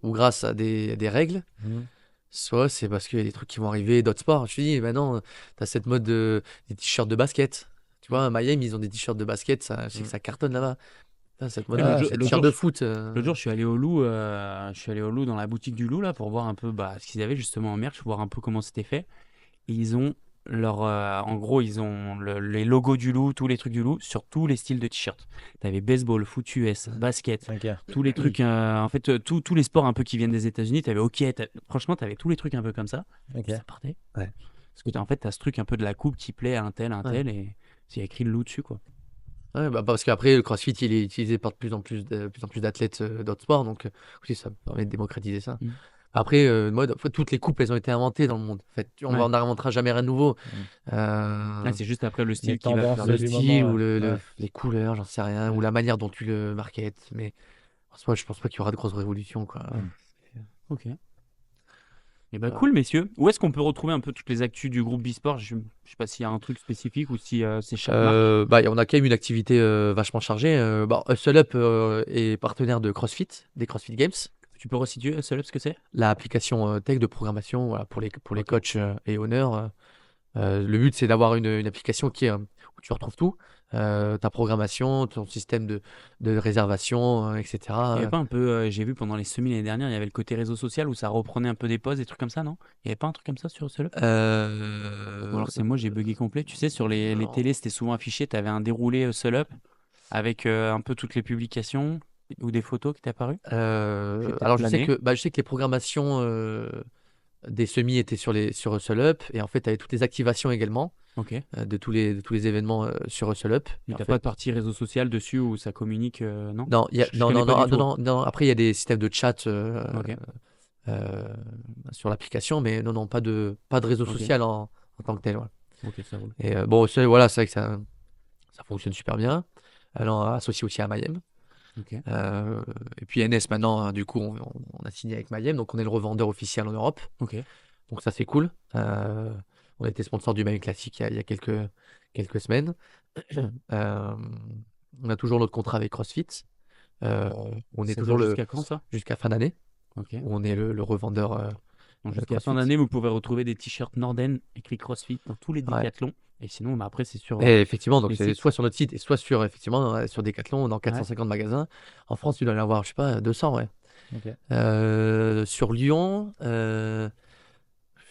ou grâce à des règles, Mhm. soit c'est parce qu'il y a des trucs qui vont arriver d'autres sports. Je te dis, maintenant, t'as cette mode des t-shirts de basket. Tu vois, à Miami, ils ont des t-shirts de basket, je sais que Mhm. ça cartonne là-bas. Putain, cette ouais, mode, Ah, cette c'est t-shirt clair. de foot. l'autre jour, je suis allé au Loup, dans la boutique du Loup, là, pour voir un peu ce qu'ils avaient justement en merch, voir un peu comment c'était fait. Et ils ont en gros, ils ont les logos du Loup, tous les trucs du Loup, sur tous les styles de t-shirts. T'avais baseball, foot US, basket, Ok. tous les trucs, en fait, tous les sports un peu qui viennent des États-Unis. T'avais hockey, franchement, t'avais tous les trucs un peu comme ça. Ok. Ça partait. Ouais. Parce que en fait, t'as ce truc un peu de la coupe qui plaît à un Ouais. tel, et il y a écrit le Loup dessus, quoi. Ouais, bah, parce qu'après, le CrossFit, il est utilisé par de plus en plus d'athlètes d'autres sports, donc aussi, ça permet de démocratiser ça. Mm. Après, en fait, toutes les coupes, elles ont été inventées dans le monde. En fait, Ouais. on n'inventera jamais rien de nouveau. Mm. Ah, c'est juste après le Les style qui va tendances faire Le le. du style moment, ou ouais. les couleurs, j'en sais rien, ou Ouais. la manière dont tu le marketes. Mais en soi, je pense pas qu'il y aura de grosses révolutions, quoi. Mm. Ok. Et bah Voilà. cool, messieurs. Où est-ce qu'on peut retrouver un peu toutes les actus du groupe Bisport? Je sais pas s'il y a un truc spécifique ou si c'est chaque marque. Bah, on a quand même une activité vachement chargée. Hustle Up est partenaire de CrossFit, des CrossFit Games. Tu peux resituer seul ce que c'est? L'application tech de programmation voilà, pour les Ok. coachs et owners. Le but, c'est d'avoir une application où tu retrouves tout, ta programmation, ton système de réservation, Il y etc. avait pas un peu, j'ai vu pendant les semis l'année dernière, il y avait le côté réseau social où ça reprenait un peu des pauses, des trucs comme ça, non? Il y avait pas un truc comme ça sur Seul Up? Ou alors c'est moi, j'ai bugué complet. Tu sais, sur les non. télés, c'était souvent affiché, tu avais un déroulé Seul Up avec un peu toutes les publications ou des photos qui t'es apparues. Peut-être Alors, plané. je sais que les programmations des semis étaient sur Hustle Up, et en fait, tu avais toutes les activations également Ok. de tous les événements sur Hustle Up. Mais Et en t'as fait, pas de partie réseau social dessus où ça communique, non? non, Je non, connais non, pas non, du tout. non. Après, il y a des systèmes de chat Ok. euh, sur l'application, mais non, pas de réseau Ok. social en tant que tel. Ouais. Ok, ça roule. Et bon, voilà, c'est vrai que ça fonctionne super bien. Alors, associé aussi à Mayhem. Ok. Et puis NS maintenant, hein, du coup, on a signé avec Mayhem, donc on est le revendeur officiel en Europe. Ok. Donc ça, c'est cool. On a été sponsor du Mayhem Classic il y a quelques semaines. Euh, on a toujours notre contrat avec CrossFit. On est Ça toujours dure jusqu'à quand ça? jusqu'à fin d'année, Ok. où on est le revendeur Donc, de jusqu'à fin CrossFit. d'année, vous pouvez retrouver des t-shirts Norden écrit CrossFit dans tous les Ouais. décathlons. Et sinon, bah, après, c'est sur Et effectivement, donc les c'est sites. soit sur notre site et soit effectivement, sur Decathlon, dans 450 magasins. En France, tu dois en avoir, je sais pas, 200, ouais. Ok. Sur Lyon, je sais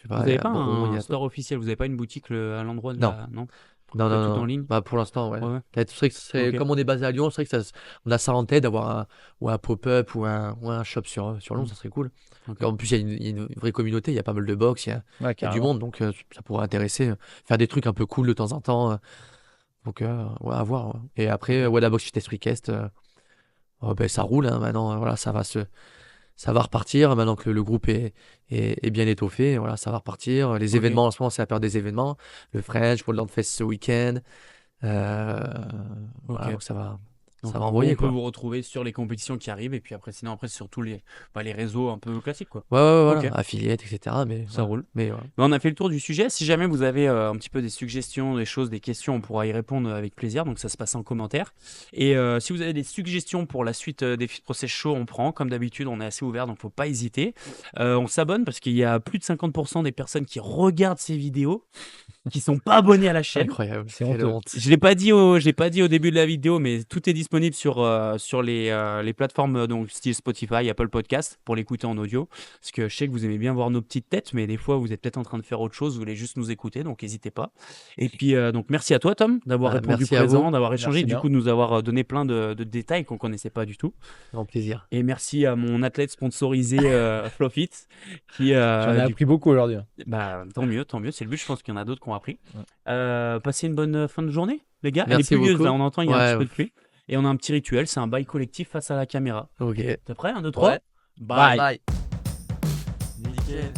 Vous pas, n'avez à pas Bron, il y un a... store officiel, vous n'avez pas une boutique à l'endroit de Non. la... Non, Non, Faites non, tout non. en ligne. Bah, pour l'instant, ouais. Ouais, ouais. Peut-être, c'est que Ok. comme on est basé à Lyon, c'est vrai que on a ça en tête d'avoir un pop-up ou un shop sur Lyon, ça serait cool. Ok. En plus, il y a une vraie communauté, il y a pas mal de box, il y a du Carrément. monde, donc ça pourrait intéresser. Faire des trucs un peu cool de temps en temps. Donc, ouais, à voir. Ouais. Et après, la box Fitness Request, ben, ça roule, hein, maintenant, voilà, ça va repartir. Maintenant que le groupe est bien étoffé, voilà, ça va repartir. Les Ok. événements, en ce moment, c'est la période des événements. Le French, World Fest ce week-end. Voilà, Ok. donc ça va Donc, envoyer, on peut quoi. vous retrouver sur les compétitions qui arrivent et puis après, sinon, après, sur tous les réseaux un peu classiques, quoi. Ouais, voilà, Ok. affiliate, etc. Mais Ça voilà. roule. Mais ouais. Bah, on a fait le tour du sujet. Si jamais vous avez un petit peu des suggestions, des choses, des questions, on pourra y répondre avec plaisir. Donc ça se passe en commentaire. Et si vous avez des suggestions pour la suite des Fit Process Show, on prend. Comme d'habitude, on est assez ouvert, donc faut pas hésiter. On s'abonne parce qu'il y a plus de 50% des personnes qui regardent ces vidéos qui sont pas abonnés à la chaîne. Incroyable, C'est quelle honteux. honte. Je l'ai pas dit au début de la vidéo, mais tout est disponible sur les plateformes donc style Spotify, Apple Podcast pour l'écouter en audio. Parce que je sais que vous aimez bien voir nos petites têtes, mais des fois vous êtes peut-être en train de faire autre chose, vous voulez juste nous écouter, donc n'hésitez pas. Et puis donc merci à toi Tom d'avoir répondu merci à présent, vous. d'avoir échangé, Merci du bien. coup de nous avoir donné plein de détails qu'on connaissait pas du tout. Grand plaisir. Et merci à mon athlète sponsorisé Flowfit qui J'en ai appris beaucoup aujourd'hui. bah, tant mieux, c'est le but. Je pense qu'il y en a d'autres qui ont appris. Ouais. Passez une bonne fin de journée, les gars. Merci Elle est pluvieuse, beaucoup. là, on entend, il y a un Ouais, petit peu de pluie. Et on a un petit rituel, c'est un bail collectif face à la caméra. Ok. T'es prêt? 1, 2, 3. Ouais. Bye. Bye. Nickel.